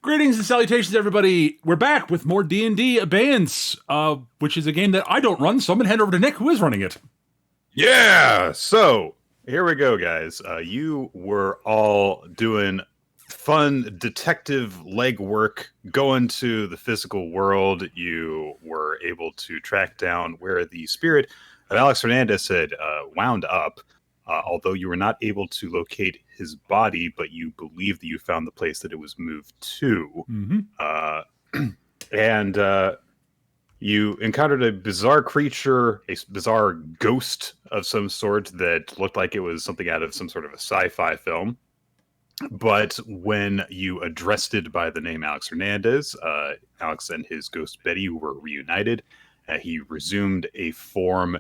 Greetings and salutations, everybody. We're back with more D&D Abeyance, which is a game that I don't run, so I'm going to hand over to Nick, who is running it. Yeah! So, here we go, guys. You were all doing fun detective legwork, going to the physical world. You were able to track down where the spirit of Alex Hernandez had wound up, although you were not able to locate his body, but you believe that you found the place that it was moved to. Mm-hmm. And you encountered a bizarre creature, a bizarre ghost of some sort that looked like it was something out of some sort of a sci-fi film. But when you addressed it by the name Alex Hernandez, Alex and his ghost Betty were reunited. He resumed a form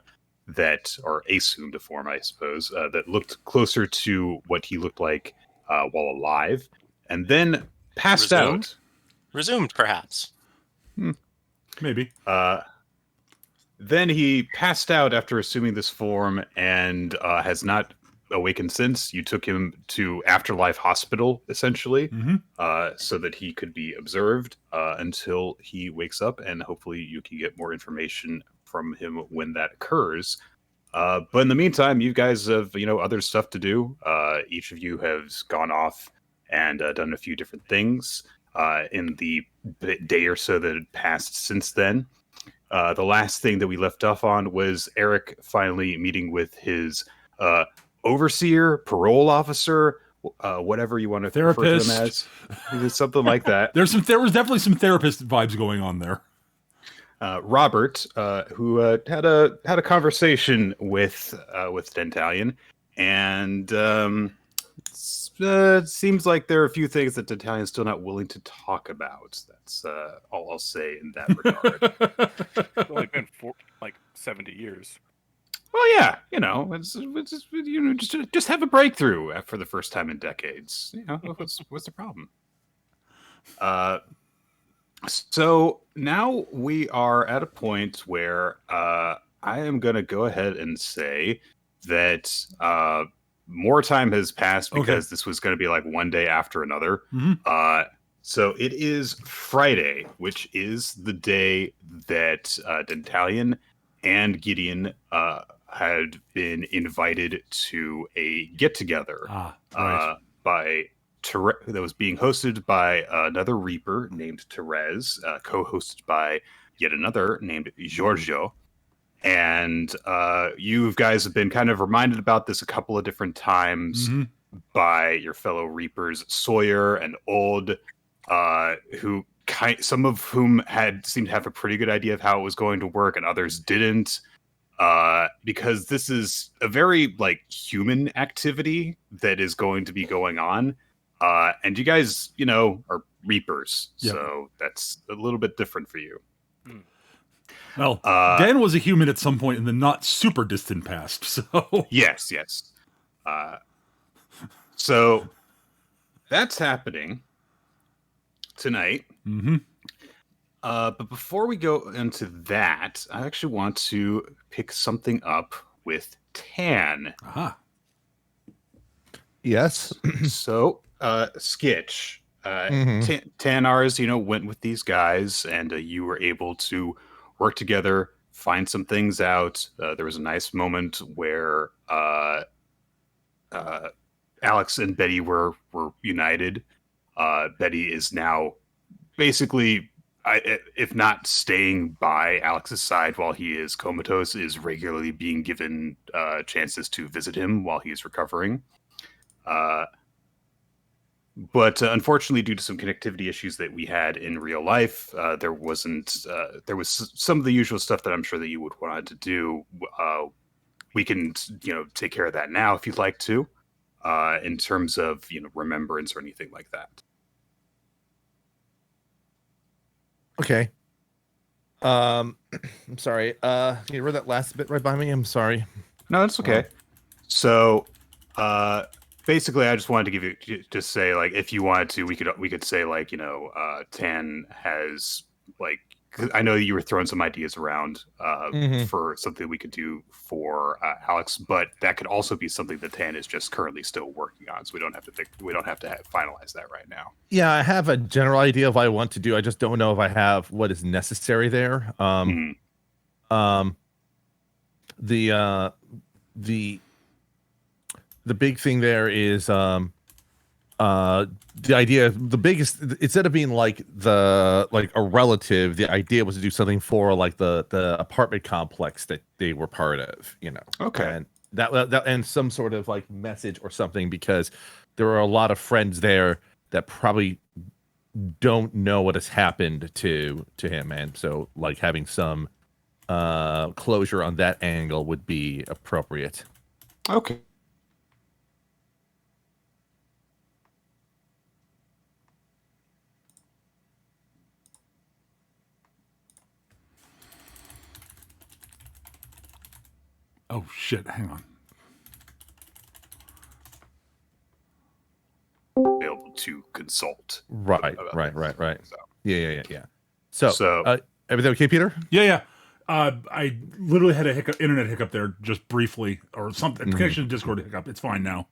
or assumed a form, I suppose, that looked closer to what he looked like while alive, and then passed out. Resumed, perhaps. Maybe. Then he passed out after assuming this form and has not awakened since. You took him to Afterlife Hospital, essentially, so that he could be observed until he wakes up, and hopefully you can get more information from him when that occurs. But in the meantime, you guys have, other stuff to do. Each of you has gone off and done a few different things in the day or so that had passed since then. The last thing that we left off on was Eric finally meeting with his overseer, parole officer, whatever you want to refer to them as. Something like that. There was definitely some therapist vibes going on there. Robert, who had a conversation with Dentalion, and it seems like there are a few things that Dentalion's still not willing to talk about. That's all I'll say in that regard. It's only been 70 years. Well, yeah, just have a breakthrough for the first time in decades. What's the problem? So now we are at a point where I am going to go ahead and say that more time has passed because this was going to be like one day after another. So it is Friday, which is the day that Dentalion and Gideon had been invited to a get-together that was being hosted by another Reaper named Therese, co-hosted by yet another named Giorgio. And you guys have been kind of reminded about this a couple of different times by your fellow Reapers, Sawyer and Old, some of whom seemed to have a pretty good idea of how it was going to work, and others didn't. Because this is a very human activity that is going to be going on. And you guys, are Reapers, so that's a little bit different for you. Well, Dan was a human at some point in the not super distant past, so... Yes. So, that's happening tonight. But before we go into that, I actually want to pick something up with Tan. Yes. So, Skitch. Tanars, went with these guys, and you were able to work together, find some things out. There was a nice moment where Alex and Betty were united. Betty is now basically, if not staying by Alex's side while he is comatose, is regularly being given chances to visit him while he is recovering. But unfortunately, due to some connectivity issues that we had in real life, there was some of the usual stuff that I'm sure that you would want to do. We can, take care of that now if you'd like to, in terms of, remembrance or anything like that. Okay. I'm sorry. Can you read that last bit right by me? I'm sorry. No, that's okay. So, basically, I just wanted to give you just say if you wanted to, we could say Tan has I know you were throwing some ideas around Mhm. for something we could do for Alex, but that could also be something that Tan is just currently still working on. So we don't have to finalize that right now. Yeah, I have a general idea of what I want to do. I just don't know if I have what is necessary there. Mhm. The big thing there is the idea, the biggest, instead of being like a relative, the idea was to do something for like the apartment complex that they were part of, Okay. and that and some sort of like message or something, because there are a lot of friends there that probably don't know what has happened to him, and so like having some closure on that angle would be appropriate. Okay. Oh shit! Hang on. Be able to consult. Right. So. Yeah. So, So- everything okay, Peter? Yeah. I literally had a internet hiccup there just briefly, or something. Connection to Discord hiccup. It's fine now.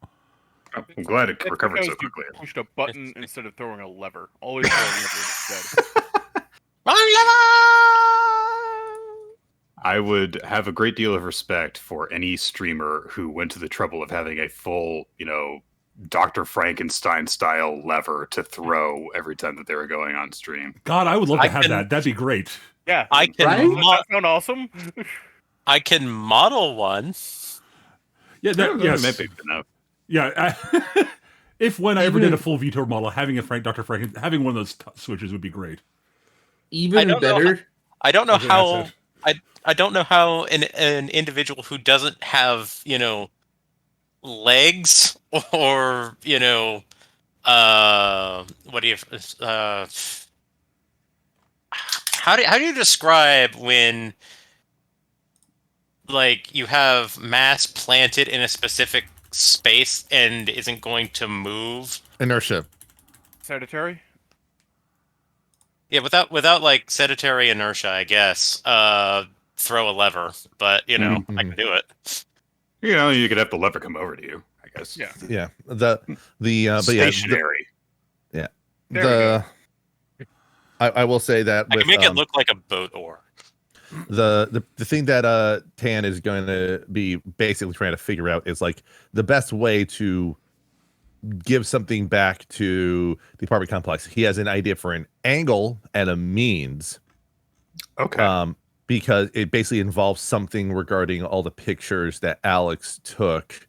I'm glad it It's recovered because so you quickly. pushed a button instead of throwing a lever. Always throw a lever instead. I would have a great deal of respect for any streamer who went to the trouble of having a full, Dr. Frankenstein style lever to throw every time that they were going on stream. God, I would love to I have can- that. That'd be great. Yeah. I can Right? Doesn't that sound awesome? I can model one. Yeah. Yes. Maybe enough. Yeah. If when I ever Even did a if- full Vitor model, having a Dr. Frank, having one of those switches would be great. Even don't know better. I don't know Okay, how. that's I don't know how an individual who doesn't have legs or what do you how do you describe when like you have mass planted in a specific space and isn't going to move? Inertia. Sedentary? Yeah, without like sedentary inertia, I guess. Throw a lever, but I can do it. You could have the lever come over to you, I guess. Yeah. Yeah. But yeah, Stationary. There we go. I will say that I with can make it look like a boat oar. the thing that Tan is going to be basically trying to figure out is like the best way to give something back to the apartment complex. He has an idea for an angle and a means. Okay. Because it basically involves something regarding all the pictures that Alex took,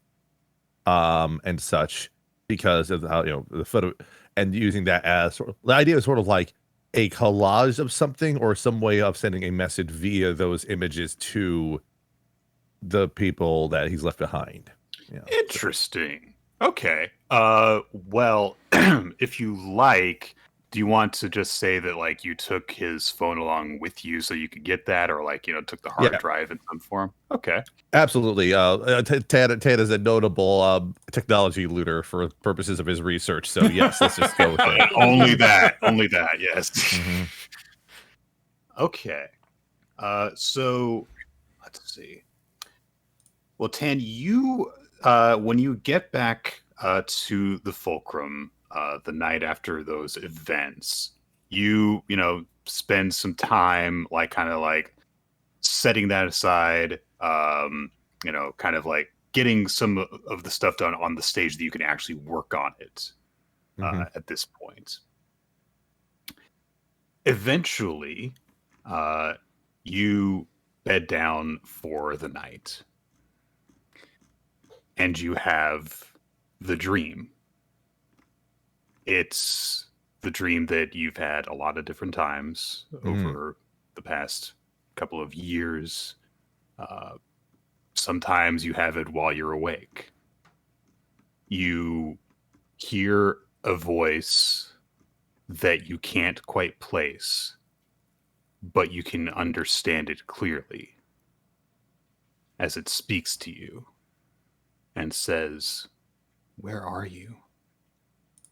and such, because of how the photo, and using that as the idea is sort of like a collage of something or some way of sending a message via those images to the people that he's left behind. Interesting. Okay. Well, if you like, do you want to just say that like you took his phone along with you so you could get that, or like took the hard drive in some form? Okay. Absolutely. Tad is a notable technology looter for purposes of his research. So yes, let's just go with it. Only that. Yes. Mhm. Okay. So let's see. Well, Tan, you when you get back to the Fulcrum the night after those events, you spend some time like kind of like setting that aside, kind of like getting some of the stuff done on the stage that you can actually work on it at this point. Eventually, you bed down for the night. And you have the dream. It's the dream that you've had a lot of different times over the past couple of years. Sometimes you have it while you're awake. You hear a voice that you can't quite place, but you can understand it clearly as it speaks to you and says, "Where are you?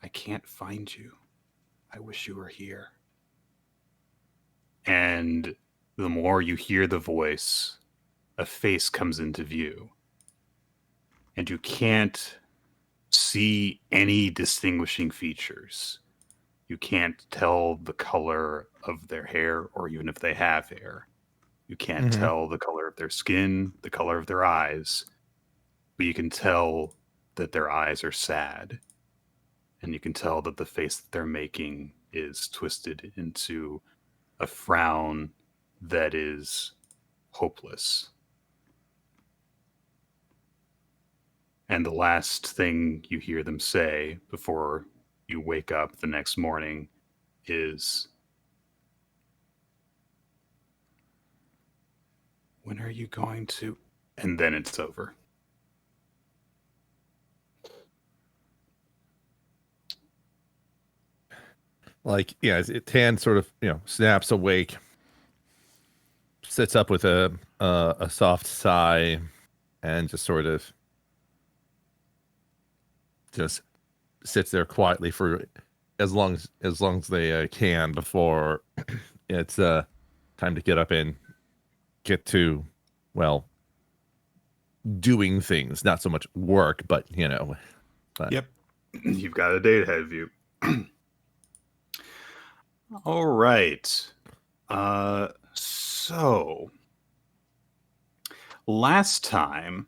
I can't find you. I wish you were here." And the more you hear the voice, a face comes into view. And you can't see any distinguishing features. You can't tell the color of their hair, or even if they have hair. You can't tell the color of their skin, the color of their eyes. But you can tell that their eyes are sad. And you can tell that the face that they're making is twisted into a frown that is hopeless. And the last thing you hear them say before you wake up the next morning is, "When are you going to?" And then it's over. Like, yeah, Tan sort of, snaps awake, sits up with a soft sigh, and just sort of just sits there quietly for as long as they can before it's time to get up and get to, well, doing things. Not so much work, but But. Yep. You've got a day ahead of you. All right. So last time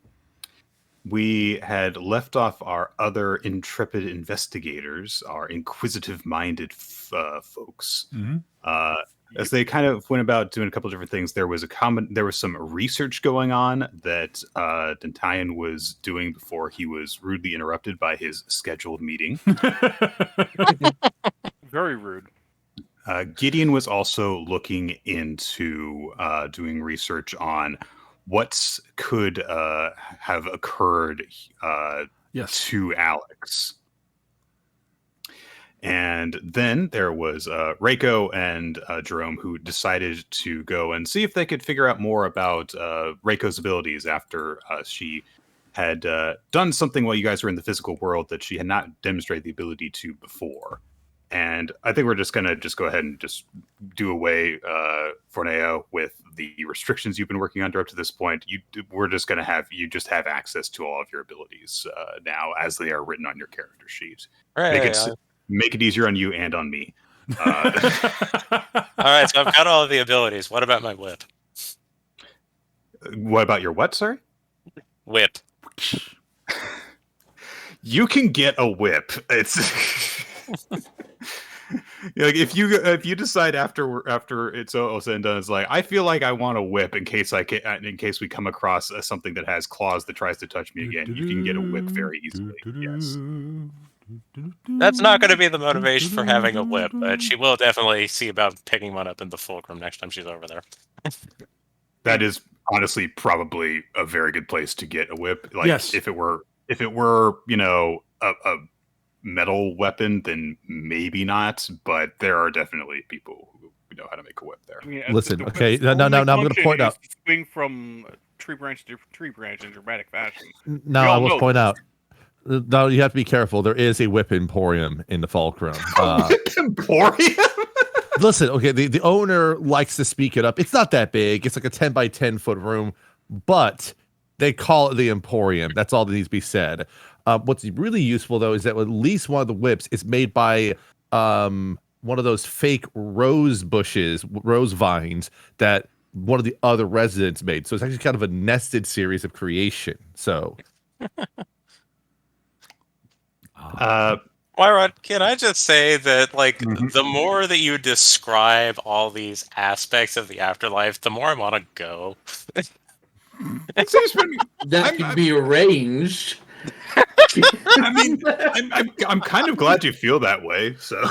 we had left off our other intrepid investigators, our inquisitive-minded folks. As they kind of went about doing a couple of different things, there was some research going on that Dentayan was doing before he was rudely interrupted by his scheduled meeting. Very rude. Gideon was also looking into doing research on what could have occurred to Alex. And then there was Reiko and Jerome, who decided to go and see if they could figure out more about Reiko's abilities after she had done something while you guys were in the physical world that she had not demonstrated the ability to before. And I think we're just going to go ahead and just do away, Forneo, with the restrictions you've been working under up to this point. We're just going to have you just have access to all of your abilities now as they are written on your character sheet. Make it easier on you and on me. All right, so I've got all of the abilities. What about my whip? What about your what, sorry? Whip. You can get a whip. It's like if you decide after it's all said and done, it's like, I feel like I want a whip in case we come across something that has claws that tries to touch me again. You can get a whip very easily. Yes. That's not going to be the motivation for having a whip, but she will definitely see about picking one up in the fulcrum next time she's over there. That is honestly probably a very good place to get a whip. Like, yes. If it were a metal weapon, then maybe not. But there are definitely people who know how to make a whip there. I mean, Listen, okay, no, I'm going to point out. Swing from tree branch to tree branch in dramatic fashion. Now I will point out. No, you have to be careful. There is a whip emporium in the fulcrum. Whip emporium? Listen, okay, the owner likes to speak it up. It's not that big. It's like a 10 by 10 foot room, but they call it the emporium. That's all that needs to be said. What's really useful, though, is that at least one of the whips is made by one of those fake rose vines that one of the other residents made. So it's actually kind of a nested series of creation. So... Wyrod, can I just say that, the more that you describe all these aspects of the afterlife, the more I want to go. That can be arranged. I mean, I'm kind of glad you feel that way. So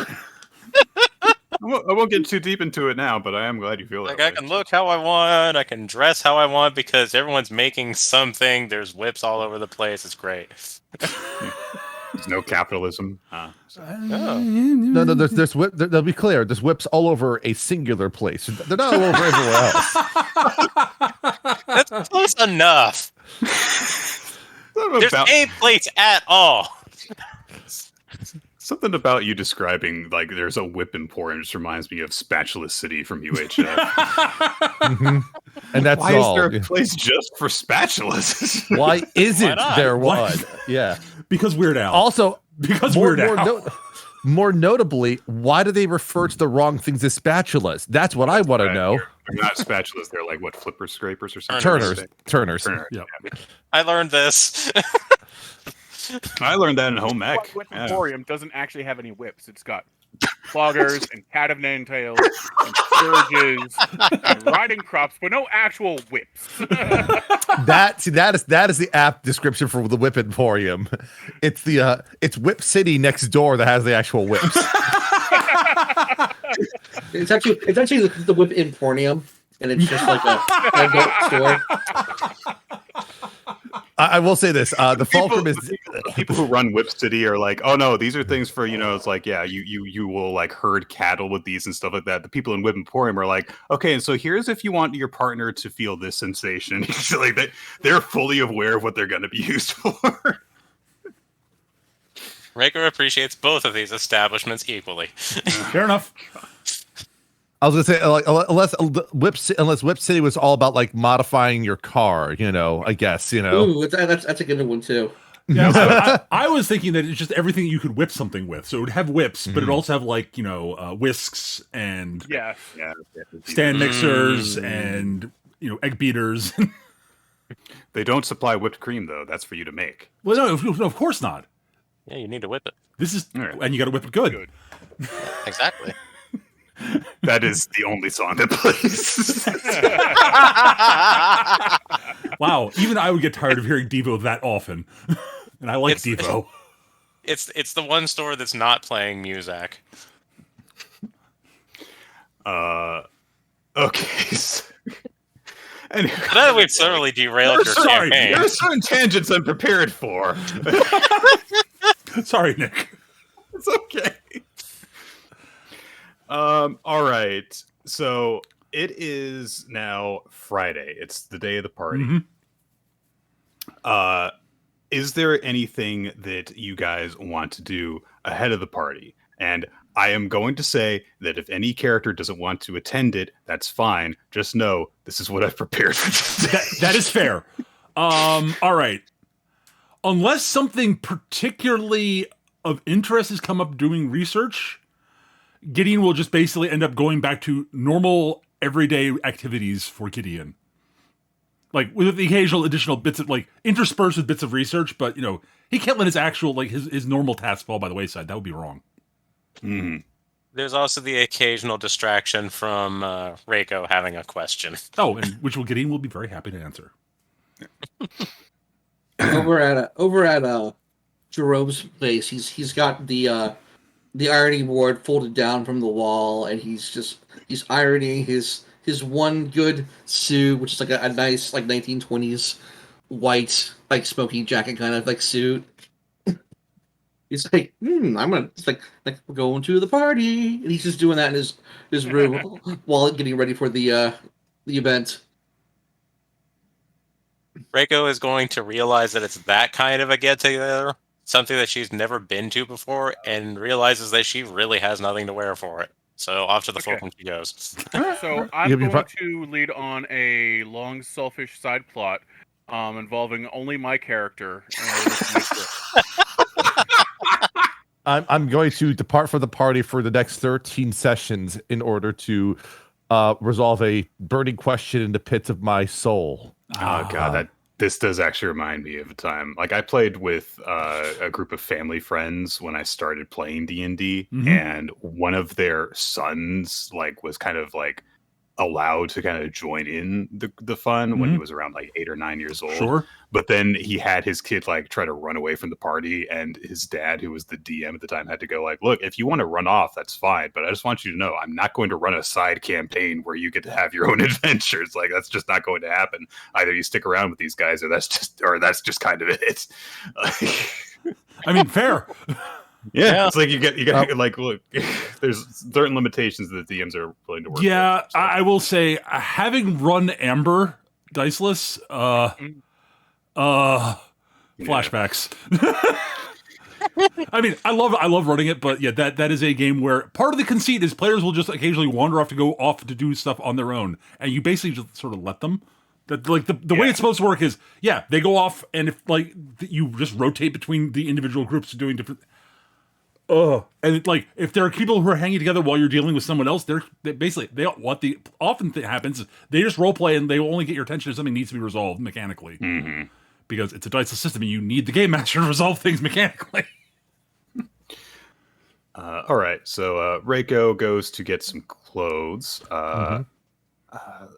I won't get too deep into it now, but I am glad you feel that way. I can look how I want, I can dress how I want, because everyone's making something. There's whips all over the place. It's great. There's no capitalism. No, there's whip. They'll be clear. There's whips all over a singular place. They're not all over everywhere else. That's close enough. There's a place at all. Something about you describing like there's a whip emporium just reminds me of Spatula City from UHF. Mhm. And that's Why all. is there a place just for spatulas? Why isn't Why not? there Why- one? Yeah. Because Weird Al. Also, because more, Weird Al. more notably, why do they refer to the wrong things as spatulas? That's what I want to know. They're not spatulas. They're like what, flipper scrapers or something? Turners. Turner. Yep. I learned this. I learned that in home ec. Whip Yeah. Emporium doesn't actually have any whips. It's got floggers and cat of nine tails and scourges and riding crops, but no actual whips. That is the app description for the Whip Emporium. It's it's Whip City next door that has the actual whips. It's actually the Whip Emporium, and it's just like an adult store. I will say this: the fulcrum is People who run Whip City are like, oh no, these are things for, it's like, yeah, you will like herd cattle with these and stuff like that. The people in Whip Emporium are like, okay, and so here's if you want your partner to feel this sensation. So like they're fully aware of what they're going to be used for. Raker appreciates both of these establishments equally. Fair enough. I was gonna say, like, unless Whip City was all about like modifying your car, I guess, Ooh, that's a good one too. Yeah, so I was thinking that it's just everything you could whip something with. So it would have whips, but it also have like whisks and Yeah. stand mixers and egg beaters. They don't supply whipped cream though. That's for you to make. Well, no, of course not. Yeah, you need to whip it. This is, All right. and you got to whip it good. Exactly. That is the only song that plays. Wow, even I would get tired of hearing Devo that often, and I like Devo. It's the one store that's not playing Muzak. Okay. Anyway, Now that we've certainly derailed your sorry, campaign. there are certain tangents I'm prepared for. Sorry, Nick. It's okay. All right. So it is now Friday. It's the day of the party. Mhm. Is there anything that you guys want to do ahead of the party? And I am going to say that if any character doesn't want to attend it, that's fine. Just know this is what I've prepared for today. That is fair. All right. Unless something particularly of interest has come up doing research, Gideon will just basically end up going back to normal everyday activities for Gideon. Like with the occasional additional bits of like interspersed with bits of research, but he can't let his actual his normal tasks fall by the wayside. That would be wrong. Mm-hmm. There's also the occasional distraction from Reiko having a question. Oh, and which Gideon will be very happy to answer. over at Jerome's place, he's got the ironing board folded down from the wall, and he's ironing his one good suit, which is like a nice like 1920s white like smoking jacket kind of like suit. He's like, I'm gonna we're going to the party, and he's just doing that in his room while getting ready for the event. Reiko is going to realize that it's that kind of a get-together, something that she's never been to before, and realizes that she really has nothing to wear for it. So off to the fulcrum she goes. So I'm going to lead on a long, selfish side plot involving only my character. I'm going to depart from the party for the next 13 sessions in order to resolve a burning question in the pits of my soul. Oh god, this does actually remind me of a time. Like I played with a group of family friends when I started playing D&D, and one of their sons was kind of allowed to kind of join in the fun when he was around 8 or 9 years old. Sure. But then he had his kid try to run away from the party, and his dad, who was the DM at the time, had to go look, if you want to run off, that's fine, but I just want you to know I'm not going to run a side campaign where you get to have your own adventures. That's just not going to happen. Either you stick around with these guys, or that's just kind of it. I mean, fair. Yeah, it's you get look. There's certain limitations that the DMs are willing to work. Yeah, with, so. I will say, having run Amber diceless, flashbacks. I mean, I love running it, but yeah, that is a game where part of the conceit is players will just occasionally wander off to go off to do stuff on their own, and you basically just sort of let them. That like the way it's supposed to work is, yeah, they go off, and if like you just rotate between the individual groups doing different. And like if there are people who are hanging together while you're dealing with someone else, they basically often happens is they just role play and they will only get your attention if something needs to be resolved mechanically. Mm-hmm. Because it's a diceless system and you need the game master to resolve things mechanically. All right, so Reiko goes to get some clothes.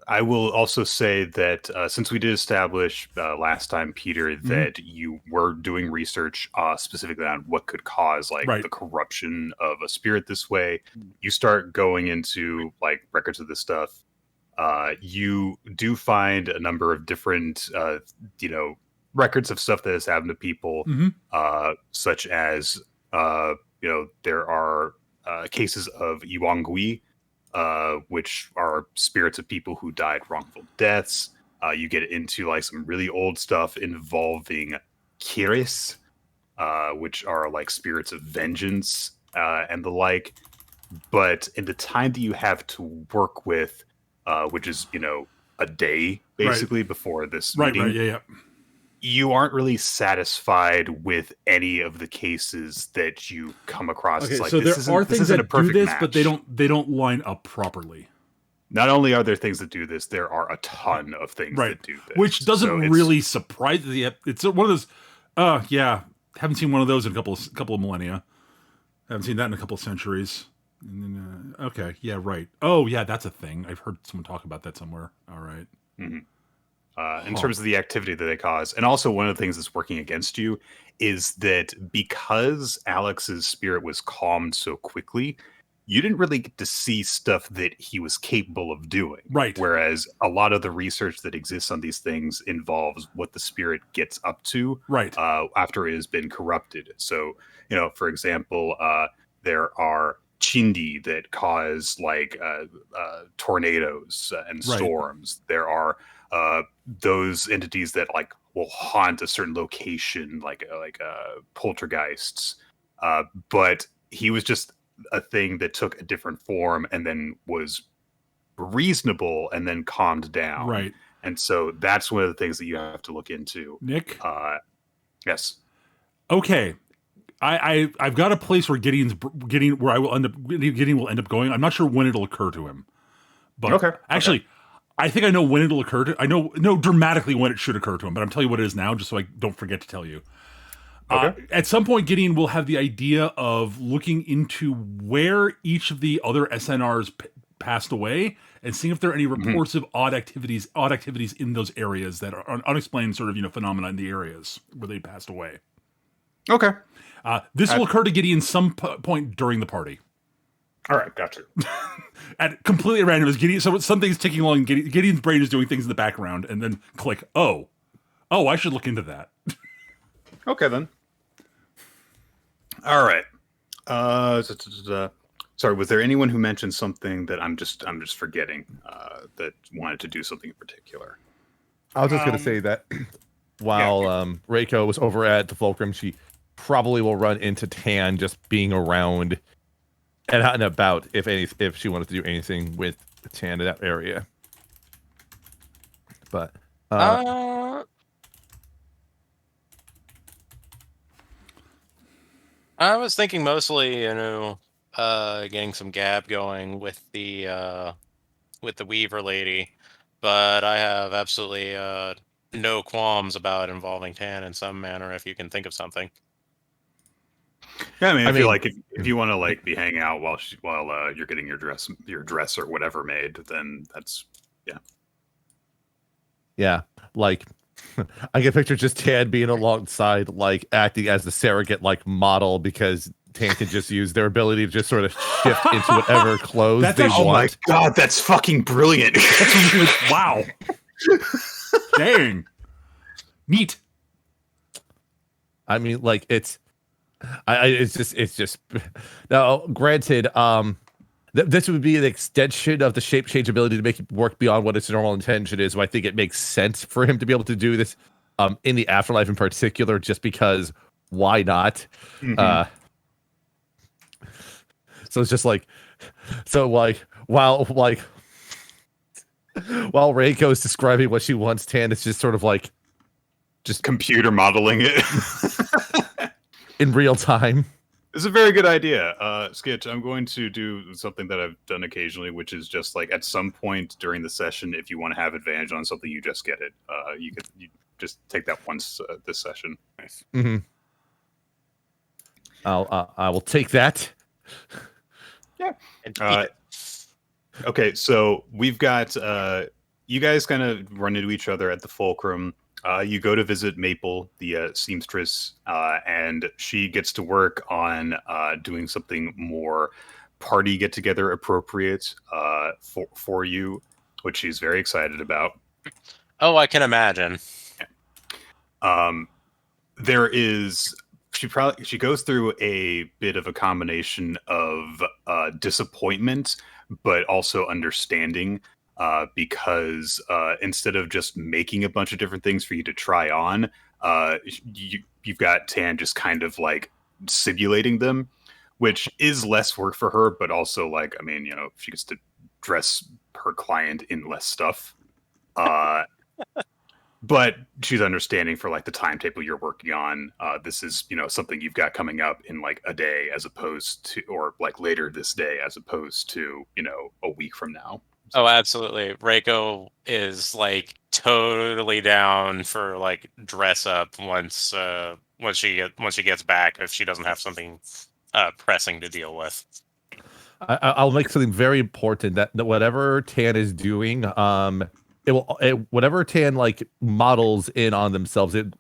I will also say that since we did establish last time, Peter, that you were doing research specifically on what could cause the corruption of a spirit this way, you start going into like records of this stuff. You do find a number of different, records of stuff that has happened to people, such as, there are cases of Iwangui, which are spirits of people who died wrongful deaths. You get into like some really old stuff involving Kiris, which are like spirits of vengeance and the like. But in the time that you have to work with, which is, a day basically before this meeting, you aren't really satisfied with any of the cases that you come across. Okay, it's like, so there are things that do this, match. but they don't line up properly. Not only are there things that do this, there are a ton of things that do this. Which doesn't really surprise me. It's one of those, haven't seen one of those in a couple of millennia. Haven't seen that in a couple of centuries. And then, okay, yeah, right. Oh, yeah, that's a thing. I've heard someone talk about that somewhere. All right. Mm-hmm. In terms of the activity that they cause. And also one of the things that's working against you is that because Alex's spirit was calmed so quickly, you didn't really get to see stuff that he was capable of doing. Right. Whereas a lot of the research that exists on these things involves what the spirit gets up to after it has been corrupted. So, for example, there are chindi that cause like tornadoes and storms. There are those entities that like will haunt a certain location, like poltergeists. But he was just a thing that took a different form and then was reasonable and then calmed down. Right. And so that's one of the things that you have to look into. Nick? Yes. Okay. I've got a place where Gideon will end up going. I'm not sure when it'll occur to him. But actually, I think I know when it'll occur to. I know dramatically when it should occur to him, but I'm telling you what it is now, just so I don't forget to tell you. At some point, Gideon will have the idea of looking into where each of the other SNRs passed away and seeing if there are any reports of odd activities in those areas that are unexplained sort of phenomena in the areas where they passed away. Okay. This will occur to Gideon some point during the party. All right, gotcha. At completely random, as Gideon, so something's ticking along. Gideon's brain is doing things in the background, and then click. Oh, I should look into that. Okay, then. All right. Sorry, was there anyone who mentioned something that I'm just forgetting that wanted to do something in particular? I was just going to say that while Reiko was over at the Fulcrum, she probably will run into Tan just being around and out and about if she wanted to do anything with Tan in that area. But I was thinking mostly, getting some gab going with the Weaver lady, but I have absolutely no qualms about involving Tan in some manner if you can think of something. Yeah, I feel like if you want to like be hanging out while you're getting your dress or whatever made, then that's yeah. Like I can picture just Tan being alongside, like acting as the surrogate like model because Tan can just use their ability to just sort of shift into whatever clothes they want. Oh my god, that's fucking brilliant! Wow. Dang. Neat. I mean, like it's just now. Granted, this would be an extension of the shape change ability to make it work beyond what its normal intention is. So I think it makes sense for him to be able to do this in the afterlife in particular, just because why not? Mhm. So it's just like, so like while Reiko is describing what she wants, Tan is just sort of like just Computer modeling it. in real time. It's a very good idea. Skitch, I'm going to do something that I've done occasionally, which is just like at some point during the session, if you want to have advantage on something, you just get it. You just take that once this session. Nice. Mm-hmm. I will take that. And Uh, Okay, so we've got you guys kind of run into each other at the Fulcrum. You go to visit Maple, the seamstress, and she gets to work on doing something more party get together appropriate for you, which she's very excited about. oh, I can imagine. There is she goes through a bit of a combination of disappointment but also understanding because instead of just making a bunch of different things for you to try on, you've got Tan just kind of like simulating them, which is less work for her, but also like, I mean, you know, she gets to dress her client in less stuff. But she's understanding for like the timetable you're working on. This is, you know, something you've got coming up in like a day as opposed to, or like later this day as opposed to, you know, a week from now. Oh, absolutely. Reiko is like totally down for like dress up once she gets back if she doesn't have something pressing to deal with. I'll make something very important that whatever Tan is doing, whatever Tan like models in on themselves, it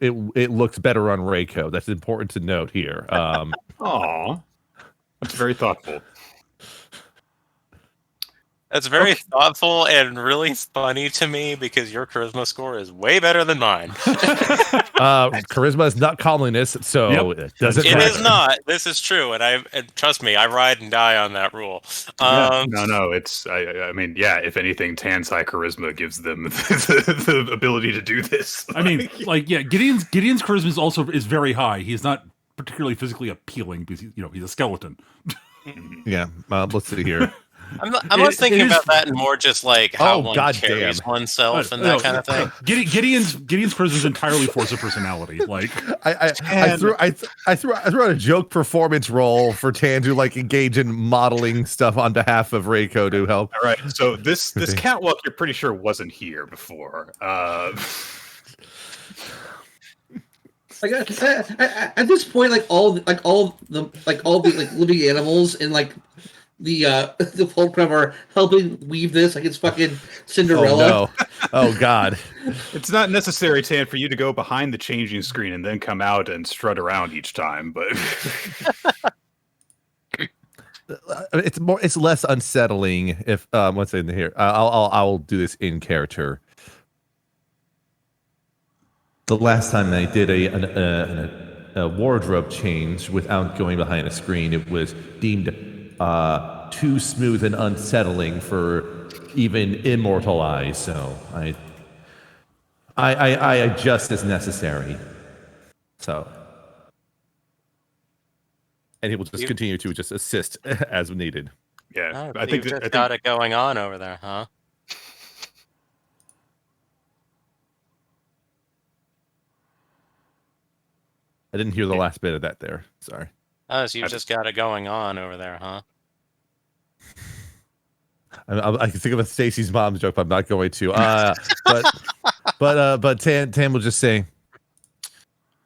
looks better on Reiko. That's important to note here. Aw, that's very thoughtful. That's very thoughtful and really funny to me because your charisma score is way better than mine. Charisma is not comeliness, so Yep. it doesn't It matter. is not. This is true, and trust me, I ride and die on that rule. No, it's I mean, yeah, if anything, Tan's high charisma gives them the ability to do this. I mean, like, yeah, Gideon's charisma is also very high. He's not particularly physically appealing because he's a skeleton. Yeah, let's see here. I'm less thinking about that and more just like how one goddamn. carries oneself and that kind of thing. Gideon's charisma is entirely force of personality. Like, I threw out a joke performance role for Tan to like engage in modeling stuff on behalf of Reiko to help. All right, so this catwalk you're pretty sure wasn't here before. Like at this point, all the living animals and like the Fulcrum are helping weave this like it's fucking Cinderella. Oh no! Oh god! It's not necessary, Tan, for you to go behind the changing screen and then come out and strut around each time, but it's less unsettling if what's in here. I'll do this in character. The last time I did a wardrobe change without going behind a screen, it was deemed too smooth and unsettling for even immortal eyes. So I adjust as necessary. So, and he will just continue to just assist as needed. yeah, Oh, I think you've just got it going on over there, huh? I didn't hear the last bit of that there. Sorry. Oh, so you've just got it going on over there, huh? I can think of a Stacy's mom's joke, but I'm not going to. But Tam will just say,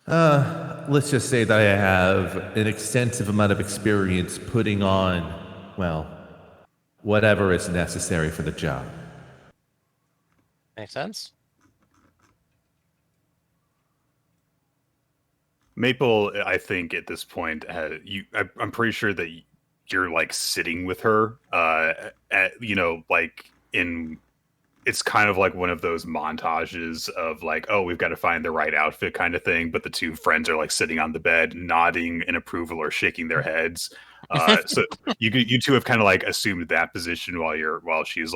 let's just say that I have an extensive amount of experience putting on, well, whatever is necessary for the job. Makes sense. Maple, I think at this point, I'm pretty sure that you're like sitting with her, it's kind of like one of those montages of like, oh, we've got to find the right outfit kind of thing. But the two friends are like sitting on the bed, nodding in approval or shaking their heads. So you two have kind of like assumed that position while she's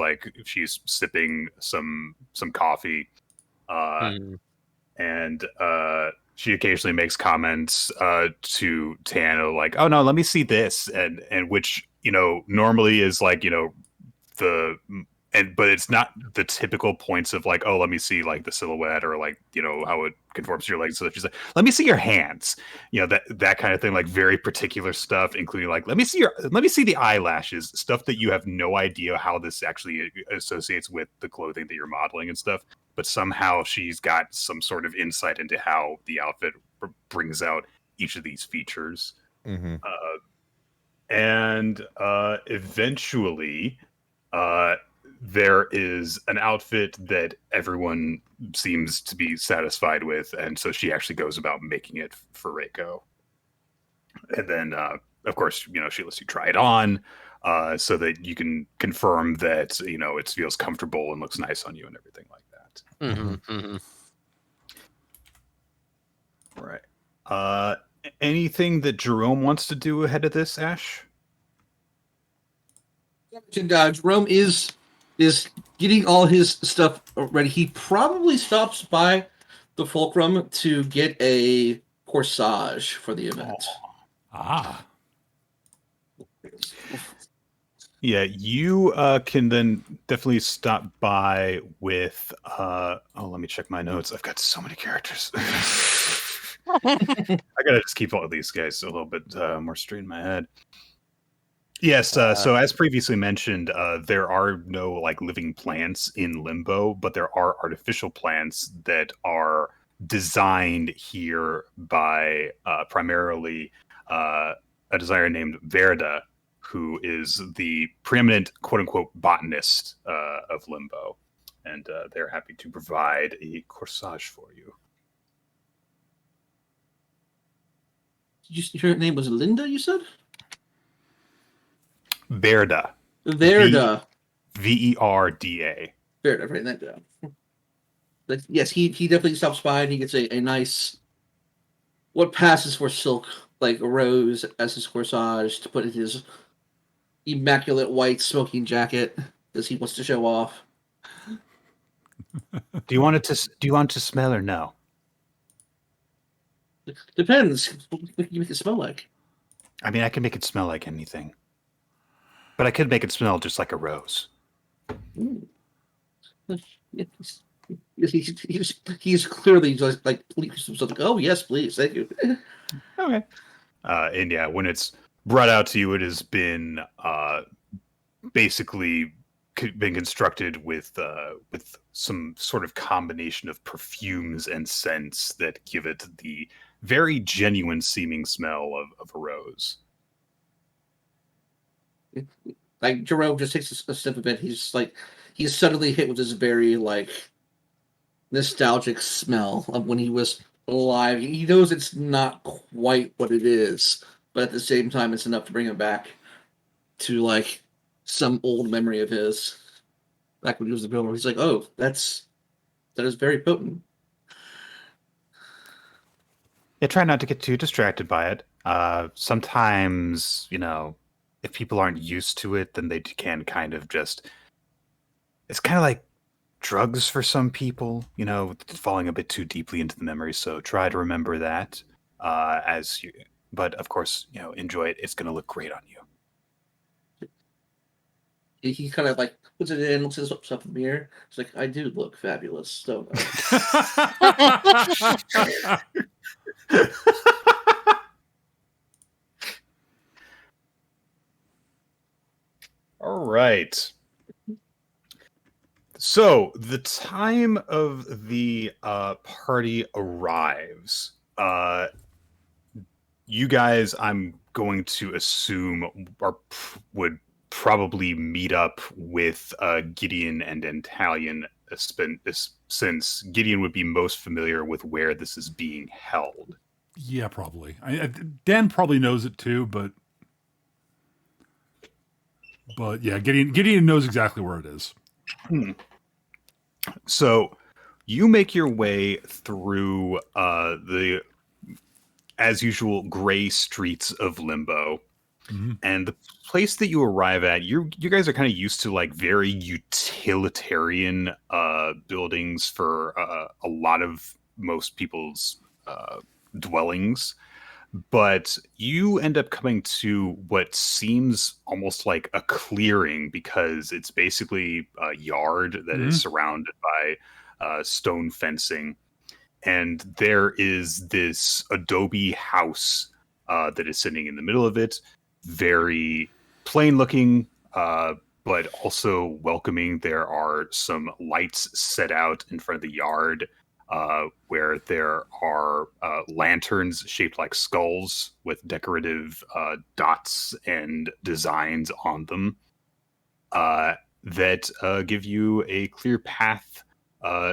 sipping some coffee. And she occasionally makes comments to Tano like, "Oh no, let me see this," and which normally is like the but it's not the typical points of like, oh, let me see like the silhouette or like how it conforms to your legs. So she's like, let me see your hands, that kind of thing, like very particular stuff, including like let me see the eyelashes, stuff that you have no idea how this actually associates with the clothing that you're modeling and stuff. But somehow she's got some sort of insight into how the outfit brings out each of these features. Mm-hmm. And eventually there is an outfit that everyone seems to be satisfied with, and so she actually goes about making it for Reiko. And then, of course, she lets you try it on so that you can confirm that, it feels comfortable and looks nice on you and everything like that. Right. Anything that Jerome wants to do ahead of this, Ash? Jerome is getting all his stuff ready. He probably stops by the Fulcrum to get a corsage for the event. Ah. Yeah, you can then definitely stop by with let me check my notes. I've got so many characters. I gotta just keep all of these guys a little bit more straight in my head. Yes, so as previously mentioned, there are no like living plants in Limbo, but there are artificial plants that are designed here by primarily a designer named Verda, who is the preeminent quote-unquote botanist of Limbo. And they're happy to provide a corsage for you. Her name was Linda, you said? Verda. Verda. Verda. Verda, write that down. But yes, he definitely stops by and he gets a nice, what passes for silk, like a rose as his corsage to put in his immaculate white smoking jacket as he wants to show off. Do you want it to smell or no? Depends. What you make it smell like? I mean, I can make it smell like anything. But I could make it smell just like a rose. He's clearly just like, oh yes, please, thank you. Okay. And yeah, when it's brought out to you, it has been basically been constructed with some sort of combination of perfumes and scents that give it the very genuine seeming smell of a rose. Like Jerome just takes a step a bit. He's suddenly hit with this very like nostalgic smell of when he was alive. He knows it's not quite what it is, but at the same time, it's enough to bring him back to like some old memory of his back when he was a builder. He's like, oh, that is very potent. Yeah, try not to get too distracted by it. Sometimes, if people aren't used to it, then they can kind of just... It's kind of like drugs for some people, falling a bit too deeply into the memory. So try to remember that but of course, enjoy it. It's going to look great on you. He kind of like puts it in, looks himself in the mirror. It's like, I do look fabulous, don't I? All right. So the time of the party arrives. You guys, I'm going to assume, would probably meet up with Gideon and Italian, since Gideon would be most familiar with where this is being held. Yeah, probably. Dan probably knows it too, but yeah, Gideon knows exactly where it is. So you make your way through the, as usual, gray streets of Limbo. Mm-hmm. And the place that you arrive at, you guys are kind of used to like very utilitarian buildings for a lot of most people's dwellings. But you end up coming to what seems almost like a clearing because it's basically a yard that is surrounded by stone fencing. And there is this adobe house that is sitting in the middle of it. Very plain looking, but also welcoming. There are some lights set out in front of the yard where there are lanterns shaped like skulls with decorative dots and designs on them that give you a clear path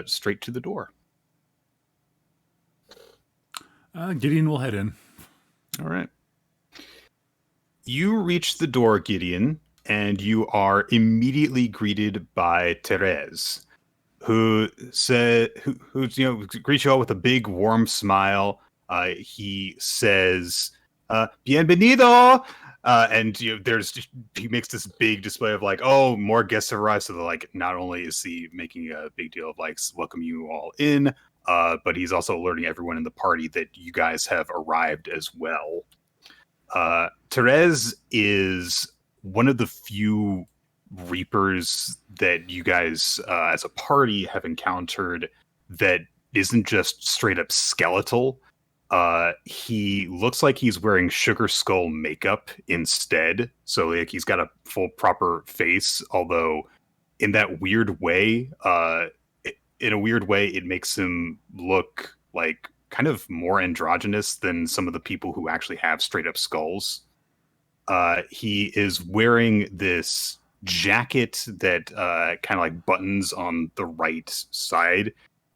straight to the door. Gideon will head in. All right. You reach the door, Gideon, and you are immediately greeted by Therese, who greets you all with a big warm smile. He says, "Bienvenido," and he makes this big display of like, "Oh, more guests have arrived." So like, not only is he making a big deal of like welcome you all in, but he's also alerting everyone in the party that you guys have arrived as well. Therese is one of the few Reapers that you guys as a party have encountered that isn't just straight up skeletal. He looks like he's wearing Sugar Skull makeup instead. So like he's got a full proper face, although in that weird way, it makes him look like kind of more androgynous than some of the people who actually have straight up skulls. He is wearing this jacket that kind of like buttons on the right side,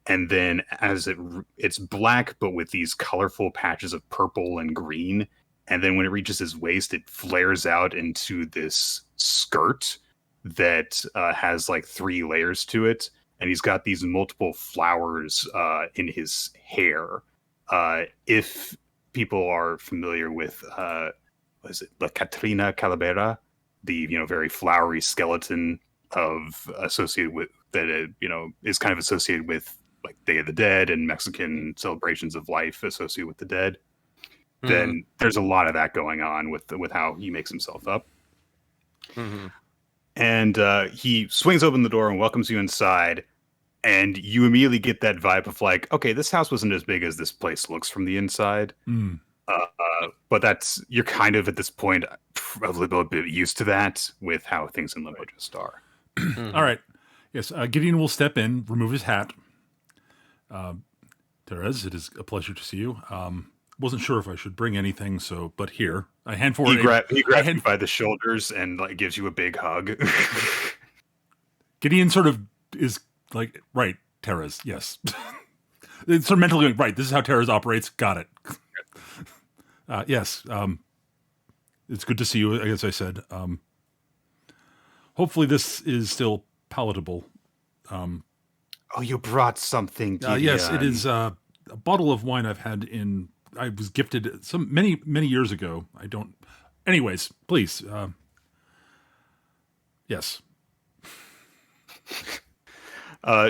and then as it's black but with these colorful patches of purple and green, and then when it reaches his waist it flares out into this skirt that has like 3 layers to it, and he's got these multiple flowers in his hair. If people are familiar with what is it, La Catrina Calavera, the very flowery skeleton associated with that is kind of associated with like Day of the Dead and Mexican celebrations of life associated with the dead. Mm-hmm. Then there's a lot of that going on with how he makes himself up. Mm-hmm. And he swings open the door and welcomes you inside, and you immediately get that vibe of like, okay, this house wasn't as big as this place looks from the inside. But you're kind of at this point a little bit used to that with how things in Limbo just are. All right. Yes, Gideon will step in, remove his hat. Therese, it is a pleasure to see you. Wasn't sure if I should bring anything, but here. I hand forward. He grabs you by the shoulders and like gives you a big hug. Gideon sort of is like, right, Therese, yes. It's sort of mentally going, right, this is how Therese operates. Got it. Yes. It's good to see you, as I said. Hopefully this is still palatable. Oh, you brought something. Yes, it is a bottle of wine I was gifted many, many years ago. Anyways, please. Yes.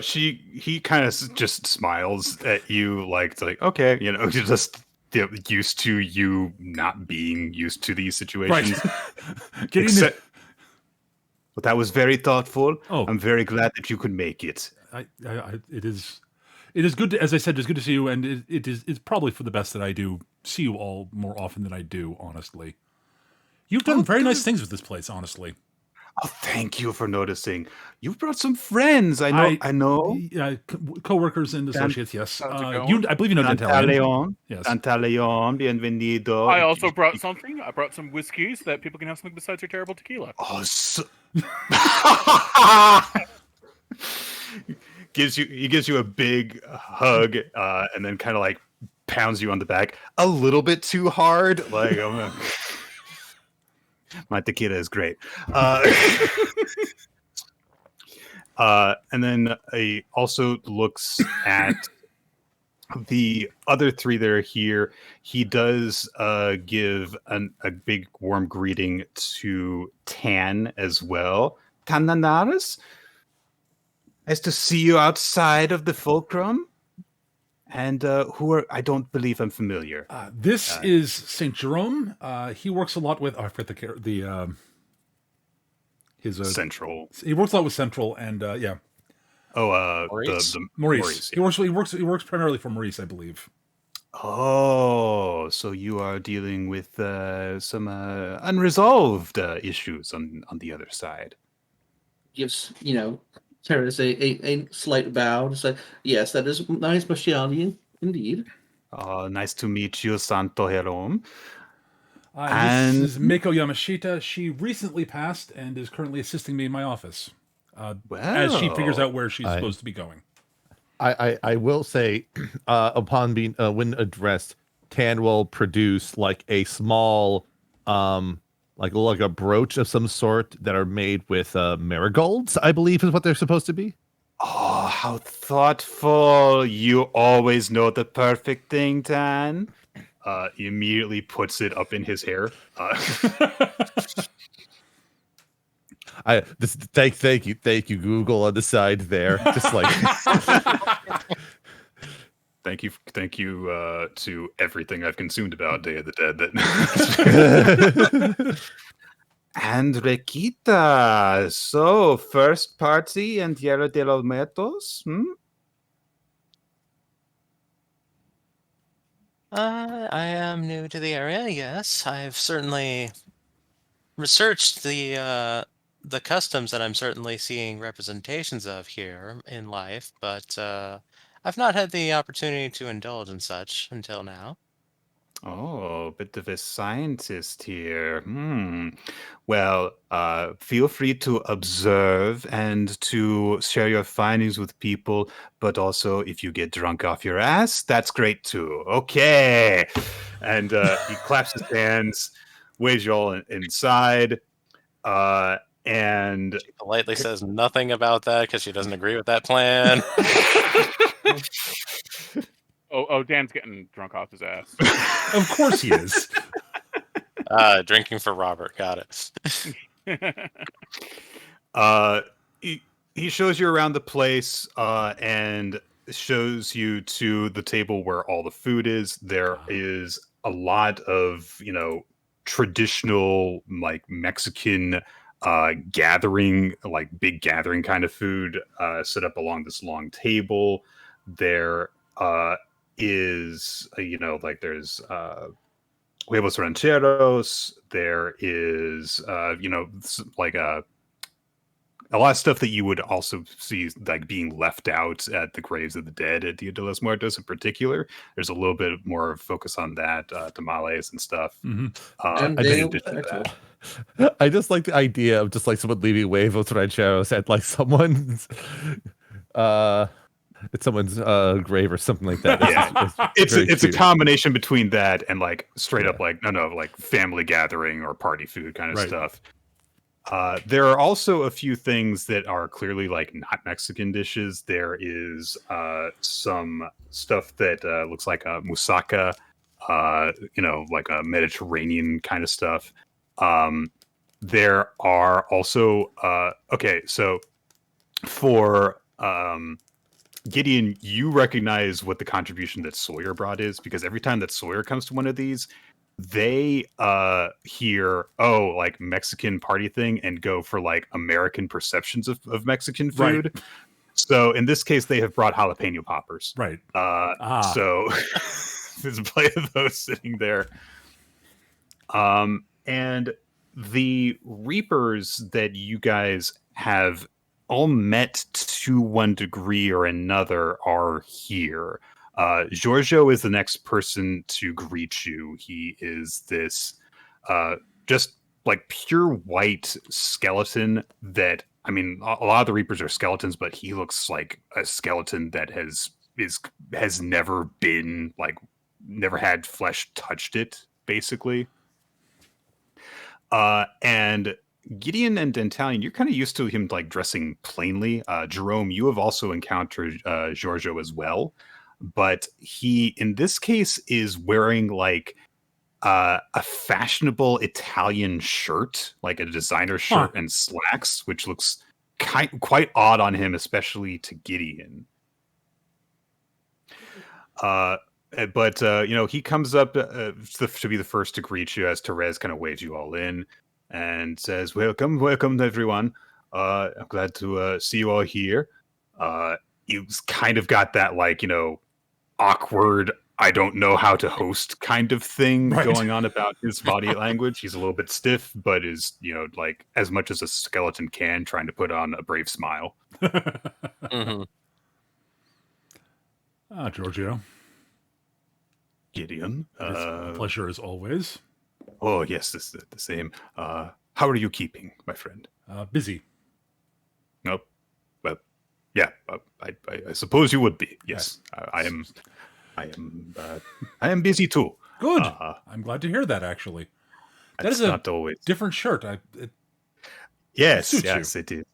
He kind of just smiles at you like okay, you're just used to you not being used to these situations. Right. But that was very thoughtful. Oh, I'm very glad that you could make it. It is good to, as I said, it's good to see you, and it's probably for the best that I do see you all more often than I do, honestly. You've done very nice things with this place, honestly. Oh, thank you for noticing. You've brought some friends. I know. Co-workers and associates, yes. I believe you know Dantaleon. Yes. Dantaleon, bienvenido. I also brought something. I brought some whiskey so that people can have something besides your terrible tequila. Oh, he gives you a big hug and then kind of like pounds you on the back a little bit too hard. Like, my tequila is great. And then he also looks at the other 3 that are here. He does give a big warm greeting to Tan as well. Tananaris? Nice to see you outside of the fulcrum. And who are? I don't believe I'm familiar. This is Saint Jerome. He works a lot with. Oh, I forget his. Central. He works a lot with Central, and yeah, Maurice? The Maurice. yeah. He works primarily for Maurice, I believe. Oh, so you are dealing with some unresolved issues on the other side. Gives Terrace a slight bow to say, "Yes, that is my specialty, indeed." Nice to meet you, Santo Jerome. This is Mako Yamashita. She recently passed and is currently assisting me in my office as she figures out where she's supposed to be going. I will say, upon being when addressed, Tan will produce like a small, like a brooch of some sort that are made with marigolds. I believe is what they're supposed to be. Oh, how thoughtful! You always know the perfect thing, Tan. He immediately puts it up in his hair. Thank you, Google on the side there. Just like thank you to everything I've consumed about Day of the Dead. And Requita, so first party and Tierra de los Muertos? I am new to the area, yes. I've certainly researched the customs that I'm certainly seeing representations of here in life, but I've not had the opportunity to indulge in such until now. Oh, bit of a scientist here. Well, feel free to observe and to share your findings with people, but also if you get drunk off your ass, that's great too. Okay. And he claps his hands, waves you all inside, and She politely says nothing about that because she doesn't agree with that plan. Oh, Dan's getting drunk off his ass. Of course he is. Drinking for Robert, got it. He shows you around the place and shows you to the table where all the food is. There is a lot of, traditional like Mexican gathering, like big gathering kind of food set up along this long table. There is, there's huevos rancheros. There is, like a lot of stuff that you would also see like being left out at the graves of the dead at Dia de los Muertos in particular. There's a little bit more focus on that, tamales and stuff. And in addition to that. I just like the idea of just like someone leaving huevos rancheros at like someone's at someone's grave or something like that. Yeah, it's a combination between that and like straight up like like family gathering or party food kind of stuff. There are also a few things that are clearly like not Mexican dishes. There is some stuff that looks like a moussaka, like a Mediterranean kind of stuff. There are also so for Gideon, you recognize what the contribution that Sawyer brought is, because every time that Sawyer comes to one of these, they hear like Mexican party thing and go for like American perceptions of Mexican food. Right. So in this case, they have brought jalapeno poppers. Right. So there's a plate of those sitting there. And the Reapers that you guys have all met to one degree or another are here. Giorgio is the next person to greet you. He is this just like pure white skeleton that, I mean, a lot of the Reapers are skeletons, but he looks like a skeleton that has never been like, never had flesh touched it, basically. And Gideon and Dentalion, you're kind of used to him like dressing plainly. Jerome, you have also encountered Giorgio as well, but he in this case is wearing like a fashionable Italian shirt, like a designer shirt and slacks, which looks quite odd on him, especially to Gideon. But he comes up to be the first to greet you as Therese kind of waves you all in and says, "Welcome, welcome, everyone. I'm glad to see you all here." You've kind of got that awkward, I don't know how to host kind of thing going on about his body language. He's a little bit stiff, but is as much as a skeleton can, trying to put on a brave smile. Mm-hmm. Giorgio. Gideon. It's a pleasure as always. Oh, yes, this is the same. How are you keeping, my friend? Busy. Nope. Well, yeah, I suppose you would be. Yes, I am busy too. Good. I'm glad to hear that, actually. That is not always different shirt. Yes, it is.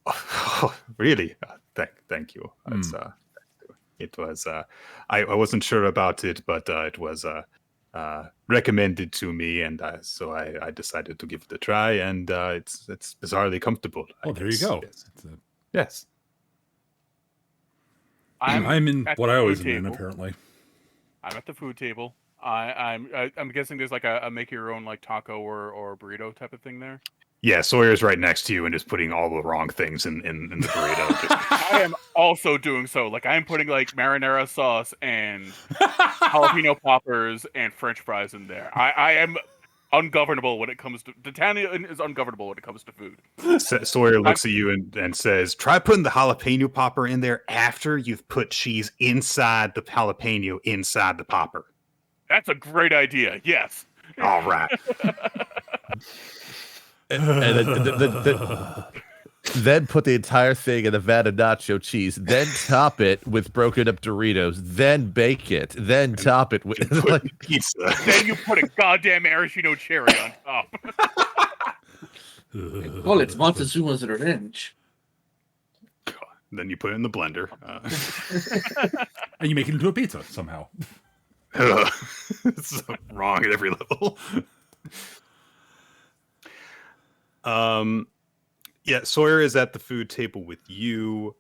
Oh, really? Thank you. It was. I wasn't sure about it, but it was recommended to me, and so I decided to give it a try, and it's bizarrely comfortable. There you go. Yes. I'm in what I always am in, apparently. I'm at the food table. I'm guessing there's like a make your own taco or burrito type of thing there. Yeah, Sawyer's right next to you and just putting all the wrong things in the burrito. I am also doing so. I am putting marinara sauce and jalapeno poppers and French fries in there. I am ungovernable when it comes to D'Artagnan is ungovernable when it comes to food. Sawyer looks at you and says, "Try putting the jalapeno popper in there after you've put cheese inside the jalapeno inside the popper." That's a great idea. Yes. All right. Then put the entire thing in a vat of nacho cheese. Then top it with broken up Doritos. Then bake it. Then top it with pizza. Then you put a goddamn maraschino cherry on top. Well, it's Montezuma's revenge. Then you put it in the blender. And you make it into a pizza somehow. It's wrong at every level. Yeah, Sawyer is at the food table with you,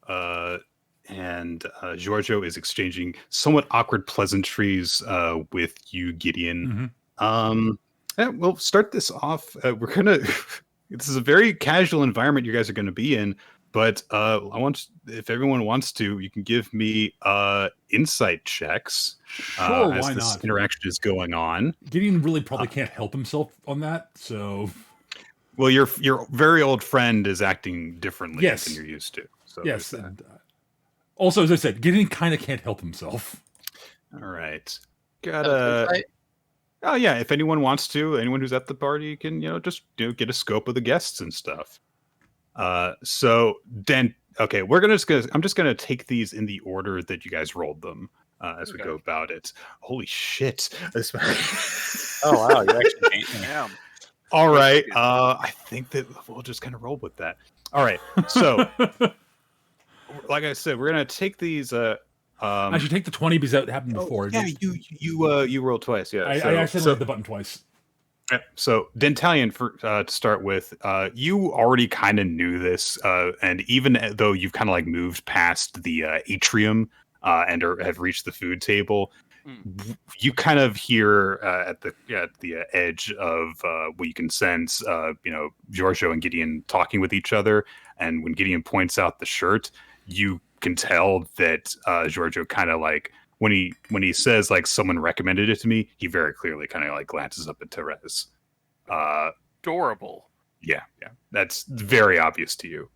and Giorgio is exchanging somewhat awkward pleasantries with you, Gideon. Yeah, we'll start this off. This is a very casual environment you guys are gonna be in, but if everyone wants to, you can give me insight checks. Sure, as why this not? interaction is going on. Gideon really probably can't help himself on that, so... Well, your very old friend is acting differently than you're used to. So yes. And, also, as I said, Gideon kind of can't help himself. All right. Oh yeah, if anyone wants to, anyone who's at the party can, just get a scope of the guests and stuff. So then, okay, I'm just gonna take these in the order that you guys rolled them as we go about it. Holy shit! Oh wow, you actually beat me. Damn. All right. I think that we'll just kind of roll with that. All right. So, like I said, we're gonna take these. I should take the 20 because that happened before. Yeah, you rolled twice. Yeah, I accidentally hit the button twice. So, Dentalion, to start with, you already kind of knew this, and even though you've kind of moved past the atrium and have reached the food table. You kind of hear at the edge of what you can sense, Giorgio and Gideon talking with each other. And when Gideon points out the shirt, you can tell that Giorgio kind of when he says someone recommended it to me, he very clearly kind of glances up at Therese. Adorable. Yeah, that's very obvious to you.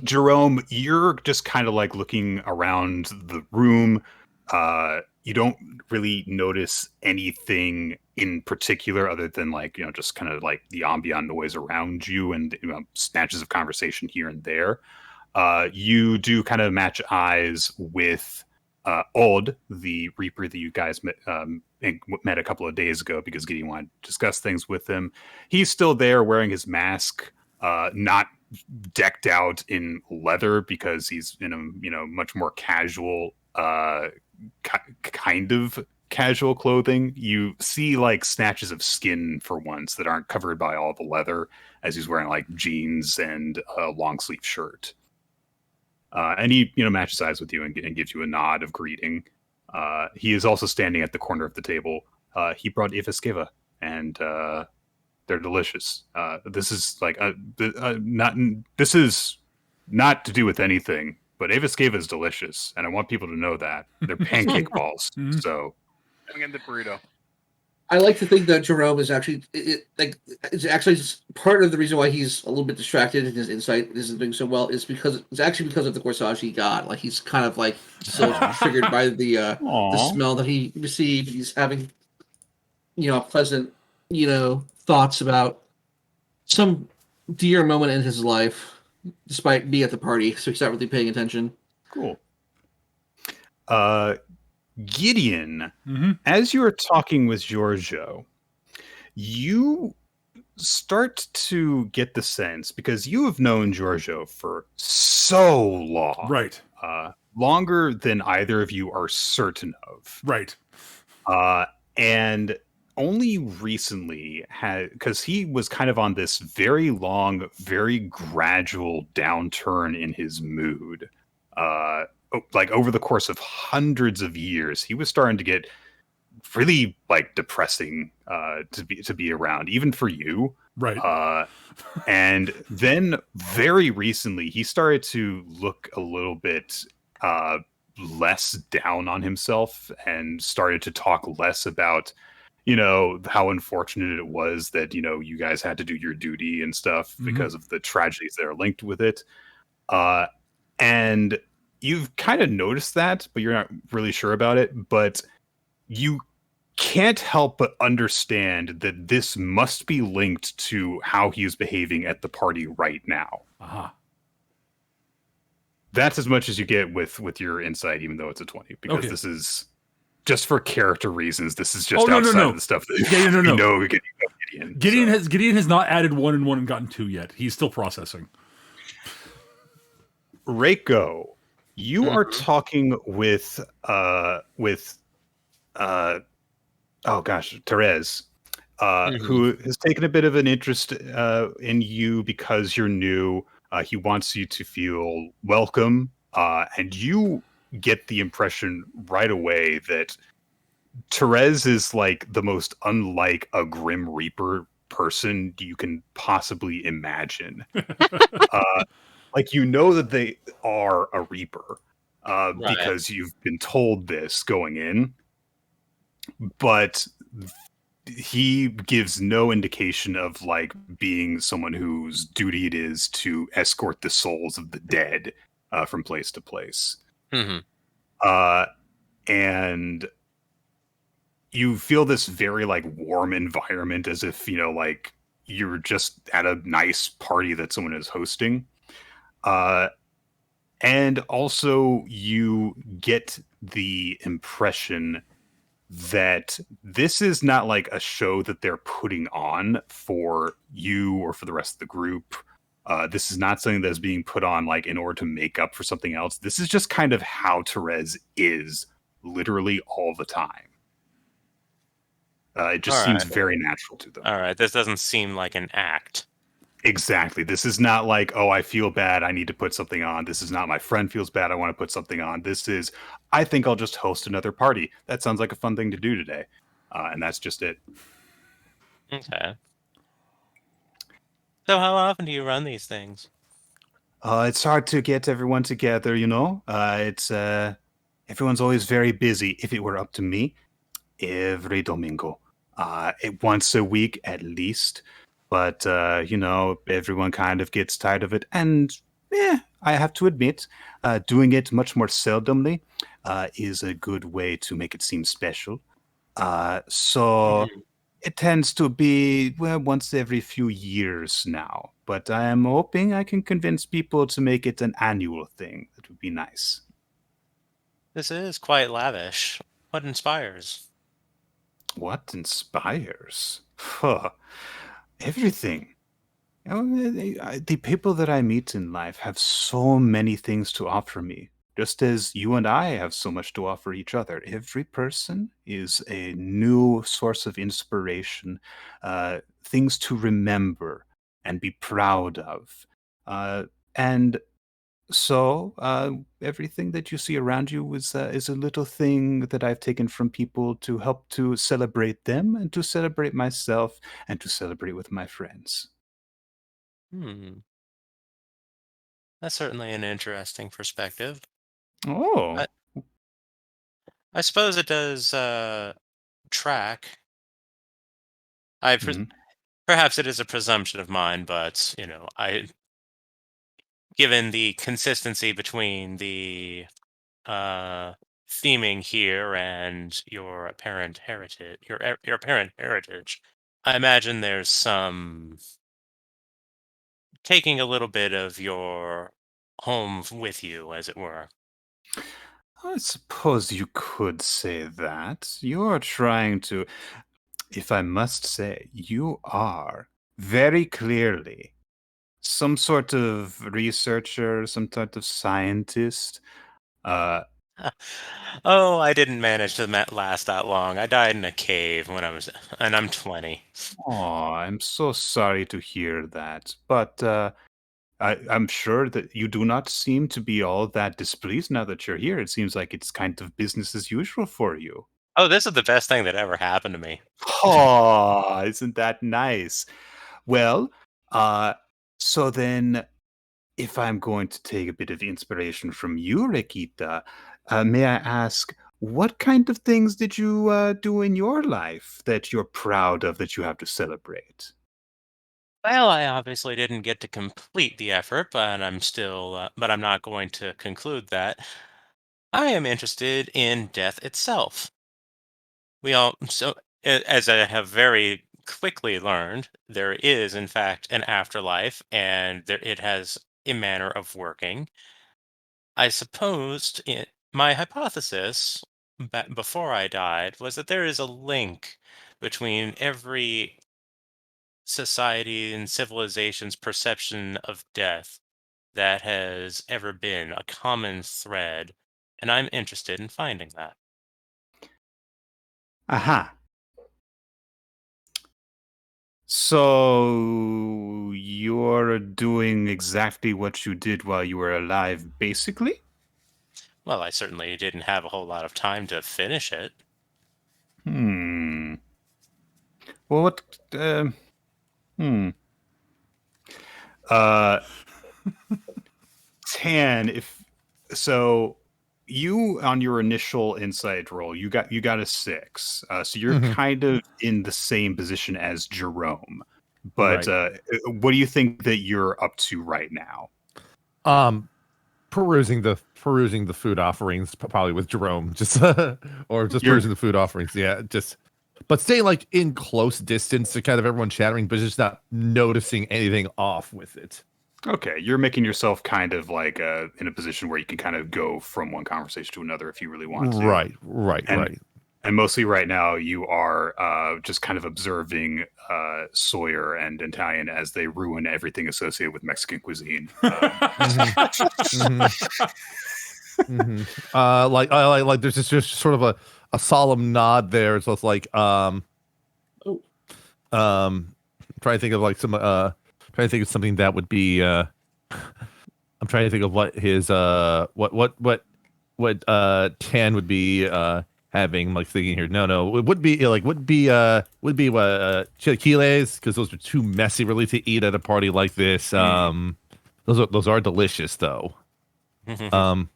Jerome, you're just kind of looking around the room. You don't really notice anything in particular other than just kind of the ambient noise around you and snatches of conversation here and there. You do kind of match eyes with Odd, the Reaper that you guys met a couple of days ago because Gideon wanted to discuss things with him. He's still there wearing his mask, not decked out in leather because he's in a much more casual kind of casual clothing. You see snatches of skin for once that aren't covered by all the leather as he's wearing jeans and a long sleeve shirt. And he, matches eyes with you and gives you a nod of greeting. He is also standing at the corner of the table. He brought Ivaskeva, and they're delicious. This is like not. This is not to do with anything, but Ivaskeva is delicious, and I want people to know that they're pancake balls. Mhm. So Coming in the burrito. I like to think that Jerome is actually it's actually part of the reason why he's a little bit distracted and his insight isn't doing so well is because it's actually because of the corsage he got. Like he's kind of like so triggered by the Aw. smell that he received. He's having pleasant thoughts about some dear moment in his life, despite being at the party. So he's not really paying attention. Cool. Gideon, Mhm. as you are talking with Giorgio, you start to get the sense, because you have known Giorgio for so long, Right. Longer than either of you are certain of, Right. and only recently because he was kind of on this very long, very gradual downturn in his mood. Like over the course of hundreds of years, he was starting to get really like depressing to be around, even for you. Right. And then very recently, he started to look a little bit less down on himself and started to talk less about, how unfortunate it was that, you guys had to do your duty and stuff because of the tragedies that are linked with it. And you've kind of noticed that, but you're not really sure about it. But you can't help but understand that this must be linked to how he is behaving at the party right now. Aha. That's as much as you get with your insight, even though it's a 20, because this is just for character reasons. This is just outside of the stuff that no. Gideon. Gideon has not added 1 and 1 and gotten 2 yet. He's still processing. Reiko, you are talking with Therese, who has taken a bit of an interest in you because you're new. He wants you to feel welcome, and you get the impression right away that Therese is like the most unlike a Grim Reaper person you can possibly imagine. Like, that they are a Reaper because you've been told this going in, but he gives no indication of like being someone whose duty it is to escort the souls of the dead from place to place. And you feel this very like warm environment, as if like you're just at a nice party that someone is hosting. And also you get the impression that this is not like a show that they're putting on for you or for the rest of the group. This is not something that's being put on like in order to make up for something else. This is just kind of how Therese is literally all the time. It just seems very natural to them. All right, this doesn't seem like an act. Exactly. This is not like, oh, I feel bad, I need to put something on. This is not my friend feels bad, I want to put something on. This is, I think I'll just host another party. That sounds like a fun thing to do today. And that's just it. Okay. So how often do you run these things? It's hard to get everyone together, It's everyone's always very busy. If it were up to me, every domingo. Once a week at least. But, everyone kind of gets tired of it. And, I have to admit, doing it much more seldomly is a good way to make it seem special. So it tends to be, once every few years now. But I am hoping I can convince people to make it an annual thing. That would be nice. This is quite lavish. What inspires? What inspires? Huh. Everything. The people that I meet in life have so many things to offer me, just as you and I have so much to offer each other. Every person is a new source of inspiration, things to remember and be proud of. And So, everything that you see around you is a little thing that I've taken from people to help to celebrate them and to celebrate myself and to celebrate with my friends. Hmm. That's certainly an interesting perspective. Oh. I, I suppose it does track. I pres Mhm. Perhaps it is a presumption of mine, but given the consistency between the uh, theming here and your apparent heritage, I imagine there's some taking a little bit of your home with you, as it were. I suppose you could say that. You're trying to, if I must say, you are very clearly some sort of researcher, some sort of scientist. Uh, Oh, I didn't manage to last that long. I died in a cave and I'm 20. oh, I'm so sorry to hear that. But I'm sure that you do not seem to be all that displeased now that you're here. It seems like it's kind of business as usual for you. Oh, this is the best thing that ever happened to me. Oh, isn't that nice? Well, uh, so then, if I'm going to take a bit of inspiration from you, Rikita, may I ask, what kind of things did you do in your life that you're proud of that you have to celebrate? Well, I obviously didn't get to complete the effort, but I'm not going to conclude that. I am interested in death itself. We all, so, as I have very quickly learned, there is, in fact, an afterlife, and it has a manner of working. I supposed my hypothesis before I died was that there is a link between every society and civilization's perception of death that has ever been a common thread, and I'm interested in finding that. Aha. So you're doing exactly what you did while you were alive, basically? Well, I certainly didn't have a whole lot of time to finish it. Hmm. Well, what? Hmm. Uh, Tan, if so, you on your initial insight roll, you got a 6. So you're Mhm. kind of in the same position as Jerome. But Right. what do you think that you're up to right now? Um, perusing the food offerings, probably with Jerome, just or just You're perusing the food offerings. Yeah, just but staying like in close distance to kind of everyone chattering, but just not noticing anything off with it. okay. You're making yourself kind of like in a position where you can kind of go from one conversation to another if you really want to. Right, right, And right. and mostly right now you are just kind of observing Sawyer and Italian as they ruin everything associated with Mexican cuisine. hmm hmm hmm like there's just sort of a solemn nod there. So it's like Oh, trying to think of like trying to think of something that would be I'm trying to think of what his what Tan would be having, like, thinking here. No, it would be like would be what chilaquiles, because those are too messy really to eat at a party like this. Those are delicious though. Um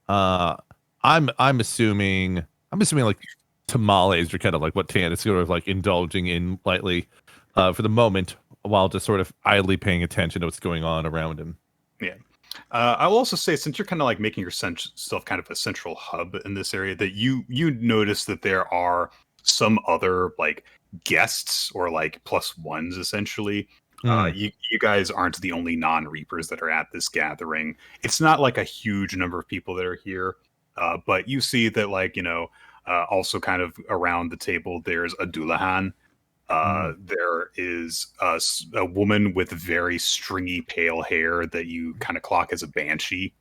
uh I'm assuming like tamales are kind of like what Tan is sort of like indulging in lightly for the moment, while just sort of idly paying attention to what's going on around him. Yeah. I will also say, since you're kind of like making yourself kind of a central hub in this area, that you notice that there are some other like guests or like plus ones essentially. Mm, You guys aren't the only non-reapers that are at this gathering. It's not like a huge number of people that are here, but you see that like also kind of around the table there's a Dulahan. mm, There is a woman with very stringy pale hair that you kind of clock as a banshee.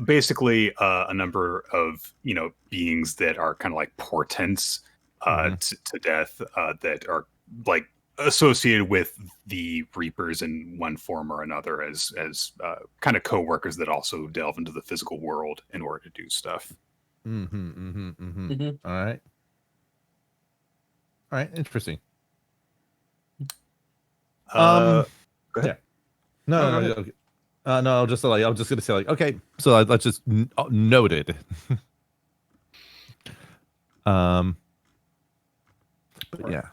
Basically a number of beings that are kind of like portents mm, to death that are like associated with the Reapers in one form or another as kind of co-workers that also delve into the physical world in order to do stuff. Mhm. All right. All right. Interesting. Go ahead. Yeah. No. Okay. No, just like I'm just gonna say like okay, so let's just noted. But yeah.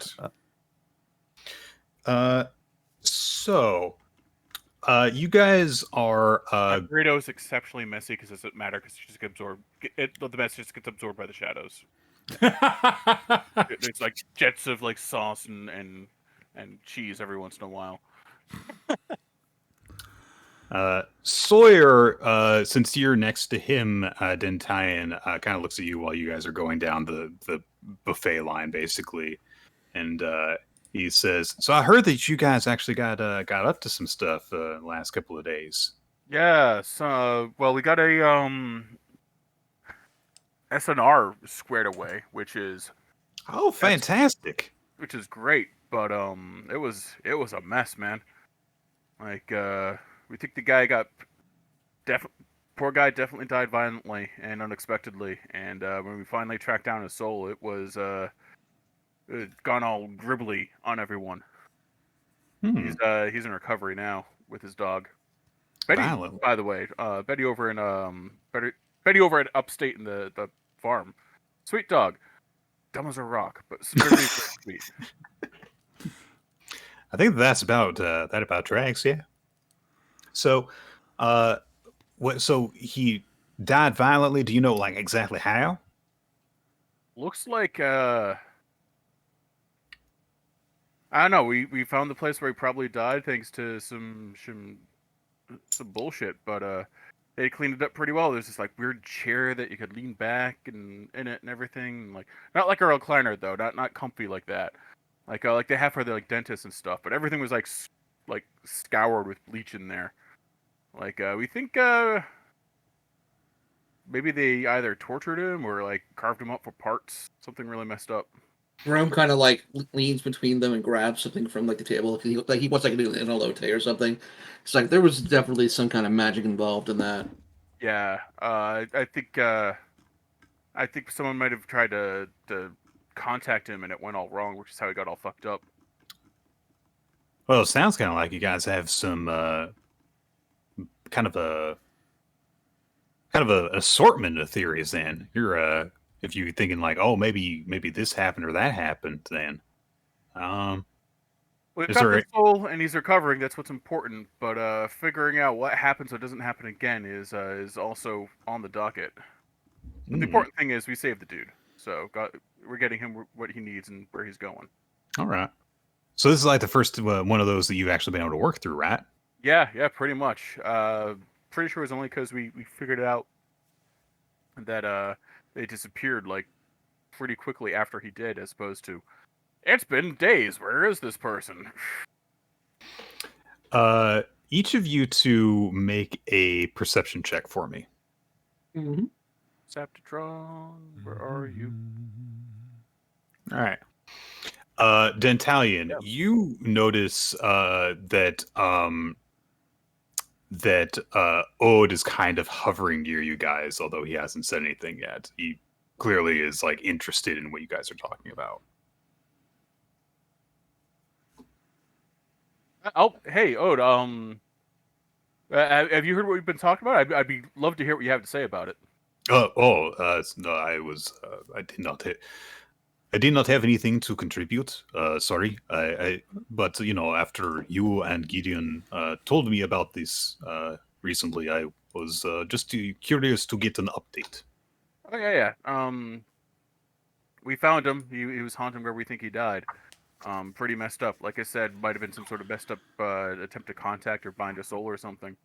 So you guys are My burrito is exceptionally messy because it doesn't matter because just gets absorbed. The mess just gets absorbed by the shadows. There's like jets of like sauce and cheese every once in a while. Sawyer, since you're next to him, Dentayan kind of looks at you while you guys are going down the buffet line, basically, and he says, "So I heard that you guys actually got up to some stuff last couple of days." Yeah. So well, we got a SNR squared away, which is Oh, fantastic! great. But it was a mess, man. Like we think the guy got poor guy definitely died violently and unexpectedly. And when we finally tracked down his soul, it was it gone all gribbly on everyone. Hmm. He's in recovery now with his dog. Betty, Violent. by the way, Betty over in Betty over at upstate in the farm. Sweet dog, dumb as a rock, but really sweet. I think that's about that about tracks, yeah. So, what? So he died violently. Do you know like exactly how? Looks like I don't know. We found the place where he probably died thanks to some bullshit, but they cleaned it up pretty well. There's this like weird chair that you could lean back and in it and everything. Like not like a recliner though, not comfy like that. Like they have for the like dentists and stuff, but everything was like like scoured with bleach in there. Like we think maybe they either tortured him or like carved him up for parts. Something really messed up. Jerome kind of like leans between them and grabs something from like the table. Like he wants like an elote or something. It's like there was definitely some kind of magic involved in that. Yeah, I think someone might have tried to contact him and it went all wrong, which is how he got all fucked up. Well, it sounds kind of like you guys have some kind of an assortment of theories. Then you're if you're thinking like, oh, maybe this happened or that happened, then We is found there? his soul and he's recovering. That's what's important. But figuring out what happens so it doesn't happen again is also on the docket. But the important thing is we saved the dude, so we're getting him what he needs and where he's going. All right. So this is like the first one of those that you've actually been able to work through, right? Yeah, pretty much. Pretty sure it was only because we figured out that they disappeared like pretty quickly after he did, as opposed to it's been days. Where is this person? Each of you to make a perception check for me. Mm-hmm. Saptatron, where are you? All right. Dentalian, you notice that Ode is kind of hovering near you guys, although he hasn't said anything yet. He clearly is like interested in what you guys are talking about. Oh, hey, Ode. Have you heard what we've been talking about? I'd be love to hear what you have to say about it. No, I did not have anything to contribute. Sorry, but you know, after you and Gideon told me about this recently, I was just curious to get an update. Oh yeah. We found him. He was haunting where we think he died. Pretty messed up. Like I said, might have been some sort of messed up attempt to contact or bind a soul or something.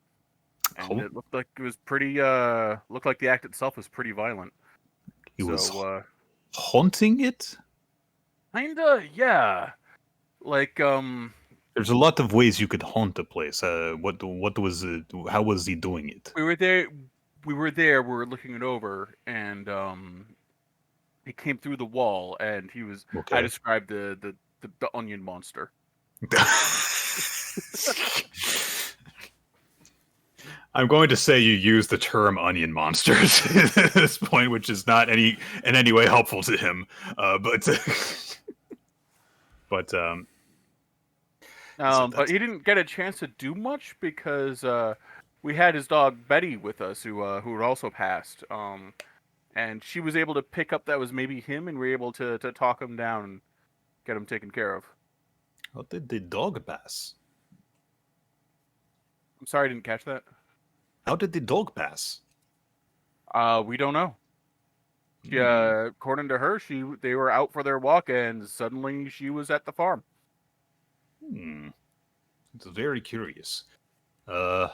And it looked like it was pretty. Looked like the act itself was pretty violent. He was haunting it. Kinda, yeah. Like There's a lot of ways you could haunt a place. What was it? How was he doing it? we were there. We were looking it over, and he came through the wall, and he was. Okay. I described the onion monster. I'm going to say you use the term onion monsters at this point, which is not in any way helpful to him. But so But he didn't get a chance to do much because we had his dog Betty with us, who had also passed. And she was able to pick up that was maybe him, and we were able to talk him down and get him taken care of. how did the dog pass? I'm sorry, I didn't catch that. How did the dog pass? We don't know. Yeah, according to her, they were out for their walk, and suddenly she was at the farm. It's very curious. All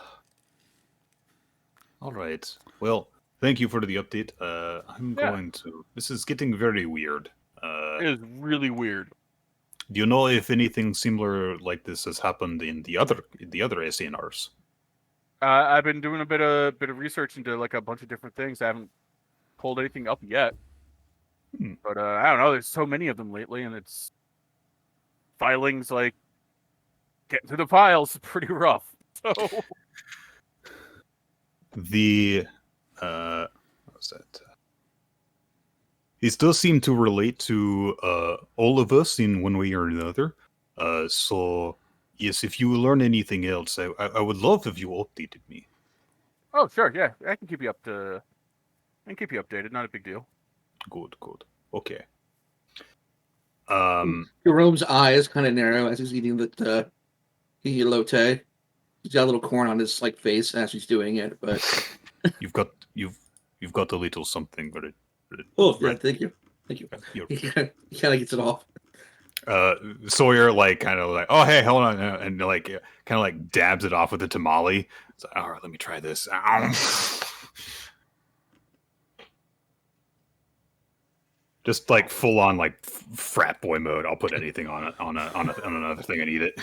right. Well, thank you for the update. I'm going to. This is getting very weird. It is really weird. Do you know if anything similar like this has happened in the other SNRs? I've been doing a bit of research into like a bunch of different things. I haven't pulled anything up yet. But I don't know. There's so many of them lately, and it's filings like getting through the files is pretty rough. So what was that? These does seem to relate to all of us in one way or another. So yes, if you learn anything else, I would love if you updated me. oh sure, yeah, I can keep you updated. Not a big deal. Good. Okay. Jerome's eyes kind of narrow as he's eating the elote. He's got a little corn on his like face as he's doing it, but you've got a little something, but oh yeah, thank you. You're, He kind of gets it off. Sawyer kind of like, oh hey, hold on, and like kind of like dabs it off with a tamale. It's like, all right, let me try this. Just like full on like frat boy mode. I'll put anything on another thing and eat it.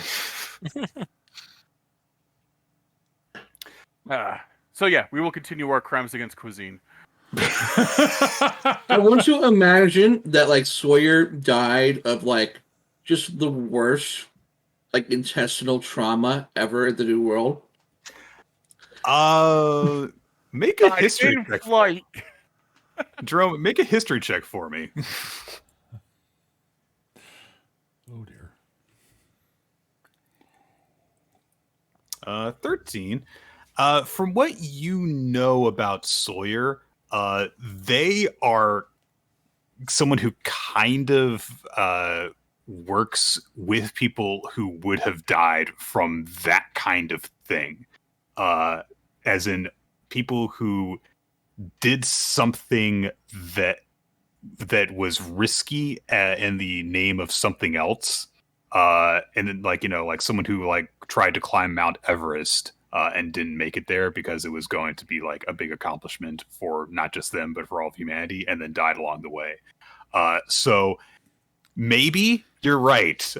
So yeah, we will continue our crimes against cuisine. I want to imagine that like Sawyer died of like just the worst like intestinal trauma ever in the New World. Make a history check. Flight. Jerome, make a history check for me. Oh dear. 13. From what you know about Sawyer, they are someone who kind of works with people who would have died from that kind of thing. As in people who did something that was risky in the name of something else. And then like someone who like tried to climb Mount Everest and didn't make it there because it was going to be like a big accomplishment for not just them, but for all of humanity, and then died along the way. So maybe you're right.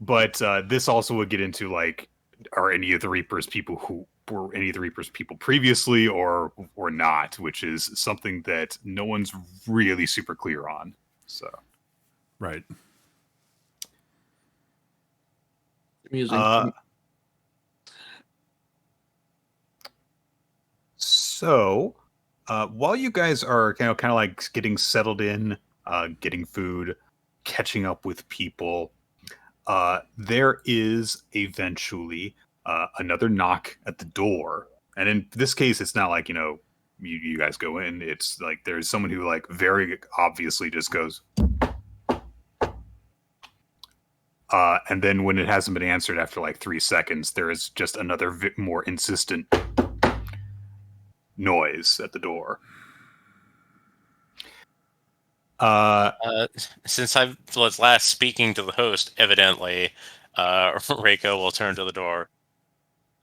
But this also would get into like, are any of the Reapers people who were any of the Reapers people previously or not, which is something that no one's really super clear on. So, right. Music. So, while you guys are kind of like getting settled in, getting food, catching up with people, there is eventually another knock at the door. And in this case, it's not like, you guys go in. It's like there's someone who like very obviously just goes. And then when it hasn't been answered after like 3 seconds, there is just another more insistent noise at the door. Since I was last speaking to the host, evidently, Reiko will turn to the door.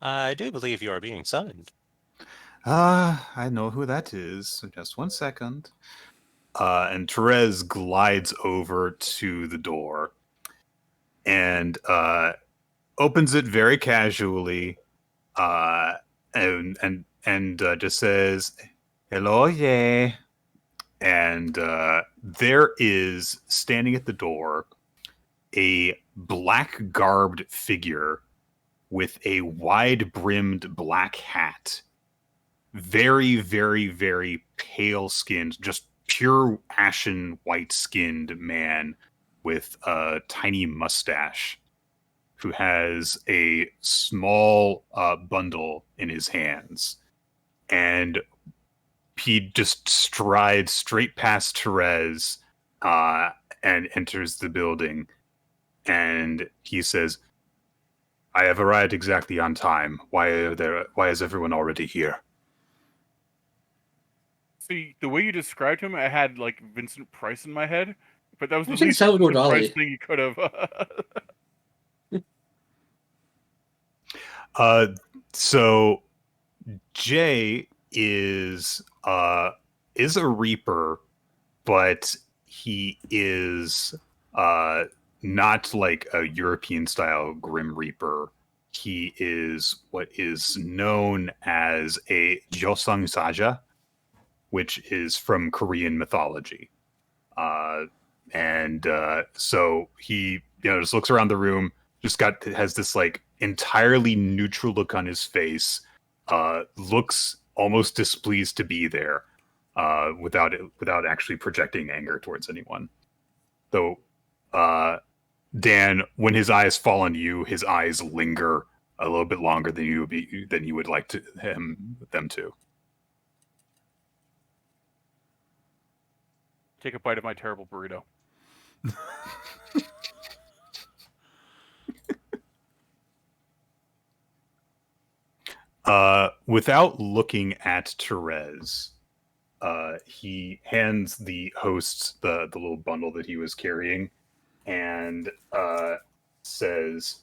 I do believe you are being summoned. I know who that is. Just 1 second. And Therese glides over to the door and opens it very casually, and just says, "Hello, yeah. and there is standing at the door a black garbed figure with a wide brimmed black hat, very, very, very pale skinned, just pure ashen white skinned man with a tiny mustache, who has a small bundle in his hands. And he just strides straight past Therese and enters the building. And he says, I have arrived exactly on time. Why is everyone already here? See, the way you described him, I had like Vincent Price in my head, but that was the I've seen least Salvador Vincent Price Dali. thing you could have. So Jay is a Reaper, but he is not like a European style Grim Reaper. He is what is known as a Josung Saja, which is from Korean mythology. So he, just looks around the room, has this like entirely neutral look on his face, looks almost displeased to be there, without actually projecting anger towards anyone. Though, Dan, when his eyes fall on you, his eyes linger a little bit longer than you would like them to. Take a bite of my terrible burrito. Without looking at Therese, he hands the hosts the little bundle that he was carrying, and says,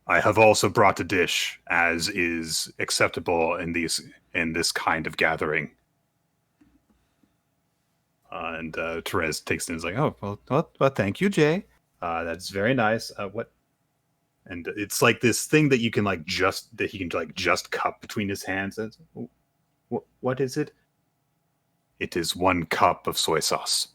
"I have also brought a dish, as is acceptable in this kind of gathering." And Therese takes it and is like, "Oh, well, thank you, Jay. That's very nice. What?" And it's like this thing that he can just cup between his hands. And, what is it? It is 1 cup of soy sauce.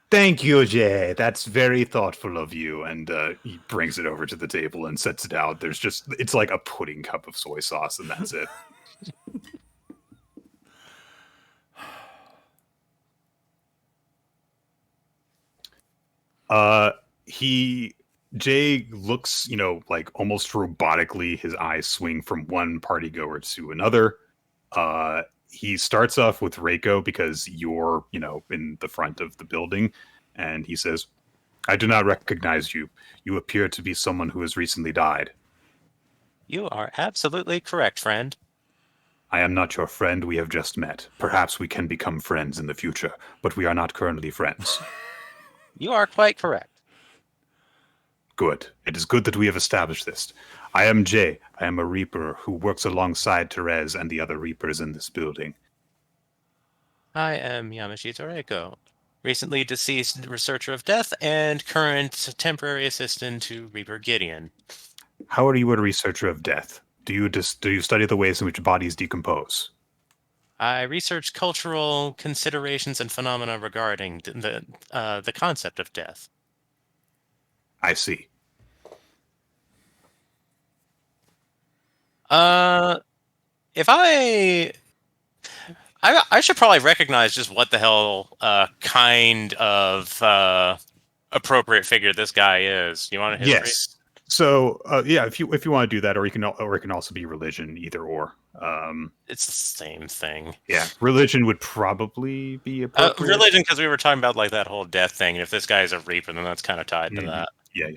Thank you, Jay. That's very thoughtful of you. And he brings it over to the table and sets it out. It's like a pudding cup of soy sauce, and that's it. Jay looks, like almost robotically, his eyes swing from one party goer to another. He starts off with Reiko because you're, in the front of the building, and he says, "I do not recognize you. You appear to be someone who has recently died." You are absolutely correct, friend. "I am not your friend. We have just met. Perhaps we can become friends in the future, but we are not currently friends." You are quite correct. Good. It is good that we have established this. I am Jay. I am a Reaper who works alongside Therese and the other Reapers in this building. I am Yamashita Reiko, recently deceased researcher of death and current temporary assistant to Reaper Gideon. How are you a researcher of death? Do you study the ways in which bodies decompose? I research cultural considerations and phenomena regarding the concept of death. I see. If I should probably recognize just what the hell kind of appropriate figure this guy is. You want a history? Yes. So if you want to do that, or it can also be religion, either or. It's the same thing. Yeah, religion would probably be appropriate. Religion, because we were talking about like that whole death thing, and if this guy is a Reaper, then that's kind of tied to that. Yeah.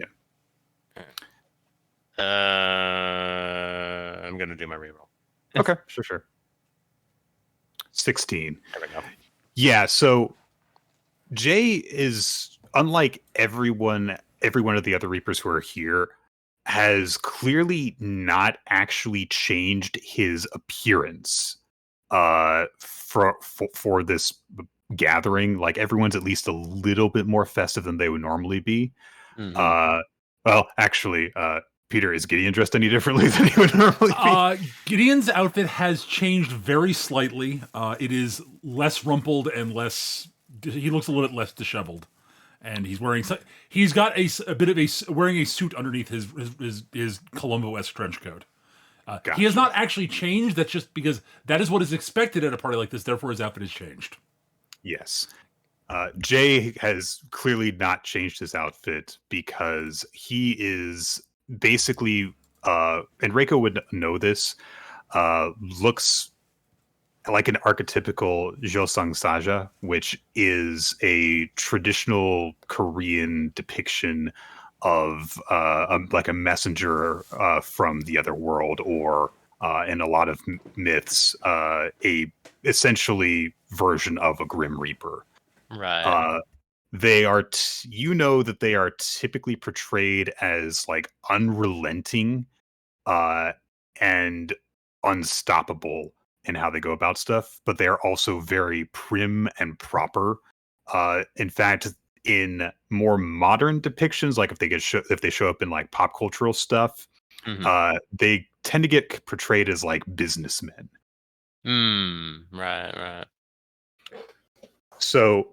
I'm gonna do my reroll. Okay, sure. 16. There we go. Yeah, so Jay is, unlike every one of the other Reapers who are here, has clearly not actually changed his appearance for this gathering. Like, everyone's at least a little bit more festive than they would normally be. Mm-hmm. Well, actually, Peter, is Gideon dressed any differently than he would normally be? Gideon's outfit has changed very slightly. It is less rumpled and less. He looks a little bit less disheveled, and he's wearing. He's got a bit of wearing a suit underneath his Columbo-esque trench coat. Gotcha. He has not actually changed. That's just because that is what is expected at a party like this. Therefore, his outfit has changed. Yes. Jay has clearly not changed his outfit because he is basically, and Reiko would know this, looks like an archetypical Josang Saja, which is a traditional Korean depiction of like a messenger from the other world, or in a lot of myths, a essentially version of a Grim Reaper. Right. They are, that they are typically portrayed as like unrelenting and unstoppable in how they go about stuff, but they are also very prim and proper. In fact, in more modern depictions, like if they show up in like pop cultural stuff, they tend to get portrayed as like businessmen. Right. So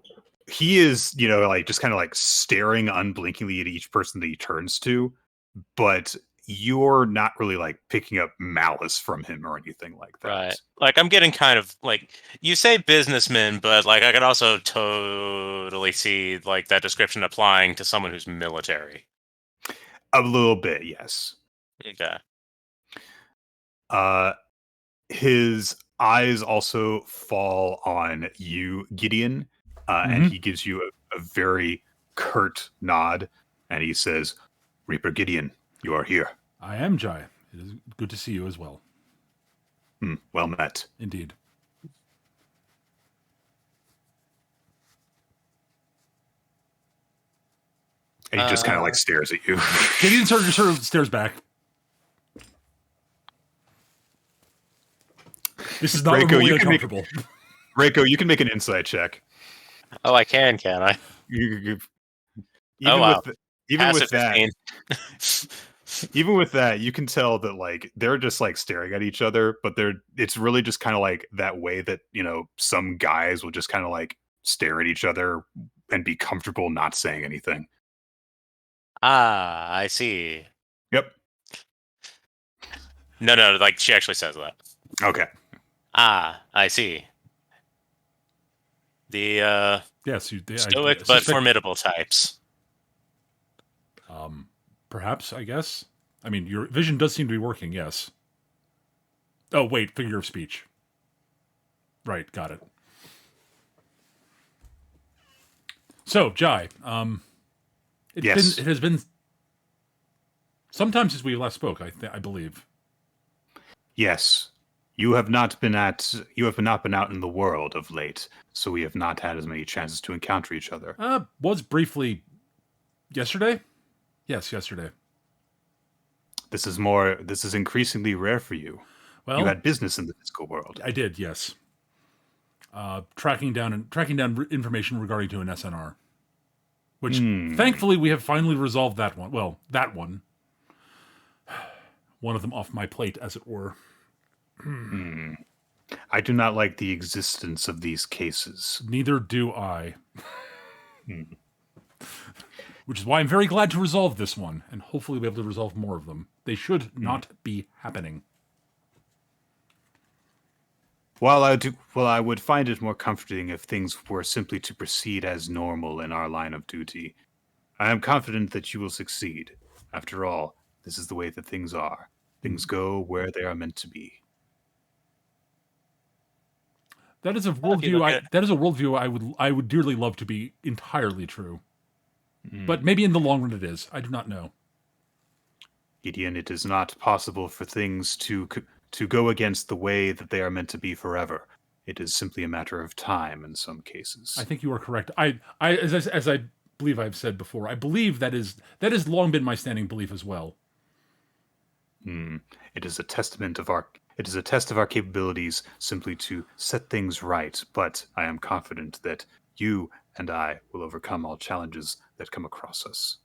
he is, like just kind of like staring unblinkingly at each person that he turns to, but you're not really like picking up malice from him or anything like that. Right. Like I'm getting kind of like, you say businessman, but like I could also totally see like that description applying to someone who's military. A little bit, yes. Okay. His eyes also fall on you, Gideon, and he gives you a very curt nod, and he says, "Reaper Gideon, you are here." I am Jai. It is good to see you as well. Well met. Indeed. And he just kind of like stares at you. Gideon sort of stares back. This is not Reiko, remotely you can uncomfortable. Reiko, you can make an insight check. Oh, I can I? Even Wow. Even with Passive that, even with that, you can tell that like they're just like staring at each other, but it's really just kind of like that way that, some guys will just kind of like stare at each other and be comfortable not saying anything. I see. Yep. No, like she actually says that. Okay. I see. The Yes, stoic I but suspect- formidable types. Perhaps, I guess. I mean, your vision does seem to be working, yes. Oh, wait, figure of speech. Right, got it. So, Jai, Yes. it has been sometime since we last spoke, I believe. Yes. You have not been out in the world of late, so we have not had as many chances to encounter each other. Was briefly yesterday? Yes, yesterday. This is increasingly rare for you. Well, You had business in the physical world. I did, yes. Tracking down information regarding to an SNR, which thankfully we have finally resolved that one. Well, that one. One of them off my plate, as it were. I do not like the existence of these cases. Neither do I. Which is why I'm very glad to resolve this one, and hopefully be able to resolve more of them. They should not be happening. While I would find it more comforting if things were simply to proceed as normal in our line of duty, I am confident that you will succeed. After all, this is the way that things are. Things go where they are meant to be. That is a worldview I would dearly love to be entirely true. But maybe in the long run it is. I do not know. Gideon, it is not possible for things to go against the way that they are meant to be forever. It is simply a matter of time in some cases. I think you are correct. As I believe I've said before, I believe that has long been my standing belief as well. It is a test of our capabilities simply to set things right, but I am confident that you and I will overcome all challenges that come across us.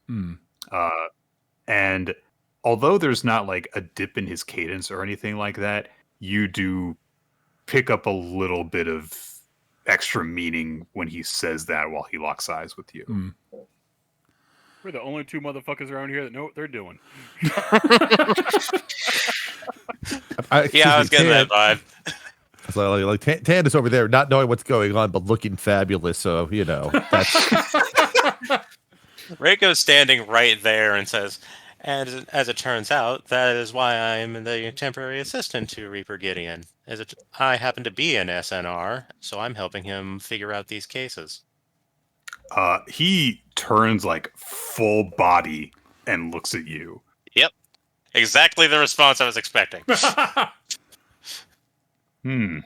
And although there's not like a dip in his cadence or anything like that, you do pick up a little bit of extra meaning when he says that while he locks eyes with you. Mm. We're the only two motherfuckers around here that know what they're doing. Yeah, I was getting that vibe. So like Tan is over there not knowing what's going on, but looking fabulous. So, you know, that's Reiko's standing right there and says, and as it turns out, that is why I'm the temporary assistant to Reaper Gideon. I happen to be an SNR, so I'm helping him figure out these cases. He turns like full body and looks at you. Yep. Exactly the response I was expecting. You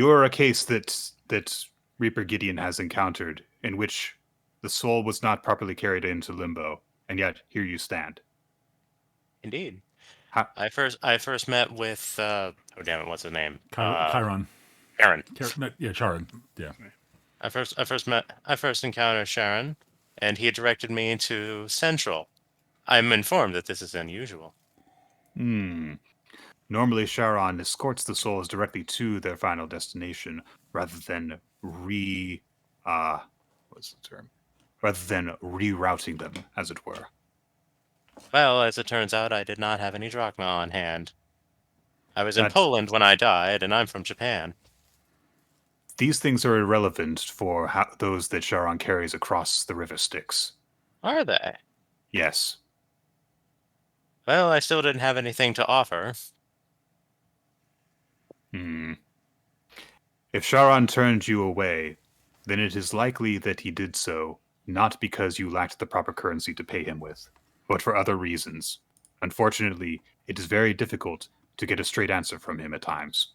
are a case that Reaper Gideon has encountered in which the soul was not properly carried into Limbo, and yet here you stand. Indeed. How- I first met with oh damn it, what's his name? Chiron. Sharon. Yeah, Charon. Yeah. I first encountered Sharon, and he directed me into Central. I'm informed that this is unusual. Normally, Charon escorts the souls directly to their final destination rather than rerouting them, as it were. Well, as it turns out, I did not have any drachma on hand. I was in That's- Poland when I died, and I'm from Japan. These things are irrelevant for those that Charon carries across the river Styx. Are they? Yes. Well, I still didn't have anything to offer. If Charon turned you away, then it is likely that he did so not because you lacked the proper currency to pay him with, but for other reasons. Unfortunately, it is very difficult to get a straight answer from him at times.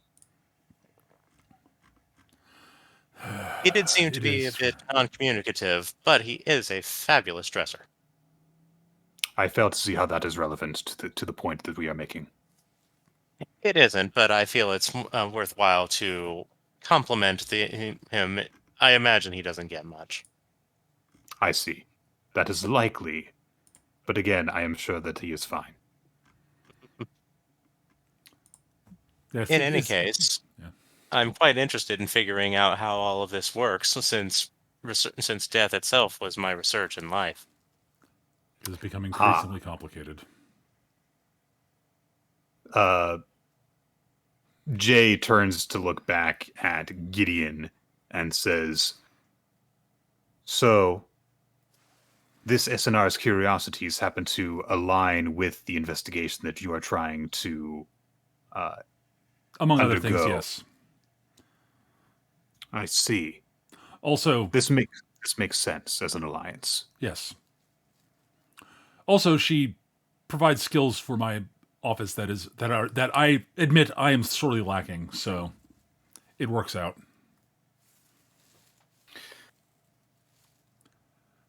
He did seem to be a bit uncommunicative, but he is a fabulous dresser. I fail to see how that is relevant to the point that we are making. It isn't, but I feel it's worthwhile to compliment him. I imagine he doesn't get much. I see. That is likely. But again, I am sure that he is fine. In any case, I'm quite interested in figuring out how all of this works, since death itself was my research in life. It's becoming increasingly complicated. Jay turns to look back at Gideon and says, "So, this SNR's curiosities happen to align with the investigation that you are trying to Among other things, undergo." yes. I see. Also, This makes sense as an alliance. yes. Also, she provides skills for my office that I admit I am sorely lacking, so it works out.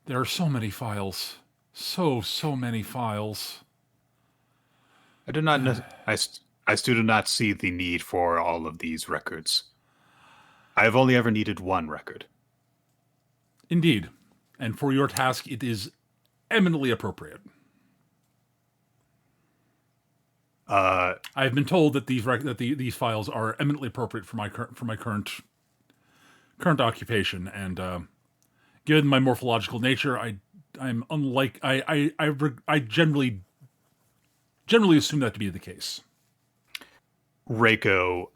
There are so many files. So many files. I do not. I still do not see the need for all of these records. I have only ever needed one record. Indeed. And for your task, it is eminently appropriate. I've been told that these files are eminently appropriate for my current occupation, and given my morphological nature, I'm unlike I generally assume that to be the case. Reiko,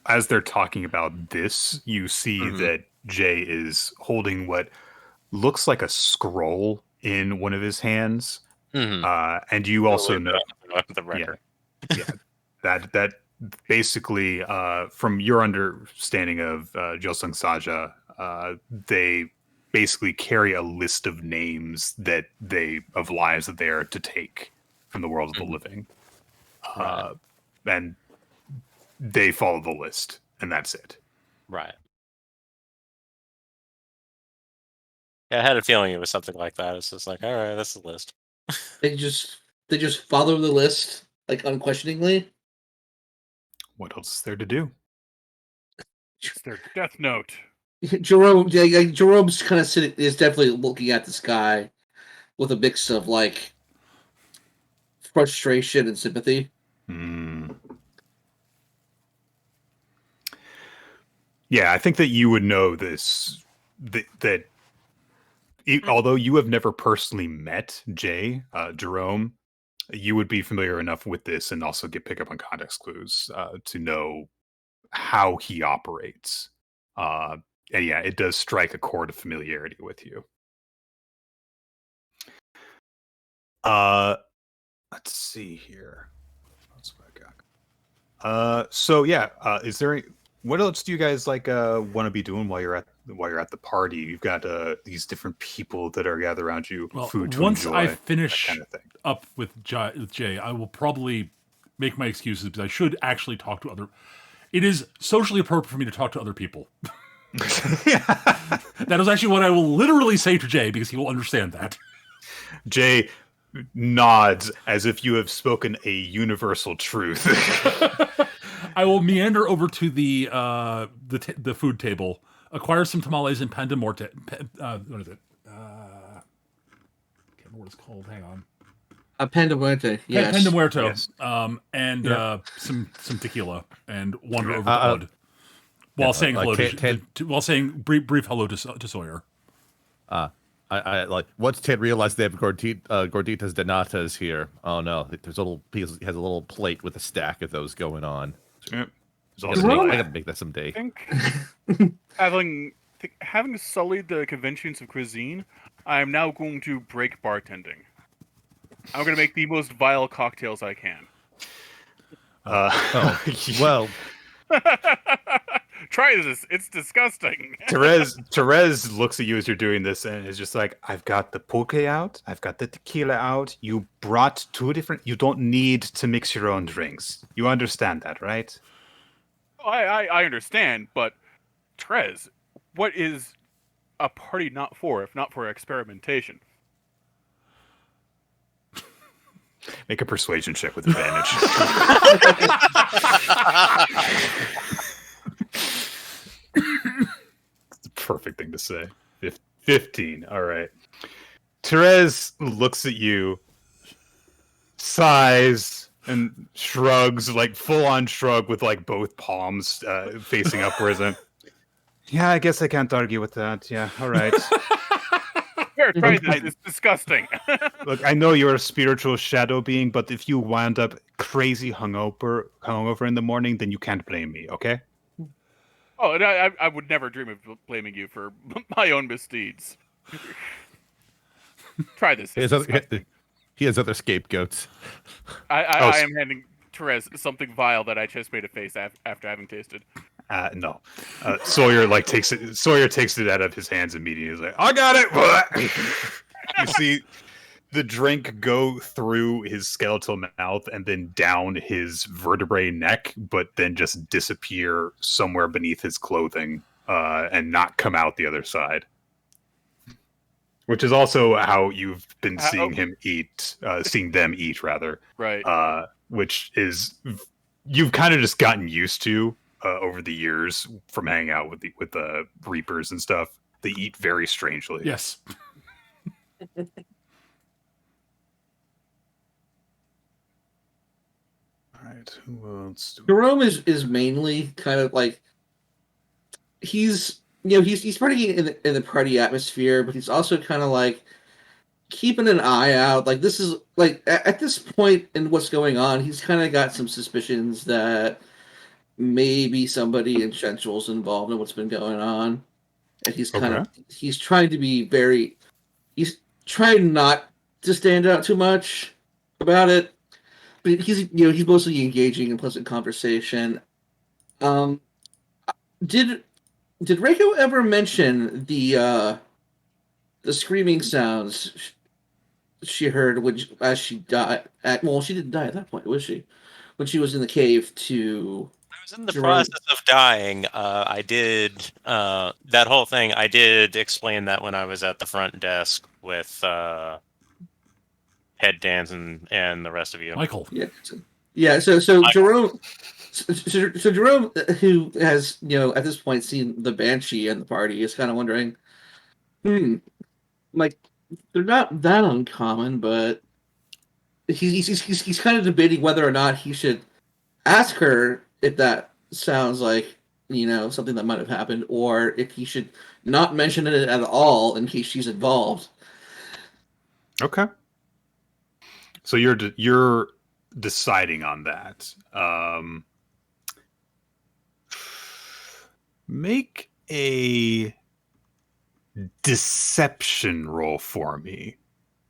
as they're talking about this, you see that Jay is holding what looks like a scroll in one of his hands, and you also know the record. Yeah, that basically, from your understanding of Josung Saja, they basically carry a list of names of lives that they are to take from the world of the living, and they follow the list, and that's it. Right. Yeah, I had a feeling it was something like that. It's just like, all right, that's the list. They just follow the list like unquestioningly. What else is there to do? It's their death note. Jerome's kind of is definitely looking at the sky with a mix of like frustration and sympathy. Hmm. Yeah, I think that you would know this. Although you have never personally met Jerome, you would be familiar enough with this and also pick up on context clues to know how he operates. And yeah, it does strike a chord of familiarity with you. Let's see here. What's back up? So yeah, is there what else do you guys like want to be doing while you're at the party? You've got these different people that are gathered around you, Well, food to once enjoy, I finish that kind of thing. up with Jay, I will probably make my excuses because I should actually talk to other. It is socially appropriate for me to talk to other people. That is actually what I will literally say to Jay because he will understand that. Jay nods as if you have spoken a universal truth. I will meander over to the food table, acquire some tamales and pandamorte. What is it? Can't remember what it's called. Hang on. Pendemuerte, yes. Pendemuerto. Yes. And some tequila and wander over to Bud while saying hello while saying brief hello to Sawyer. I like once Ted realized they have gorditas de natas here. Oh no, there's a little piece. He has a little plate with a stack of those going on. Yep. I gotta make that someday. I think having sullied the conventions of cuisine, I am now going to break bartending. I'm going to make the most vile cocktails I can. Well. Try this. It's disgusting. Therese looks at you as you're doing this and is just like, I've got the pulque out. I've got the tequila out. You brought two different... You don't need to mix your own drinks. You understand that, right? I understand, but Therese, what is a party not for, if not for experimentation? Make a persuasion check with advantage. It's the perfect thing to say. 15. All right. Therese looks at you, sighs, and shrugs, like full-on shrug with like both palms facing upwards. And yeah, I guess I can't argue with that. Yeah, all right. Here, try this. It's disgusting. Look, I know you're a spiritual shadow being, but if you wound up crazy hungover in the morning, then you can't blame me, okay? Oh, and I would never dream of blaming you for my own misdeeds. Try this. He has other scapegoats. I am handing Therese something vile that I just made a face after having tasted. No. Sawyer takes it out of his hands immediately. He's like, I got it. You see the drink go through his skeletal mouth and then down his vertebrae neck, but then just disappear somewhere beneath his clothing and not come out the other side. Which is also how you've been seeing seeing them eat, rather. Right. Which is you've kind of just gotten used to over the years from hanging out with the Reapers and stuff. They eat very strangely. Yes. All right. Who else? Jerome is mainly kind of like he's partying in the party atmosphere, but he's also kind of like keeping an eye out. Like this is like at this point in what's going on, he's kind of got some suspicions that maybe somebody in Central's involved in what's been going on, and he's trying to be he's trying not to stand out too much about it, but he's mostly engaging in pleasant conversation. Did Reiko ever mention the screaming sounds she heard as she died? Well, she didn't die at that point, was she? When she was in the cave to... I was in the process of dying. I did that whole thing. I did explain that when I was at the front desk with Head Dance and the rest of you. Michael. Yeah. So Jerome... So Jerome, who has, at this point seen the Banshee and the party, is kind of wondering, like, they're not that uncommon, but he's kind of debating whether or not he should ask her if that sounds like something that might have happened, or if he should not mention it at all in case she's involved. Okay. So you're deciding on that. Make a deception roll for me.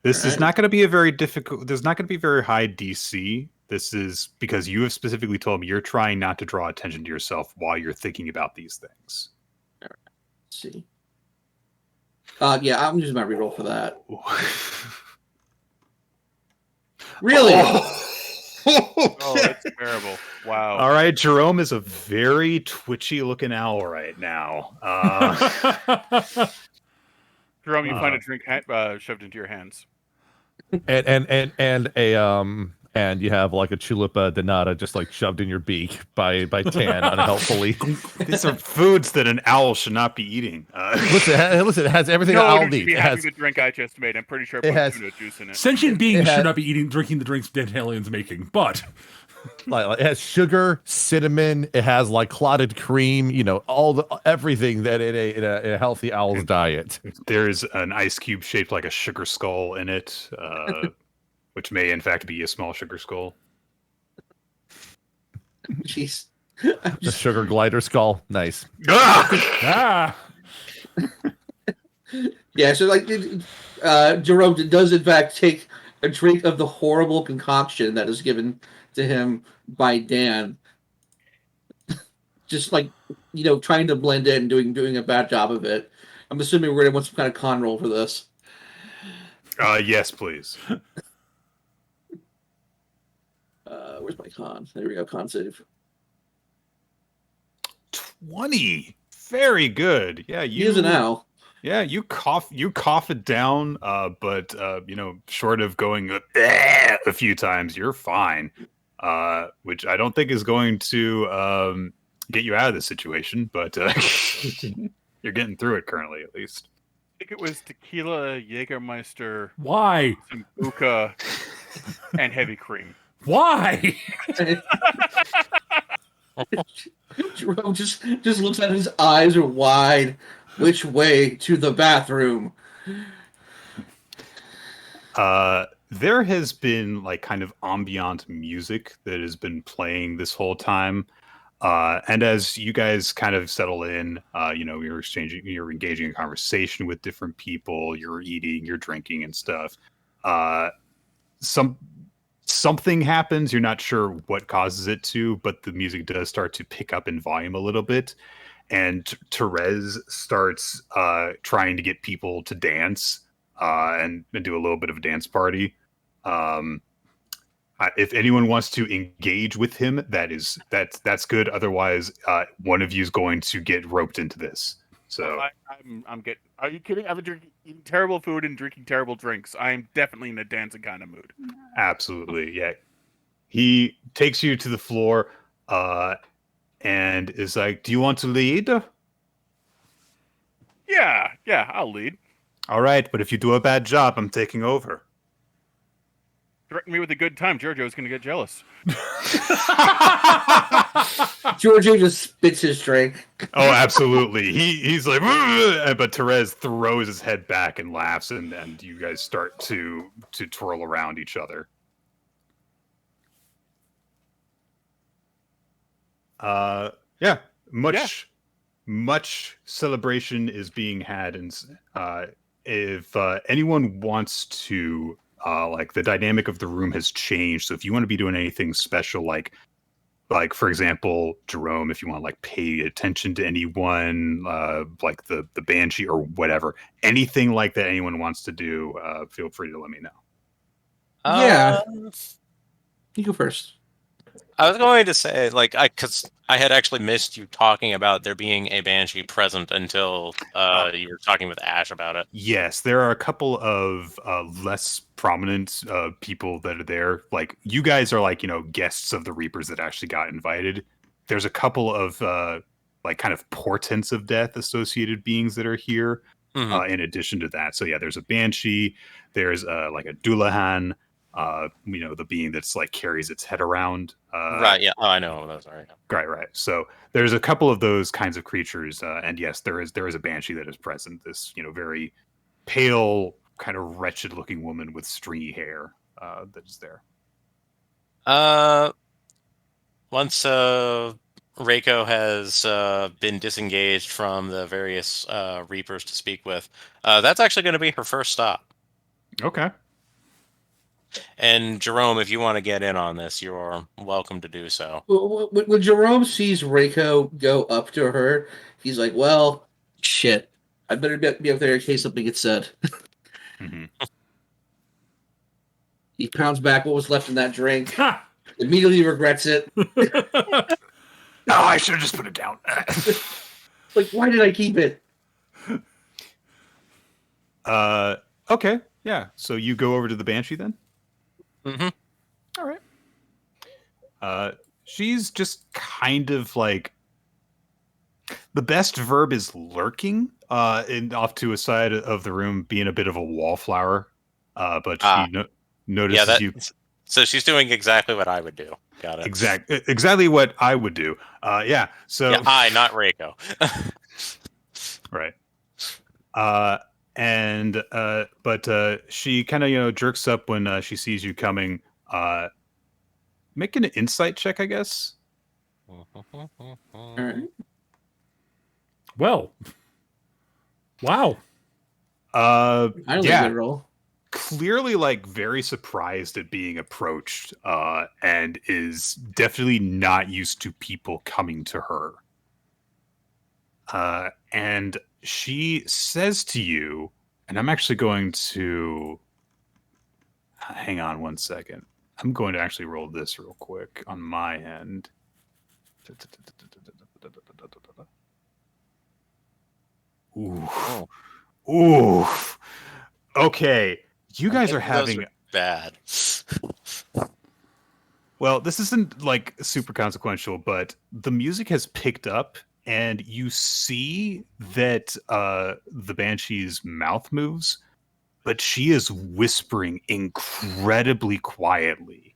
This is not going to be a very difficult. There's not going to be very high DC. This is because you have specifically told me you're trying not to draw attention to yourself while you're thinking about these things. All right. Let's see. Yeah, I'm using my reroll for that. Really? Oh, that's terrible. Wow. All right, Jerome is a very twitchy looking owl right now. Jerome, you find a drink shoved into your hands. And you have like a chalupa de nata just like shoved in your beak by Tan unhelpfully. These are foods that an owl should not be eating. Listen, it has everything No an owl one should needs. be It having has the drink I just made. I'm pretty sure it it has- put tuna juice in it. Sentient beings had- should not be drinking the drinks Dantalian's making, but like it has sugar, cinnamon. It has like clotted cream. Everything that in a healthy owl's diet. There's an ice cube shaped like a sugar skull in it, which may in fact be a small sugar skull. Jeez. The sugar glider skull. Nice. ah, Yeah, so like Jerome does in fact take a drink of the horrible concoction that is given to him by Dan. Just like trying to blend in, doing a bad job of it. I'm assuming we're gonna want some kind of con roll for this. Yes, please. Where's my con? There we go, con save. 20. Very good. Yeah, He is an owl. Yeah, you cough it down, but short of going a few times, you're fine. Which I don't think is going to get you out of this situation, but you're getting through it currently, at least. I think it was tequila, Jägermeister, why? Sambuca, and heavy cream. Why? Jerome just looks at his eyes are wide. Which way to the bathroom? There has been like kind of ambient music that has been playing this whole time. And as you guys kind of settle in, you're engaging in conversation with different people, you're eating, you're drinking and stuff. Something happens, you're not sure what causes it to, but the music does start to pick up in volume a little bit. And Therese starts trying to get people to dance and do a little bit of a dance party. If anyone wants to engage with him, that's good. Otherwise, one of you is going to get roped into this. So I'm getting. Are you kidding? I've been eating terrible food and drinking terrible drinks. I am definitely in a dancing kind of mood. absolutely, yeah. He takes you to the floor and is like, "Do you want to lead?" Yeah, I'll lead. All right, but if you do a bad job, I'm taking over. Threaten me with a good time. Giorgio's going to get jealous. Giorgio just spits his drink. Oh, absolutely. He's like, "Ugh," but Therese throws his head back and laughs, and you guys start to twirl around each other. Yeah, much celebration is being had, and if anyone wants to, like, the dynamic of the room has changed. So if you want to be doing anything special, like for example, Jerome, if you want to like pay attention to anyone, like the Banshee or whatever, anything like that anyone wants to do, feel free to let me know. Yeah. You go first. I was going to say, like, because I had actually missed you talking about there being a Banshee present until you were talking with Ash about it. Yes, there are a couple of less prominent people that are there. Like, you guys are like, guests of the Reapers that actually got invited. There's a couple of like kind of portents of death associated beings that are here. In addition to that, so yeah, there's a Banshee. There's like a Dullahan. the being that's like carries its head around. Right. Yeah. Oh, I know those are. Yeah. Right. So there's a couple of those kinds of creatures, and yes, there is a banshee that is present. This very pale, kind of wretched looking woman with stringy hair that is there. Once Reiko has been disengaged from the various Reapers to speak with, that's actually going to be her first stop. Okay. And Jerome, if you want to get in on this, you're welcome to do so. When Jerome sees Reiko go up to her, he's like, "Well, shit, I better be up there in case something gets said." Mm-hmm. He pounds back what was left in that drink. Immediately regrets it. Oh, I should have just put it down. Like, why did I keep it? Okay. Yeah. So you go over to the banshee then? Mm-hmm. All right. She's just kind of like, the best verb is lurking, and off to a side of the room, being a bit of a wallflower. But she notices you. So she's doing exactly what I would do. Got it. Exactly what I would do. Yeah. So yeah, I, not Reiko. right. But she kind of jerks up when she sees you coming. Make an insight check, I guess. All right. Well, wow. I don't think good roll. Clearly, like, very surprised at being approached, and is definitely not used to people coming to her. And she says to you, and I'm actually going to hang on one second. I'm going to actually roll this real quick on my end. Ooh. Ooh. Okay. You guys are having bad. Well, this isn't like super consequential, but the music has picked up, and you see that the Banshee's mouth moves, but she is whispering incredibly quietly,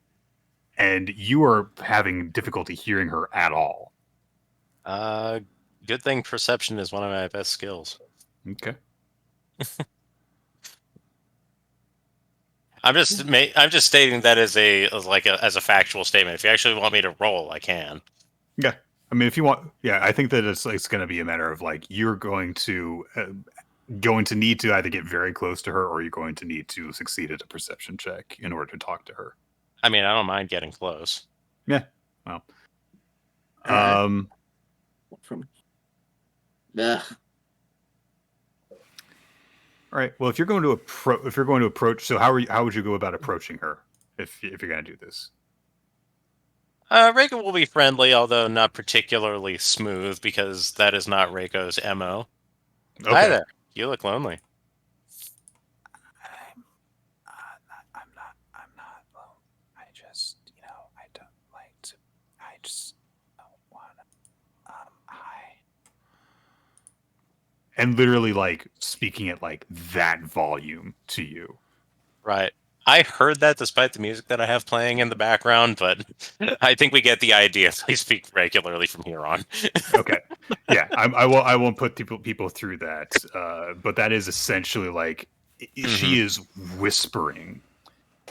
and you are having difficulty hearing her at all. Good thing perception is one of my best skills. Okay. I'm just stating that as a factual statement. If you actually want me to roll, I can. Yeah, I mean, if you want, yeah, I think that it's going to be a matter of like you're going to need to either get very close to her, or you're going to need to succeed at a perception check in order to talk to her. I mean, I don't mind getting close. Yeah. Well. From. All right. Well, if you're going to approach, so how would you go about approaching her if you're going to do this? Reiko will be friendly, although not particularly smooth, because that is not Reiko's MO. Okay. Hi there. You look lonely. I'm not. Well, I just, I don't like to. I just don't want to. Hi. And literally, like, speaking at like that volume to you. Right. I heard that despite the music that I have playing in the background, but I think we get the idea. So I speak regularly from here on. Okay. Yeah, I won't put people through that. But that is essentially like she is whispering,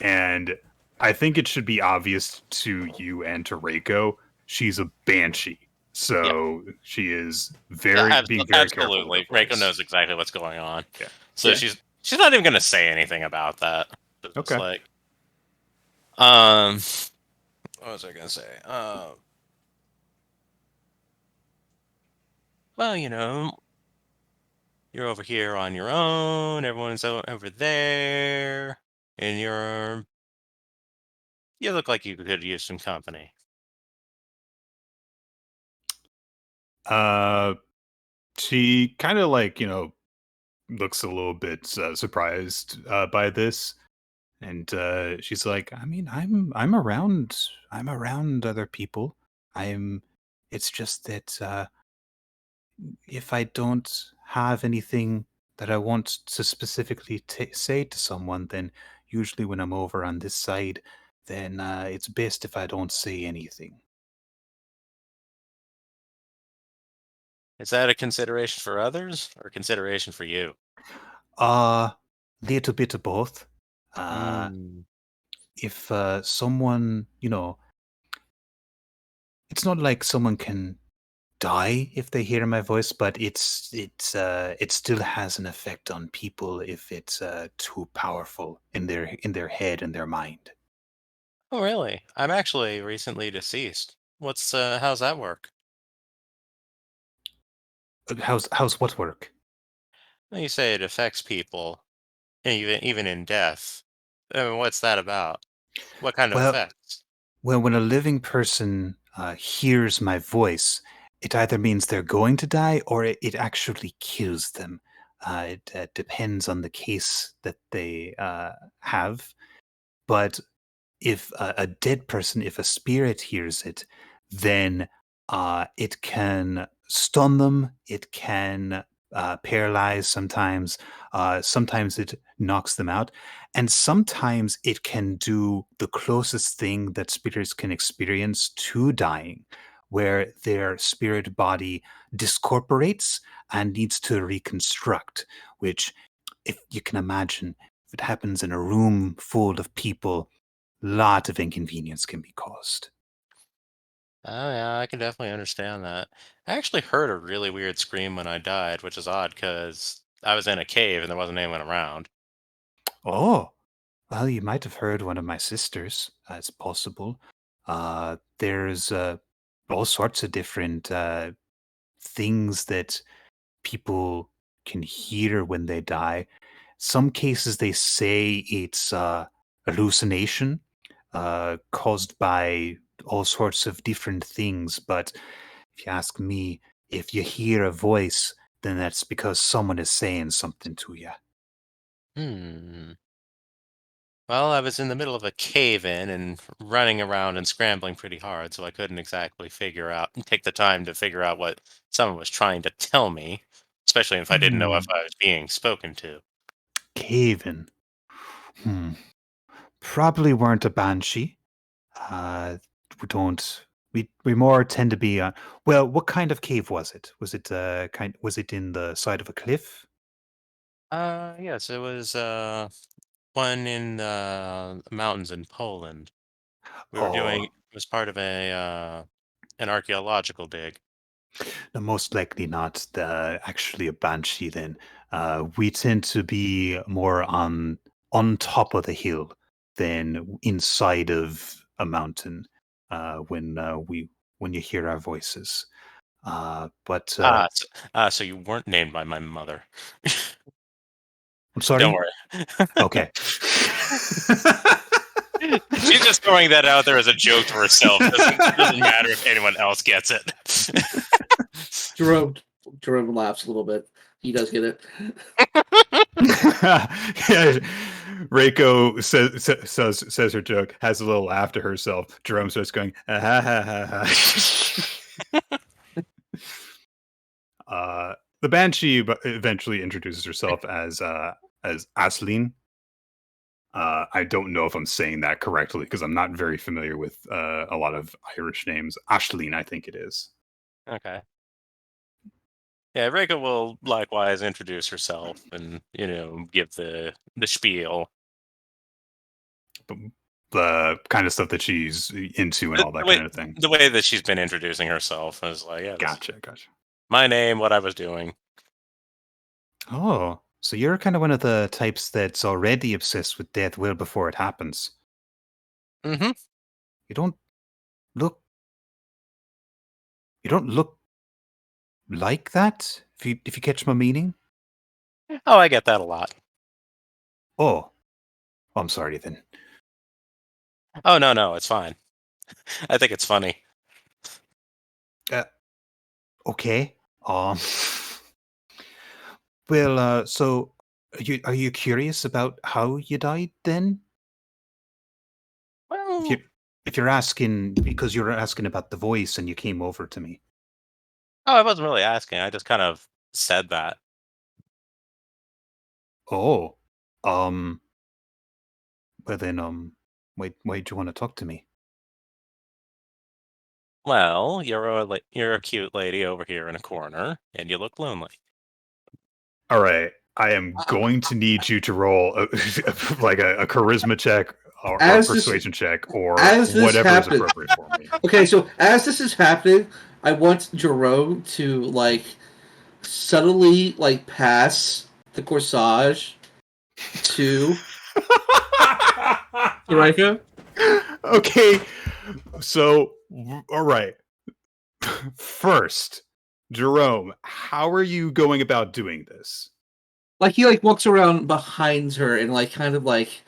and I think it should be obvious to you and to Reiko. She's a banshee, so she is being very careful. Absolutely, Reiko knows exactly what's going on. Yeah. So she's not even going to say anything about that. Okay. Like, what was I going to say? Well, you're over here on your own. Everyone's over there, and you look like you could use some company. She kind of like looks a little bit surprised by this. And she's like, I mean, I'm around other people. It's just that if I don't have anything that I want to specifically say to someone, then usually when I'm over on this side, then it's best if I don't say anything. Is that a consideration for others or consideration for you? Uh, little bit of both. Uh, Mm. if someone, it's not like someone can die if they hear my voice, but it still has an effect on people if it's too powerful in their head and their mind. Oh, really? I'm actually recently deceased. How's that work? How's what work? Well, you say it affects people, even in death. I mean, what's that about? What kind of Well, effects? when a living person hears my voice, it either means they're going to die or it actually kills them. It depends on the case that they have. But if a dead person, if a spirit hears it, then it can stun them. It can paralyze sometimes. Sometimes it knocks them out. And sometimes it can do the closest thing that spirits can experience to dying, where their spirit body discorporates and needs to reconstruct, which, if you can imagine, if it happens in a room full of people, lot of inconvenience can be caused. Oh yeah, I can definitely understand that. I actually heard a really weird scream when I died, which is odd because I was in a cave and there wasn't anyone around. Oh, well, you might have heard one of my sisters. It's possible. There's all sorts of different things that people can hear when they die. Some cases they say it's hallucination caused by all sorts of different things. But if you ask me, if you hear a voice, then that's because someone is saying something to you. Hmm. Well, I was in the middle of a cave-in and running around and scrambling pretty hard, so I couldn't exactly take the time to figure out what someone was trying to tell me, especially if I didn't know Hmm. if I was being spoken to. Caven. Hmm. Probably weren't a banshee. Uh, we don't. We more tend to be. Well, what kind of cave was it? Was it Was it in the side of a cliff? Yes, it was one in the mountains in Poland. Oh, It was part of an archaeological dig. no, most likely not. Actually, a banshee. Then we tend to be more on top of the hill than inside of a mountain. When you hear our voices. But So you weren't named by my mother. I'm Don't sorry. worry. Okay. She's just throwing that out there as a joke to herself. Doesn't matter if anyone else gets it. Jerome Jerome laughs a little bit. He does get it. Yeah, Reiko says her joke, has a little laugh to herself. Jerome starts going, "Ah, ha, ha, ha, ha." The banshee eventually introduces herself as Aslin. I don't know if I'm saying that correctly because I'm not very familiar with a lot of Irish names. Ashleen, I think it is. Okay. Yeah, Reka will likewise introduce herself and give the spiel. The kind of stuff that she's into and The, all the that way kind of thing. the way that she's been introducing herself is like, yeah, this is Gotcha. my name, what I was doing. Oh, so you're kind of one of the types that's already obsessed with death well before it happens. Hmm. You don't look you don't look like that, if you catch my meaning. Oh, I get that a lot. Oh, I'm sorry then. Oh no, no, it's fine. I think it's funny. Uh, okay. Well, so are you curious about how you died then? If you Well, if you're asking because you're asking about the voice and you came over to me. oh, I wasn't really asking. I just kind of said that. Oh, um, Well then, why did you want to talk to me? Well, you're a cute lady over here in a corner, and you look lonely. All right, I am going to need you to roll like a charisma check or a As this- persuasion check or as this whatever is happens- appropriate for me. Okay, so as this is happening, I want Jerome to like subtly like pass the corsage to Rika. Okay, so all right. First, Jerome, how are you going about doing this? Like he like walks around behind her and like kind of like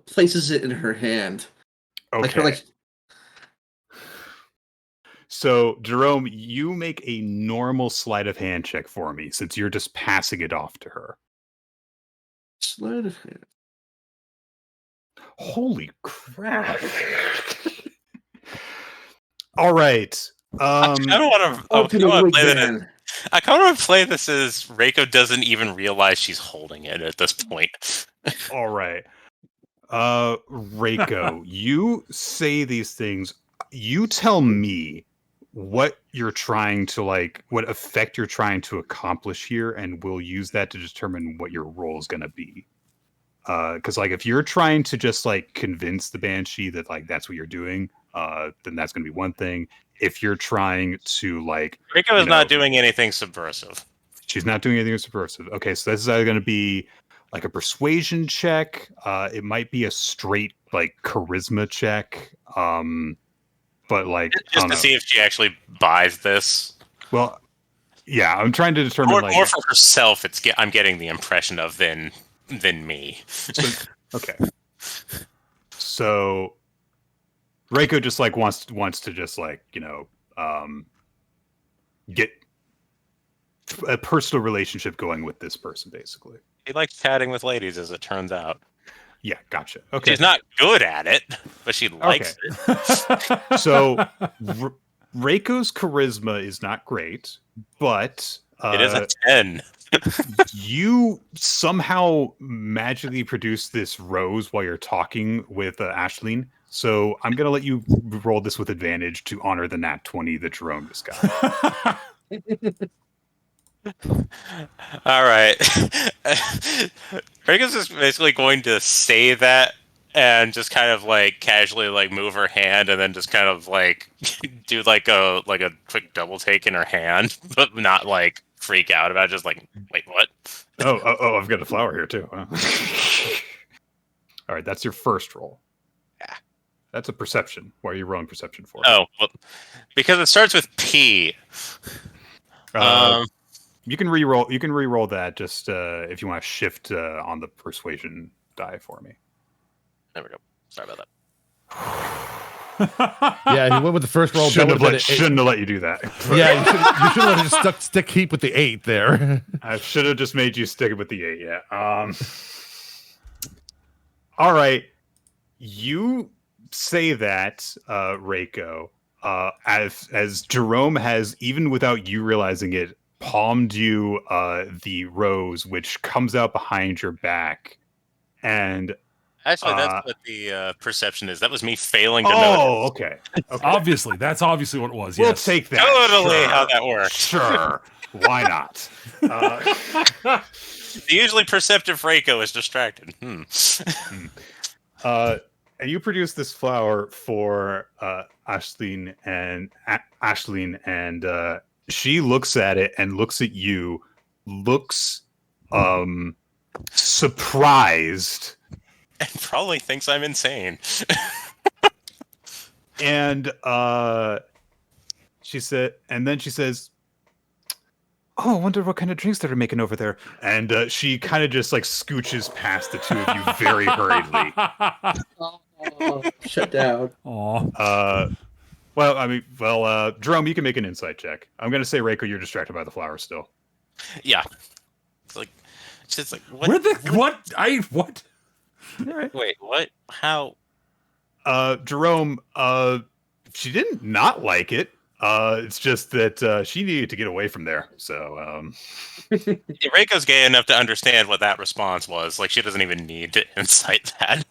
places it in her hand. Okay. Like So, Jerome, you make a normal sleight of hand check for me since you're just passing it off to her. sleight of hand. Holy crap. All right. I don't want Oh, to the play that. wigman. I kind of want to play this as Reiko doesn't even realize she's holding it at this point. All right. Reiko, you say these things. You tell me what you're trying to what effect you're trying to accomplish here, and we'll use that to determine what your role is going to be. Because if you're trying to just convince the banshee that that's what you're doing, then that's going to be one thing. If you're trying to Reiko is not doing anything subversive. She's not doing anything subversive. Okay, so this is either going to be a persuasion check. It might be a straight charisma check. But just to see if she actually buys this. Well, yeah, I'm trying to determine more for herself. I'm getting the impression of than me. Okay. So Reiko just wants to just get a personal relationship going with this person, basically. He likes chatting with ladies, as it turns out. Yeah, gotcha. Okay. She's not good at it, but she likes it. So Reiko's charisma is not great, but it is a 10. You somehow magically produce this rose while you're talking with Ashleen. So I'm going to let you roll this with advantage to honor the nat 20 that Jerome just got. All right. Reiko's just basically going to say that and just kind of casually move her hand and then just kind of do a quick double take in her hand, but not freak out about it, just wait, what? Oh, I've got a flower here too. Huh? All right, that's your first roll. Yeah. That's a perception. Why are you rolling perception for? Oh, well, because it starts with P. You can re-roll. You can re-roll that just if you want to shift on the persuasion die for me. There we go. Sorry about that. Yeah, he went with the first roll. Shouldn't have let you do that. Yeah, you should have just stick keep with the 8 there. I should have just made you stick with the 8. Yeah. All right. You say that, Reiko, as Jerome has, even without you realizing it, palmed you the rose, which comes out behind your back, and actually, that's what the perception is. That was me failing to notice. Oh, okay. Obviously, that's obviously what it was. We'll Yes. take that. Totally Sure. how that works. Sure. Why not? Usually, perceptive Reiko is distracted. And you produce this flower for Ashleen, and she looks at it and looks at you, looks surprised, And probably thinks I'm insane. and she says, "Oh, I wonder what kind of drinks they're making over there." And she kind of just scooches past the two of you very hurriedly. Shut down. Aw. Jerome, you can make an insight check. I'm going to say, Reiko, you're distracted by the flower still. Yeah. It's just what? What? Wait, what? How? Jerome, she didn't not like it. It's just that she needed to get away from there. So, Reiko's gay enough to understand what that response was. Like, she doesn't even need to incite that.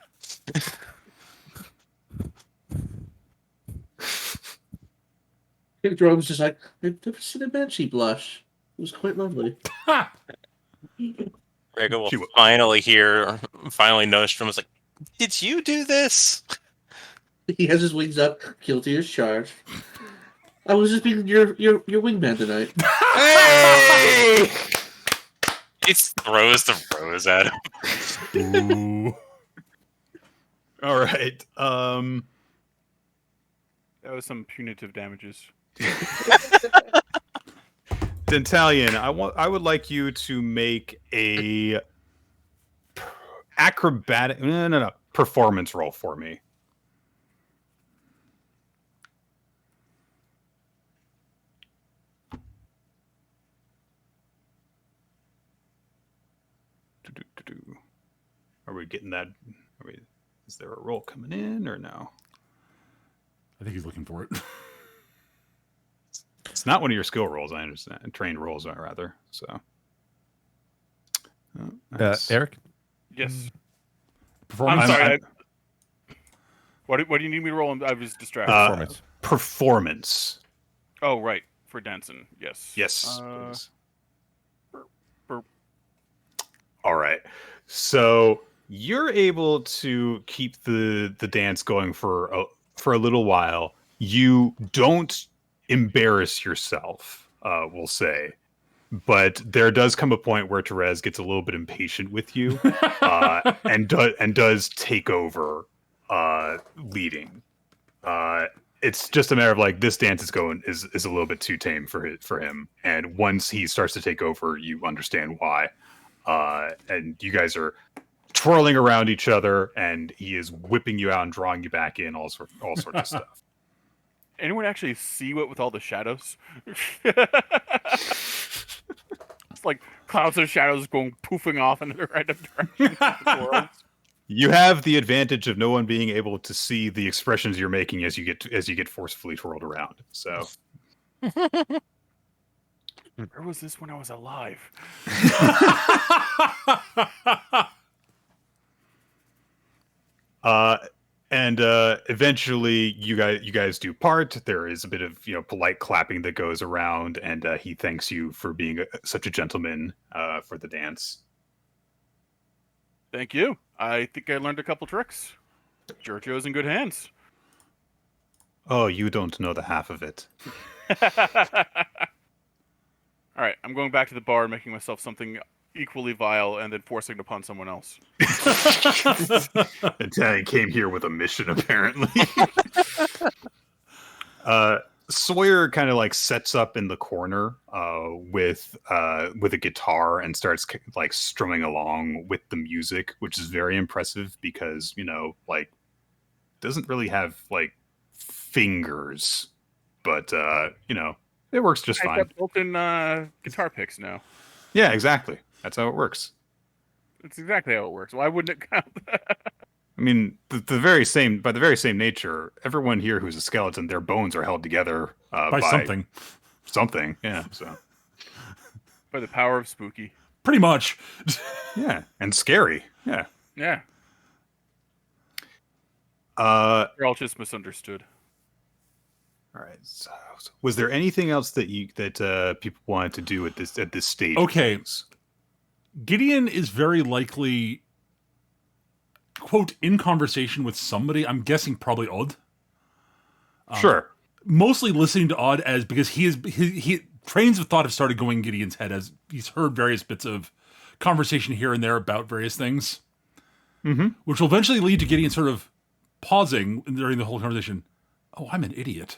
Jerome's just like, I've never seen a banshee blush. It was quite lovely. Reiko will finally notice from us like, did you do this? He has his wings up, guilty as charged. I was just being your wingman tonight. Hey! He throws the rose at him. Ooh. all right. That was some punitive damages. Dentalion, I would like you to make a acrobatic no performance roll for me. Are we getting that? Is there a roll coming in or no? I think he's looking for it. It's not one of your skill rolls, I understand. Trained rolls, rather. So, Eric? Yes. Performance. I'm sorry. What do you need me to roll? I was distracted. Performance. Performance. Oh, right. For Denson. Yes. Yes. Please. All right. So you're able to keep the dance going for a little while. You don't embarrass yourself, we'll say. But there does come a point where Therese gets a little bit impatient with you, and does take over leading. It's just a matter of like this dance is a little bit too tame for him, and once he starts to take over, you understand why. And you guys are twirling around each other, and he is whipping you out and drawing you back in, all sorts of stuff. Anyone actually see what with all the shadows? It's like clouds of shadows going poofing off in the random directions. You have the advantage of no one being able to see the expressions you're making as you get forcefully twirled around. So, where was this when I was alive? And eventually you guys do part. There is a bit of polite clapping that goes around, and he thanks you for being such a gentleman for the dance. Thank you. I think I learned a couple tricks. Giorgio's in good hands. Oh, you don't know the half of it. All right, I'm going back to the bar and making myself something equally vile and then forcing it upon someone else. Italian came here with a mission, apparently. Sawyer kind of like sets up in the corner with a guitar and starts like strumming along with the music, which is very impressive because like doesn't really have like fingers, but it works just fine. I've got built-in guitar picks now. Yeah, exactly. That's how it works. That's exactly how it works. Why wouldn't it count? I mean, by the very same nature, everyone here who's a skeleton, their bones are held together by something. Something, yeah. So, by the power of spooky. Pretty much. Yeah, and scary. Yeah. Yeah. You're all just misunderstood. All right. So, was there anything else that people wanted to do at this stage? Okay. Gideon is very likely, quote, in conversation with somebody. I'm guessing probably Odd. Sure. Mostly listening to Odd because he trains of thought have started going in Gideon's head as he's heard various bits of conversation here and there about various things, which will eventually lead to Gideon sort of pausing during the whole conversation. Oh, I'm an idiot.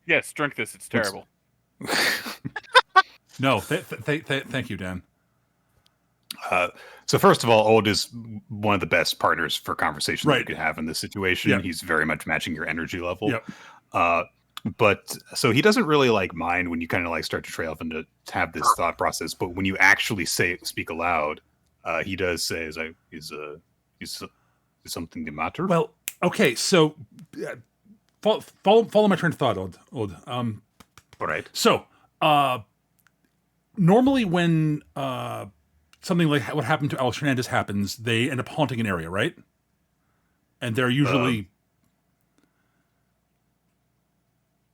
Yes, drink this. It's terrible. No, thank you, Dan. So first of all, Old is one of the best partners for conversation that you could have in this situation. Yep. He's very much matching your energy level. Yep. But so he doesn't really like mind when you kind of like start to trail off and to have this thought process. But when you actually speak aloud, he does say, "Is something the matter?" Well, Okay, so follow my train of thought, Old. All right. So, normally when something like what happened to Alex Hernandez happens, they end up haunting an area, right? And they're usually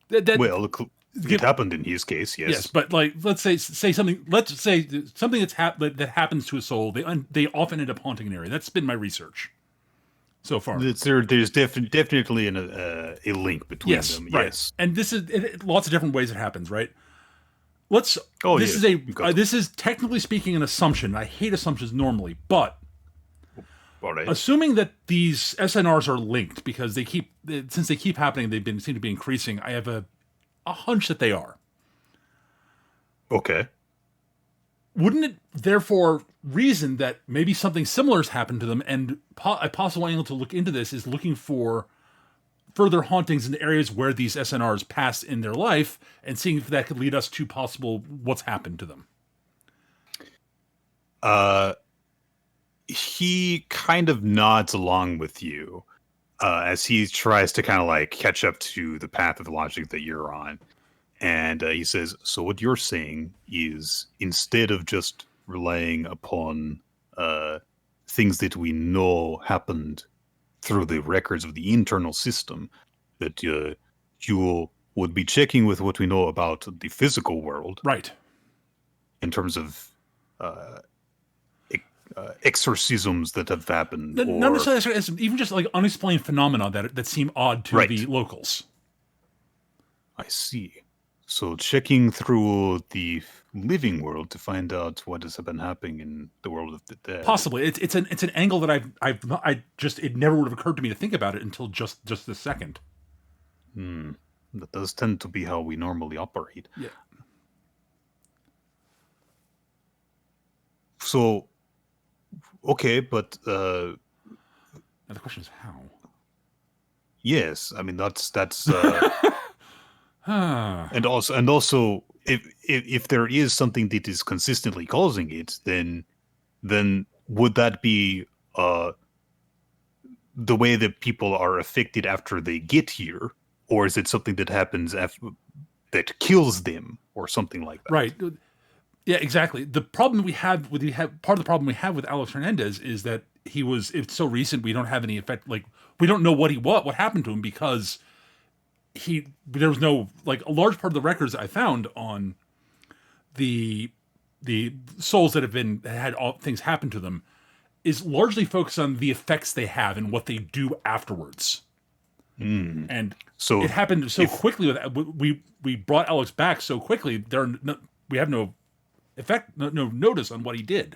Well, it happened in his case, yes. yes, but like let's say something. Let's say something that happens to a soul. They often end up haunting an area. That's been my research so far. There's definitely a link between them. Right. Yes. And this is lots of different ways it happens, right? This yes, this is technically speaking an assumption. I hate assumptions normally, but All right. assuming that these SNRs are linked because since they keep happening, seem to be increasing. I have a hunch that they are. Okay. Wouldn't it therefore reason that maybe something similar has happened to them, and a possible angle to look into this is looking for further hauntings in the areas where these SNRs pass in their life, and seeing if that could lead us to possible what's happened to them? He kind of nods along with you as he tries to kind of like catch up to the path of logic that you're on. And he says, so what you're saying is instead of just relying upon things that we know happened through the records of the internal system, that you would be checking with what we know about the physical world. Right. In terms of exorcisms that have happened. Not necessarily exorcism, even just like unexplained phenomena that seem odd to the locals. I see. So checking through the living world to find out what has been happening in the world of the dead. Possibly, it's an angle that it never would have occurred to me to think about it until just this second. That does tend to be how we normally operate. Yeah. So, okay, but now the question is how. Yes, I mean that's and also if there is something that is consistently causing it, then would that be the way that people are affected after they get here, or is it something that happens that kills them or something like that? Right. Yeah, exactly. The problem part of the problem we have with Alex Hernandez is that it's so recent we don't have any effect. Like we don't know what happened to him because there was no, like, a large part of the records I found on the souls that had all things happen to them is largely focused on the effects they have and what they do afterwards. And so it happened so quickly. We brought Alex back so quickly. We have no effect, no notice on what he did.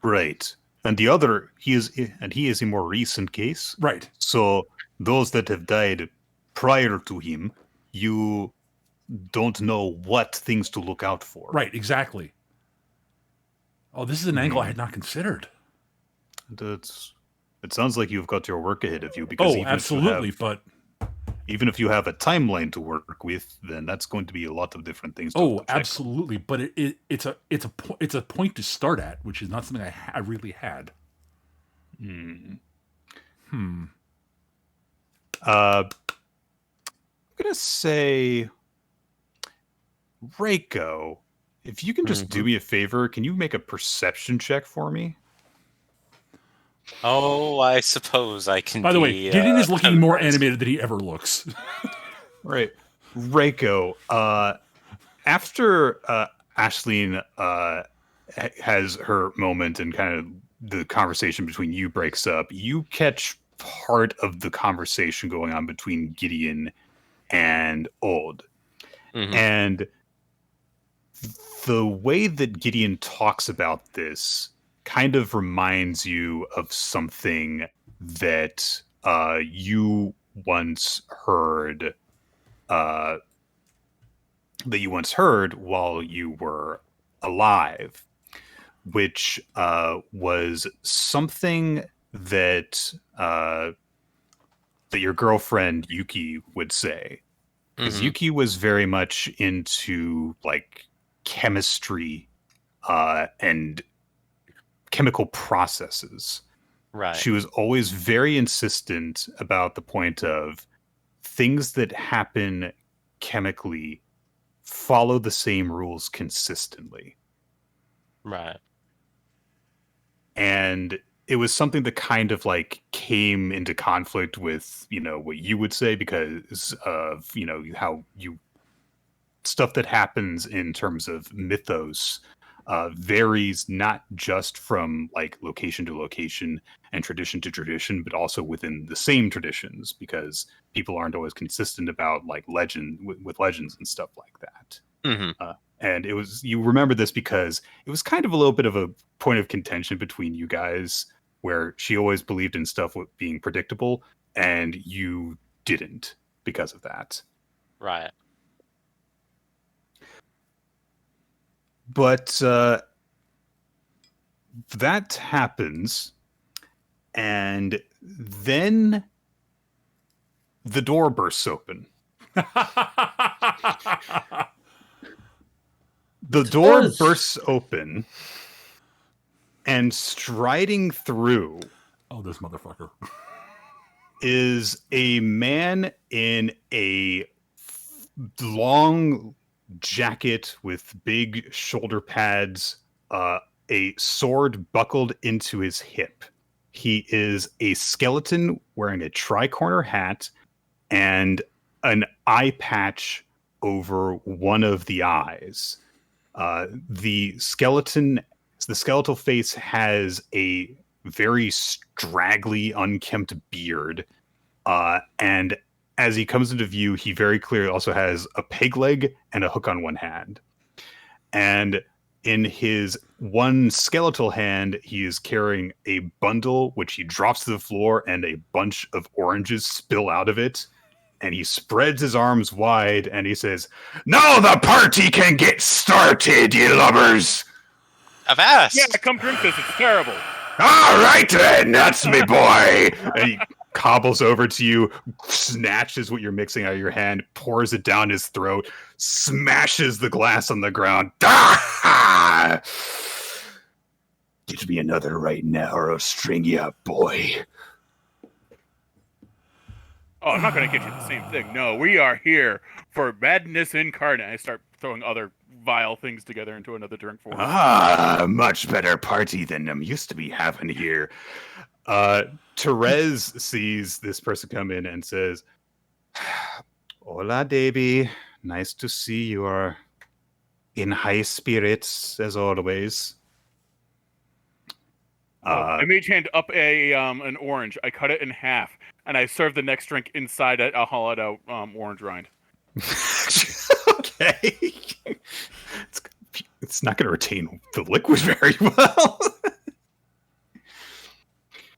Right. And he is a more recent case. Right. So those that have died prior to him, you don't know what things to look out for. Right, exactly. Oh, this is an angle I had not considered. It sounds like you've got your work ahead of you. Because even if you have a timeline to work with, then that's going to be a lot of different things. Absolutely. But it's a point to start at, which is not something I really had. I'm gonna say, Reiko, if you can just do me a favor, can you make a perception check for me? Oh, I suppose I can. By the way, Gideon is looking more animated than he ever looks. Right. Reiko, after Ashleen has her moment and kind of the conversation between you breaks up, you catch part of the conversation going on between Gideon and Old. And the way that Gideon talks about this kind of reminds you of something that you once heard while you were alive, which was something that your girlfriend Yuki would say. Because Yuki was very much into like chemistry and chemical processes, Right. She was always very insistent about the point of things that happen chemically follow the same rules consistently. Right. And it was something that kind of like came into conflict with, what you would say because of, how you stuff that happens in terms of mythos varies not just from like location to location and tradition to tradition, but also within the same traditions because people aren't always consistent about like legend with legends and stuff like that. Mm-hmm. And you remember this because it was kind of a little bit of a point of contention between you guys where she always believed in stuff being predictable and you didn't because of that. Right. But that happens, and then the door bursts open. The door bursts open, and striding through this motherfucker is a man in a long jacket with big shoulder pads, a sword buckled into his hip. He is a skeleton wearing a tri-corner hat and an eye patch over one of the eyes. The skeletal face has a very straggly, unkempt beard, and as he comes into view, he very clearly also has a peg leg and a hook on one hand. And in his one skeletal hand, he is carrying a bundle, which he drops to the floor, and a bunch of oranges spill out of it. And he spreads his arms wide, and he says, "Now the party can get started, you lubbers!" Avast! Yeah, come drink this. It's terrible. All right, then. That's me, boy. And he cobbles over to you, snatches what you're mixing out of your hand, pours it down his throat, smashes the glass on the ground. Ah! Get me another right now, or I'll string you up, boy. Oh, I'm not going to get you the same thing. No, we are here for madness incarnate. I start throwing other vile things together into another drink for him. Much better party than I'm used to be having here. Therese sees this person come in and says, "Hola, Davy. Nice to see you are in high spirits, as always." I mage hand up an orange. I cut it in half, and I serve the next drink inside a hollowed out orange rind. Okay. It's not going to retain the liquid very well.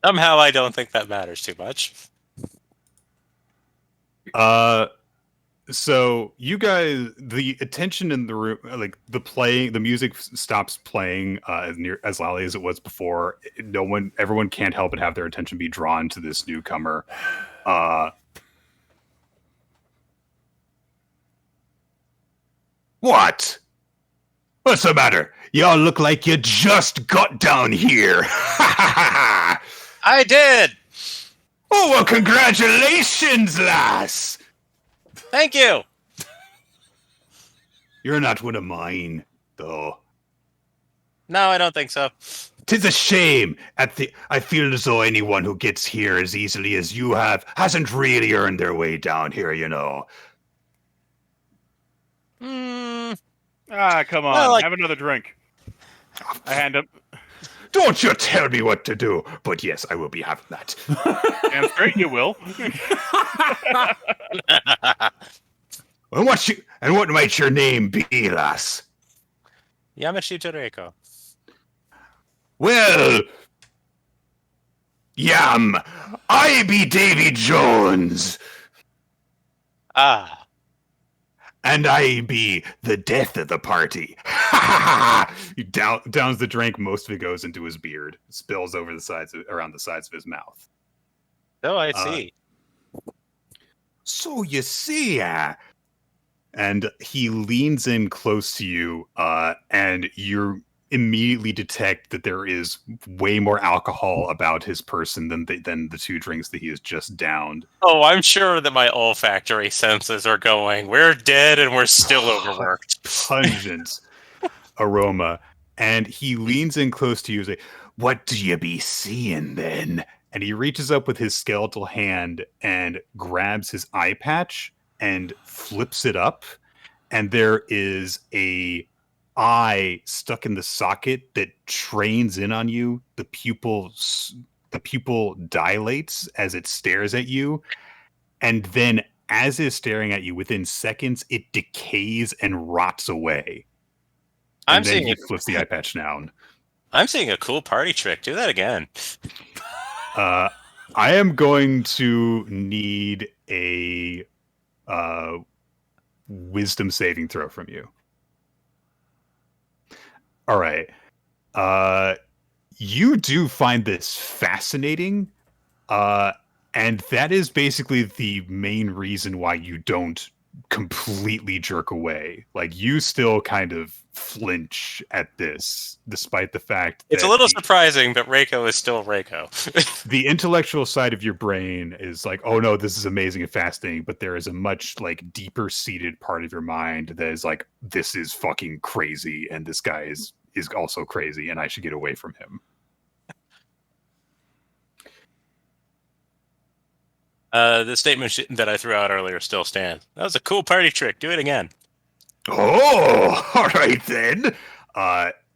Somehow I don't think that matters too much. So you guys, the attention in the room, like the music stops playing as loudly as it was before. Everyone can't help but have their attention be drawn to this newcomer. What? What's the matter? Y'all look like you just got down here. I did! Oh, well, congratulations, lass! Thank you! You're not one of mine, though. No, I don't think so. 'Tis a shame. I feel as though anyone who gets here as easily as you have hasn't really earned their way down here, you know. Come on. Well, Have another drink. I hand him. Don't you tell me what to do, but yes, I will be having that. Damn straight you will. And what might your name be, lass? Yamashi Toreko. Well, I be Davy Jones. Ah. And I be the death of the party. He downs the drink. Most of it goes into his beard. It spills over around the sides of his mouth. Oh, I see. So you see, and he leans in close to you, and immediately detect that there is way more alcohol about his person than the 2 drinks that he has just downed. Oh, I'm sure that my olfactory senses are going, we're dead and we're still overworked. Pungent aroma. And he leans in close to you and say, "What do you be seeing then?" And he reaches up with his skeletal hand and grabs his eye patch and flips it up. And there is a eye stuck in the socket that trains in on you. The pupil dilates as it stares at you. And then as it's staring at you, within seconds, it decays and rots away. And then he flips the eye patch down. I'm seeing a cool party trick. Do that again. I am going to need a wisdom saving throw from you. All right. You do find this fascinating. And that is basically the main reason why you don't completely jerk away. Like, you still kind of flinch at this, despite the fact that it's a little surprising, but Reiko is still Reiko. The intellectual side of your brain is like, oh no, this is amazing and fascinating, but there is a much like deeper seated part of your mind that is like, this is fucking crazy, and this guy is also crazy, and I should get away from him. The statement that I threw out earlier still stands. That was a cool party trick. Do it again. Oh, all right then.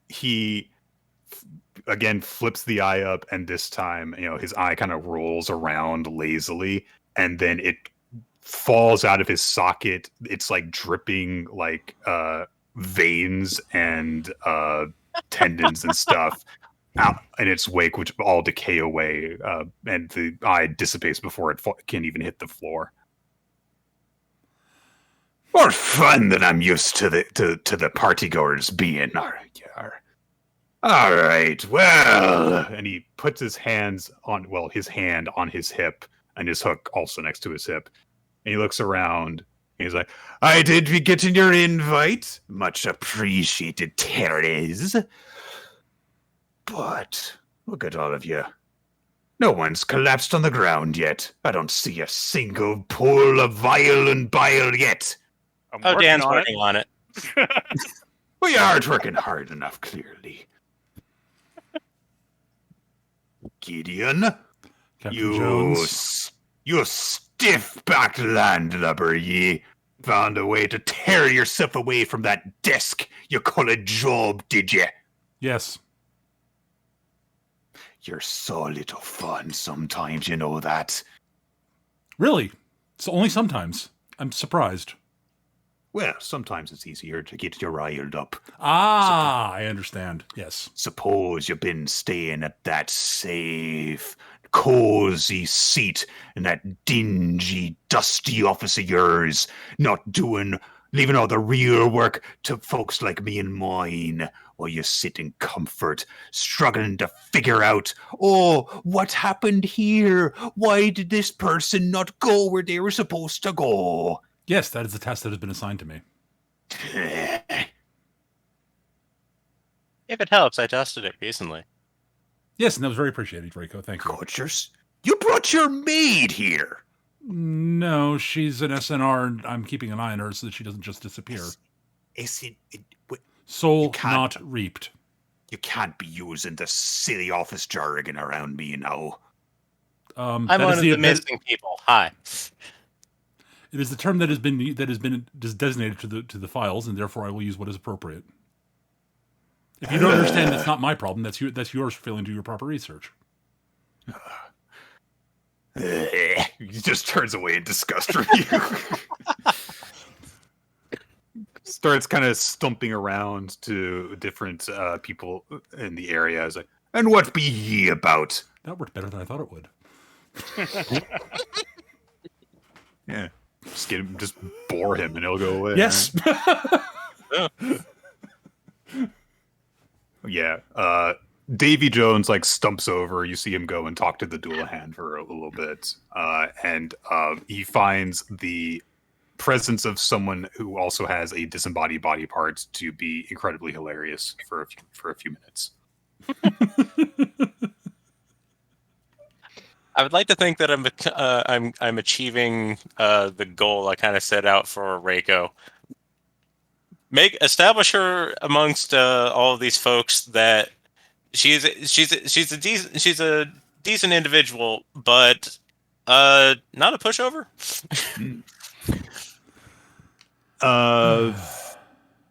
He again flips the eye up, and this time, his eye kind of rolls around lazily, and then it falls out of his socket. It's like dripping like veins and tendons and stuff out in its wake, which all decay away, and the eye dissipates before it can even hit the floor. More fun than I'm used to the partygoers being. All right, well, and he puts his hand on his hip, and his hook also next to his hip, and he looks around. And he's like, "I did be getting your invite, much appreciated, Therese. But look at all of you. No one's collapsed on the ground yet. I don't see a single pool of violent bile yet." Dan's working on it. We aren't working hard enough, clearly. Gideon, Captain Jones. You stiff-backed landlubber, ye. Found a way to tear yourself away from that desk you call a job, did ye? Yes. You're so little fun sometimes, you know that. Really? It's only sometimes. I'm surprised. Well, sometimes it's easier to get you riled up. I understand. Yes. Suppose you've been staying at that safe, cozy seat in that dingy, dusty office of yours, leaving all the real work to folks like me and mine, while you sit in comfort, struggling to figure out, what happened here? Why did this person not go where they were supposed to go? Yes, that is the task that has been assigned to me. If it helps, I tested it recently. Yes, and that was very appreciated, Reiko. Thank you. You brought your maid here. No, she's an SNR, and I'm keeping an eye on her so that she doesn't just disappear. Soul not reaped. You can't be using the silly office jargon around me now. I'm one of the missing people. Hi. It is the term that has been designated to the files, and therefore I will use what is appropriate. If you don't understand, that's not my problem. That's yours for failing to do your proper research. He just turns away in disgust from you. Starts kind of stumping around to different people in the area. Is like, "And what be ye about?" That worked better than I thought it would. Yeah. Just bore him and he'll go away. Yes. Right? Yeah. Davy Jones stumps over. You see him go and talk to the Doulahan for a little bit. And he finds the presence of someone who also has a disembodied body part to be incredibly hilarious for a few minutes. I would like to think that I'm achieving the goal I kind of set out for Reiko. Establish her amongst all of these folks that she's a decent individual, but not a pushover.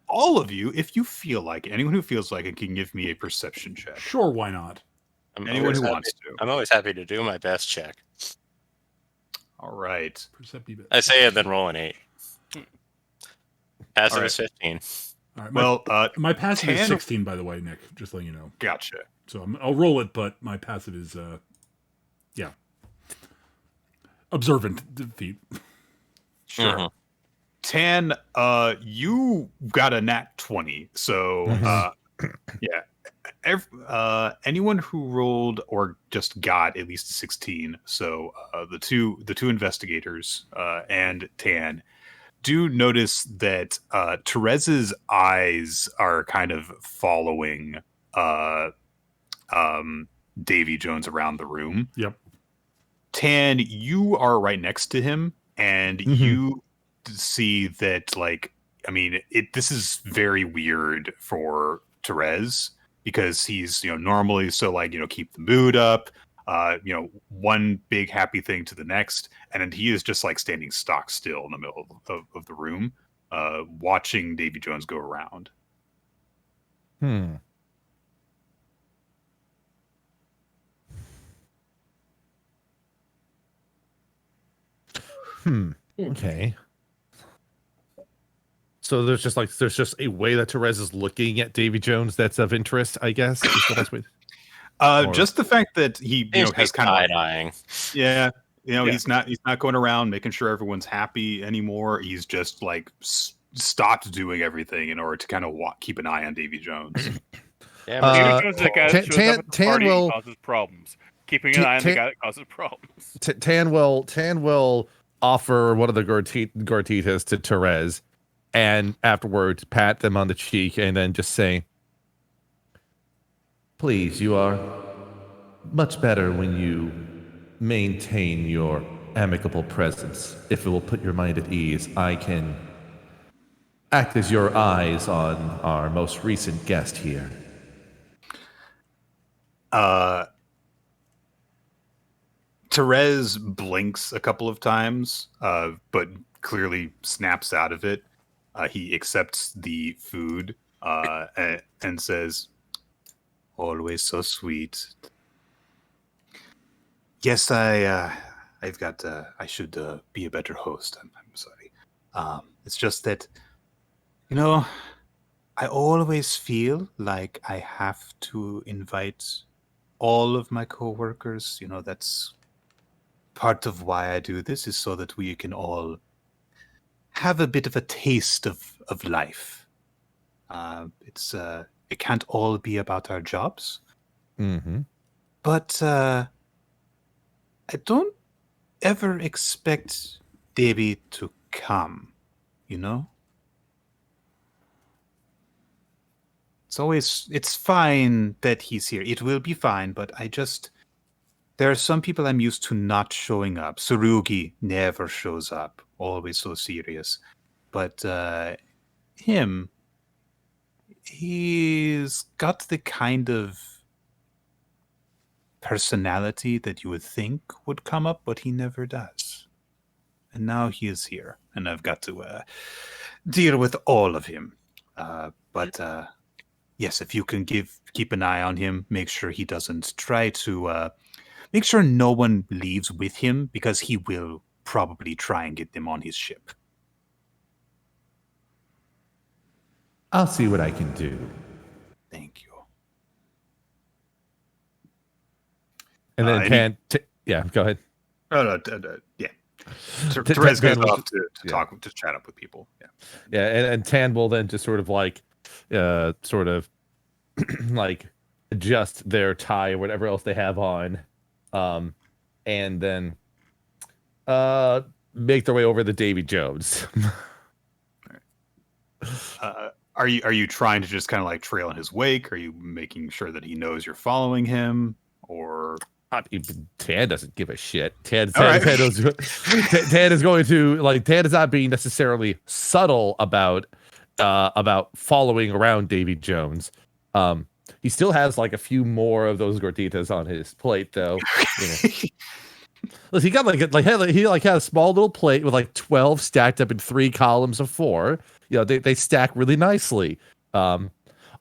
All of you, if you feel like it, anyone who feels like it can give me a perception check. Sure, why not? Anyone who wants to. I'm always happy to do my best check. All right. Perceptive. I say it, then roll an 8. Passive All right. is 15. All right. Well, My passive is Tan- 16, by the way, Nick. Just letting you know. gotcha. So I'll roll it, but my passive is, observant defeat. Sure. Mhm. Tan, you got a nat 20. So, yeah. Anyone who rolled or just got at least a 16. So, the two investigators and Tan do notice that Therese's eyes are kind of following Davy Jones around the room. Yep. Tan, you are right next to him, and you see that, like, I mean, this is very weird for Therese because he's, normally so, like, keep the mood up, one big happy thing to the next, and then he is just like standing stock still in the middle of the room, watching Davy Jones go around. Okay. So there's just a way that Therese is looking at Davy Jones that's of interest, I guess. Is the best way. Just the fact that he has kind of side-eyeing. Yeah. He's not going around making sure everyone's happy anymore. He's just like stopped doing everything in order to kind of keep an eye on Davy Jones. Yeah, Davy Jones is the guy that shows up at the party and causes problems. Keeping an eye on the guy that causes problems. Tan will offer one of the gortitas to Therese, and afterwards pat them on the cheek and then just say, "Please, you are much better when you maintain your amicable presence. If it will put your mind at ease, I can act as your eyes on our most recent guest here." Therese blinks a couple of times, but clearly snaps out of it. He accepts the food and says, "Always so sweet. Yes, I've got. I should be a better host. I'm sorry. It's just that, I always feel like I have to invite all of my coworkers. That's part of why I do this, is so that we can all have a bit of a taste of life. It can't all be about our jobs, but I don't ever expect Davy to come. It's fine that he's here. It will be fine, but there are some people I'm used to not showing up. Surugi never shows up, always so serious. But him, he's got the kind of personality that you would think would come up, but he never does. And now he is here, and I've got to deal with all of him. But yes, if you can keep an eye on him, make sure he doesn't try to... make sure no one leaves with him, because he will probably try and get them on his ship. I'll see what I can do. Thank you. And then yeah, go ahead. Yeah. Therese goes off to talk, to chat up with people. Yeah. Yeah, and Tan will then just sort of like like adjust their tie or whatever else they have on. And then make their way over to Davy Jones. Are you trying to just kind of like trail in his wake? Are you making sure that he knows you're following him, or Tan doesn't give a shit. Tan right. is going to like Tan is not being necessarily subtle about following around Davy Jones. He still has like a few more of those gorditas on his plate, though. You know. Listen, he got he had a small little plate with like 12 stacked up in 3 columns of 4. You know, they stack really nicely.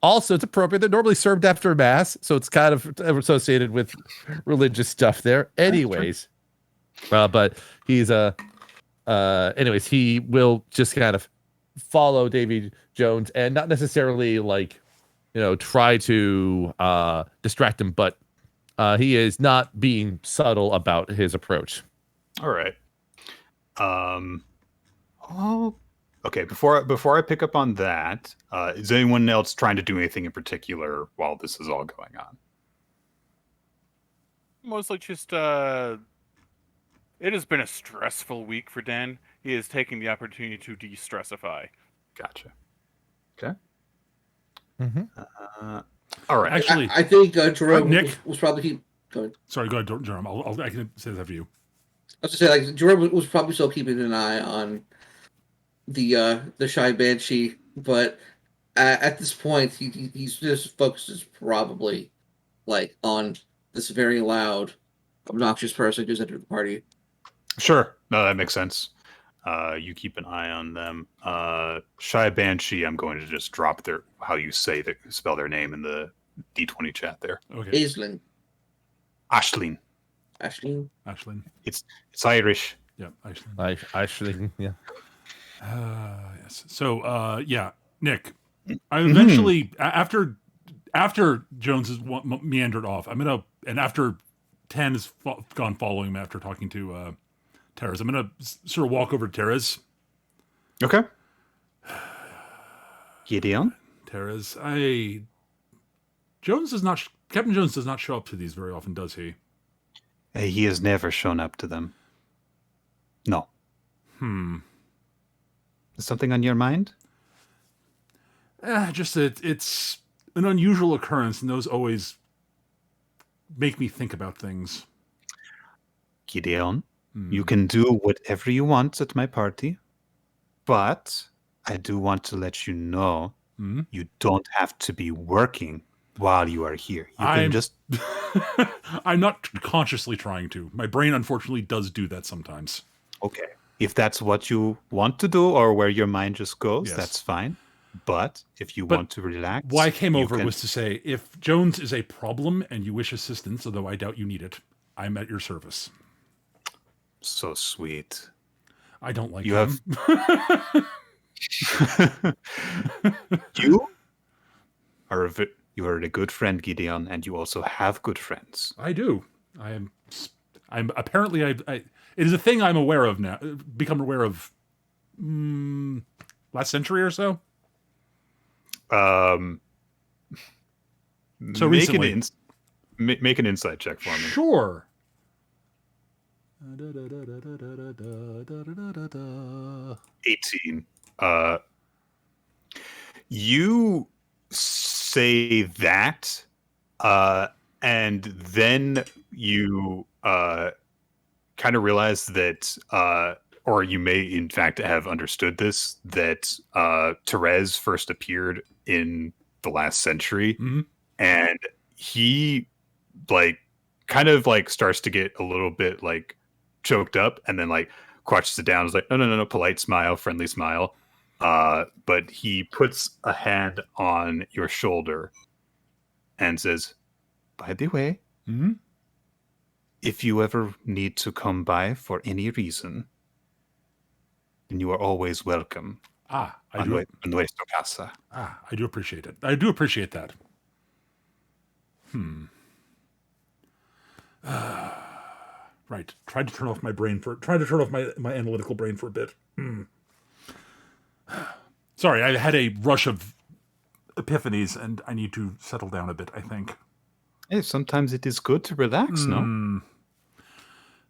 Also, it's appropriate. They're normally served after mass, so it's kind of associated with religious stuff there. Anyways, but he's anyways, he will just kind of follow Davy Jones and not necessarily like, you know, try to distract him, but he is not being subtle about his approach. all right? Okay. Before I pick up on that, is anyone else trying to do anything in particular while this is all going on? Mostly just it has been a stressful week for Dan. He is taking the opportunity to de-stressify. Gotcha. Okay. Mm-hmm. All right. Actually, I think Jerome Nick? was probably go ahead. sorry, go ahead, Jerome. I can say that for you. I was to say, like, Jerome was probably still keeping an eye on the Shy Banshee, but at this point, he's just focuses probably like on this very loud, obnoxious person who's entered the party. Sure. No, that makes sense. You keep an eye on them. Shy Banshee, I'm going to just drop how you spell their name in the D20 chat there. Okay, Aisling. Ashleen. Ashleen. Ashlyn. It's Irish. Yeah, Ashlyn. Actually, yeah. Yes. So, yeah, Nick. I eventually after Jones has meandered off, after Tan has gone following him after talking to Terrace, I'm gonna sort of walk over to Terrace. Okay. Gideon? Terrace, Captain Jones does not show up to these very often, does he? He has never shown up to them. No. Is something on your mind? Just that it's an unusual occurrence, and those always make me think about things. Gideon, you can do whatever you want at my party, but I do want to let you know you don't have to be working while you are here. You can just... I'm not consciously trying to. My brain, unfortunately, does do that sometimes. Okay. If that's what you want to do or where your mind just goes, Yes. that's fine. But if you want to relax... Why I came over was to say, if Jones is a problem and you wish assistance, although I doubt you need it, I'm at your service. So sweet. I don't like You him. You are a good friend, Gideon, and you also have good friends. I do. I'm apparently it is a thing I'm aware of now. Become aware of last century or so. So recently. Make an insight check for me. Sure. 18. You say that, and then you kind of realize that, or you may in fact have understood this, that Therese first appeared in the last century, and he kind of starts to get a little bit choked up, and then crotches it down. Is like, no, polite smile, friendly smile. But he puts a hand on your shoulder and says, by the way, if you ever need to come by for any reason, then you are always welcome. I do appreciate it. I do appreciate that. Right. Tried to turn off my analytical brain for a bit. Sorry, I had a rush of epiphanies, and I need to settle down a bit, I think. Hey, sometimes it is good to relax, no?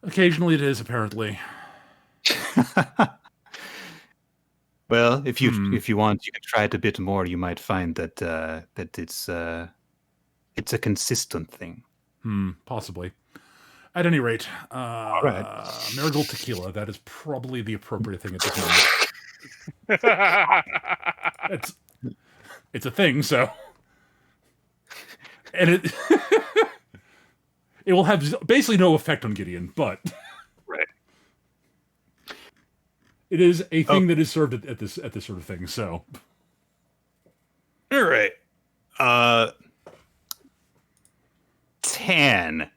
Occasionally it is, apparently. Well, if you want, you can try it a bit more. You might find that that it's a consistent thing. Possibly. At any rate, right. Marigold Tequila, that is probably the appropriate thing at this moment. It's a thing, so. And it it will have basically no effect on Gideon, but Right. it is a thing that is served at this sort of thing, so. All right. 10.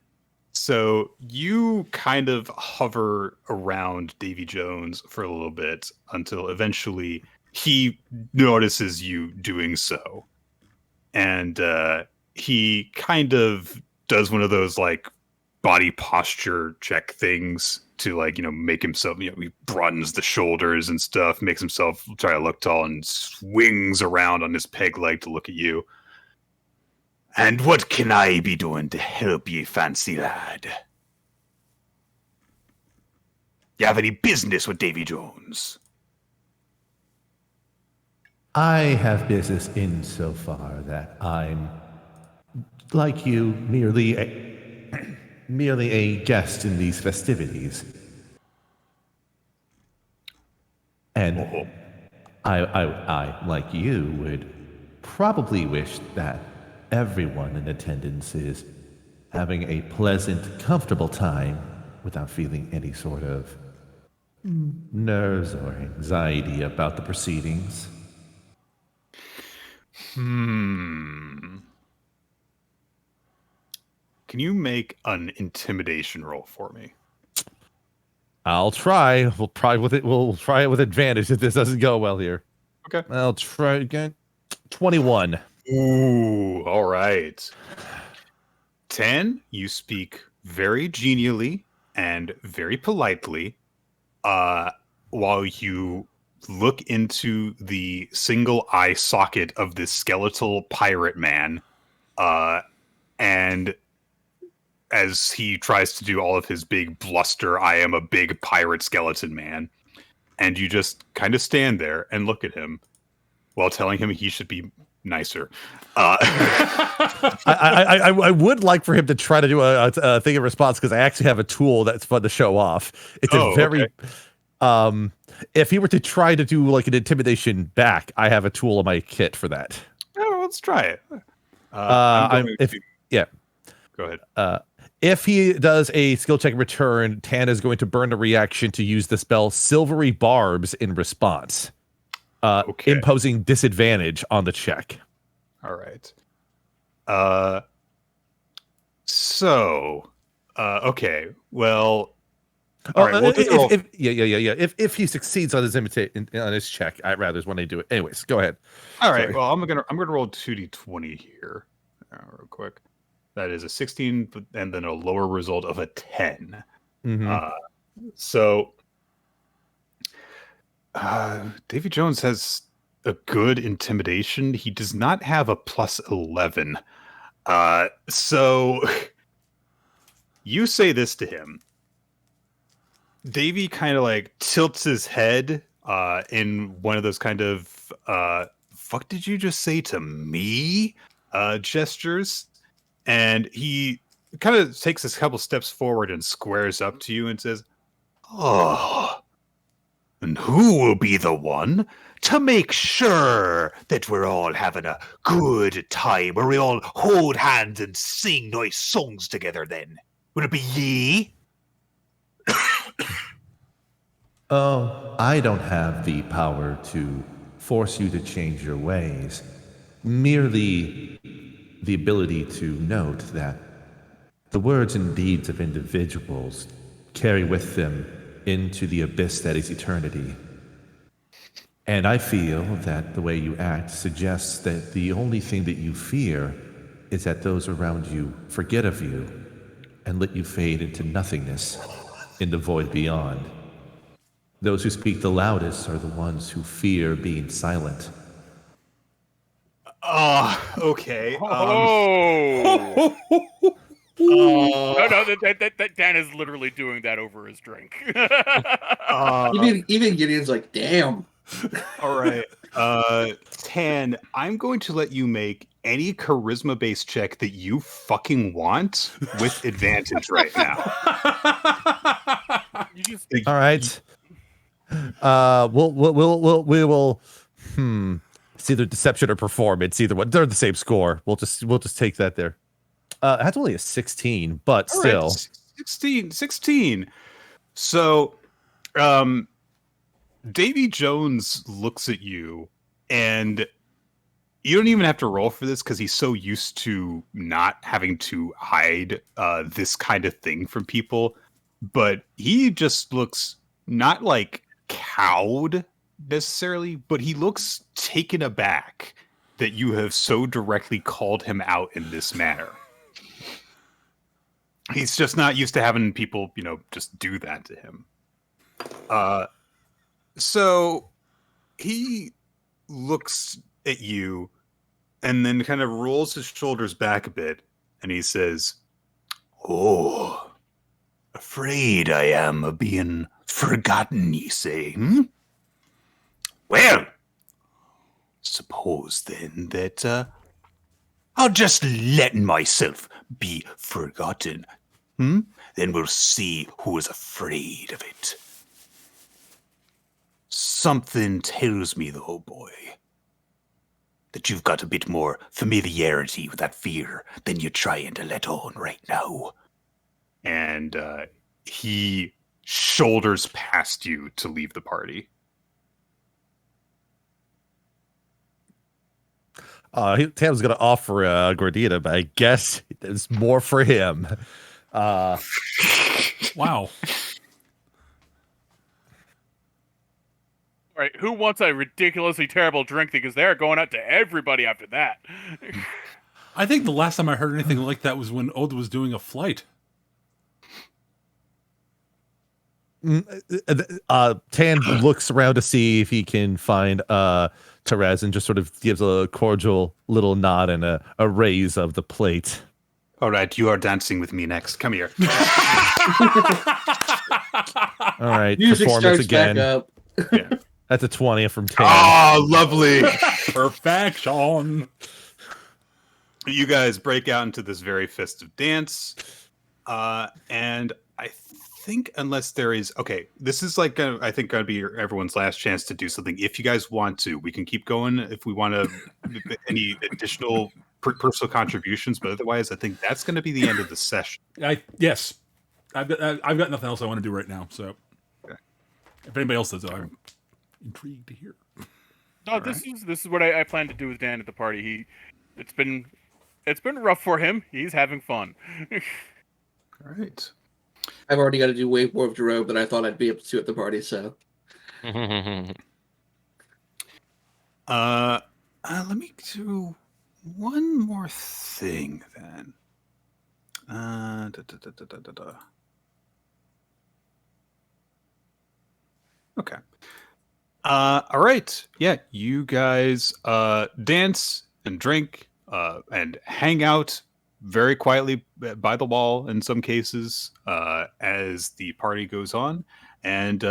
So you kind of hover around Davy Jones for a little bit until eventually he notices you doing so. And he kind of does one of those like body posture check things to like, make himself, he broadens the shoulders and stuff, makes himself try to look tall and swings around on his peg leg to look at you. And what can I be doing to help ye, fancy lad? You have any business with Davy Jones? I have business insofar that I'm, like you, merely a guest in these festivities. And I, like you, would probably wish that everyone in attendance is having a pleasant, comfortable time without feeling any sort of nerves or anxiety about the proceedings. Can you make an intimidation roll for me? I'll try. We'll try it with advantage if this doesn't go well here. Okay. I'll try again. 21. Ooh, all right. 10, you speak very genially and very politely while you look into the single eye socket of this skeletal pirate man. And as he tries to do all of his big bluster, I am a big pirate skeleton man. And you just kind of stand there and look at him while telling him he should be nicer. I would like for him to try to do a thing in response because I actually have a tool that's fun to show off. It's okay. If he were to try to do like an intimidation back, I have a tool in my kit for that. Oh, let's try it. Go ahead. If he does a skill check in return, Tan is going to burn a reaction to use the spell Silvery Barbs in response. Imposing disadvantage on the check. All right. Okay. Well. All right. If he succeeds on his on his check, I'd rather when they do it. Anyways, go ahead. All right. Sorry. Well, I'm gonna roll 2d20 here, real quick. That is a 16, and then a lower result of a 10. So. Davy Jones has a good intimidation. He does not have a plus 11. So you say this to him. Davy kind of like tilts his head in one of those kind of fuck did you just say to me gestures. And he kind of takes a couple steps forward and squares up to you and says, "Oh, and who will be the one to make sure that we're all having a good time, where we all hold hands and sing nice songs together then? Would it be ye?" Oh, I don't have the power to force you to change your ways. Merely the ability to note that the words and deeds of individuals carry with them into the abyss that is eternity. And I feel that the way you act suggests that the only thing that you fear is that those around you forget of you and let you fade into nothingness in the void beyond. Those who speak the loudest are the ones who fear being silent. Okay. No, that Dan is literally doing that over his drink. Even Gideon's like, damn. All right. Tan, I'm going to let you make any charisma-based check that you fucking want with advantage right now. You just All right. We will. It's either deception or performance. Either one. They're the same score. We'll just take that there. That's only a 16, but All still. Right, 16. So, Davy Jones looks at you, and you don't even have to roll for this because he's so used to not having to hide this kind of thing from people. But he just looks not like cowed necessarily, but he looks taken aback that you have so directly called him out in this manner. He's just not used to having people, just do that to him. So he looks at you and then kind of rolls his shoulders back a bit and he says, "Oh, afraid I am of being forgotten, ye say, Well, suppose then that I'll just let myself be forgotten. Then we'll see who is afraid of it. Something tells me, though, boy, that you've got a bit more familiarity with that fear than you're trying to let on right now." And he shoulders past you to leave the party. Tam's going to offer a Gordita, but I guess there's more for him. Wow. all right. Who wants a ridiculously terrible drink? Because they're going out to everybody after that. I think the last time I heard anything like that was when Oda was doing a flight. Tan looks around to see if he can find Therese and just sort of gives a cordial little nod and a raise of the plate. All right, you are dancing with me next. Come here. All right, Music performance starts back again. up. Yeah. That's a 20 from Tan. Oh, lovely. Perfection. You guys break out into this very festive dance. And I think unless there is... Okay, this is like, I think, going to be everyone's last chance to do something. If you guys want to, we can keep going if we want to... any additional personal contributions, but otherwise, I think that's going to be the end of the session. Yes. I've got nothing else I want to do right now, so... Okay. If anybody else does, I'm intrigued to hear. No, this is what I plan to do with Dan at the party. It's been rough for him. He's having fun. All right. I've already got to do way more of Jerome than I thought I'd be able to do at the party, so. Let me do one more thing then. Okay. All right. Yeah, you guys dance and drink and hang out very quietly by the wall in some cases as the party goes on. And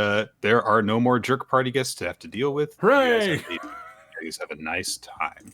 there are no more jerk party guests to have to deal with. Hooray! You guys have a nice time.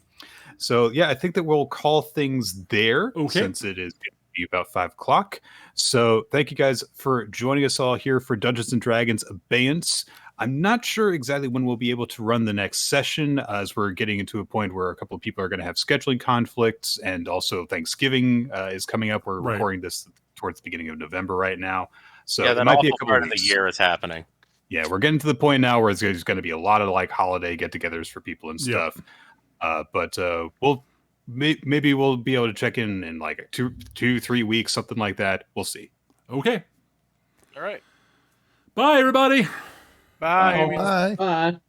So, yeah, I think that we'll call things there since it is going to be about 5 o'clock. So thank you guys for joining us all here for Dungeons & Dragons Abeyance. I'm not sure exactly when we'll be able to run the next session as we're getting into a point where a couple of people are going to have scheduling conflicts, and also Thanksgiving is coming up. We're recording this towards the beginning of November right now. So yeah, it that might be a awful couple part of of the weeks. year is happening. Yeah, we're getting to the point now where there's going to be a lot of like holiday get-togethers for people and stuff. But we'll maybe we'll be able to check in like 2-3 weeks, something like that. We'll see. Okay. All right. Bye, everybody. Bye. Bye. Bye.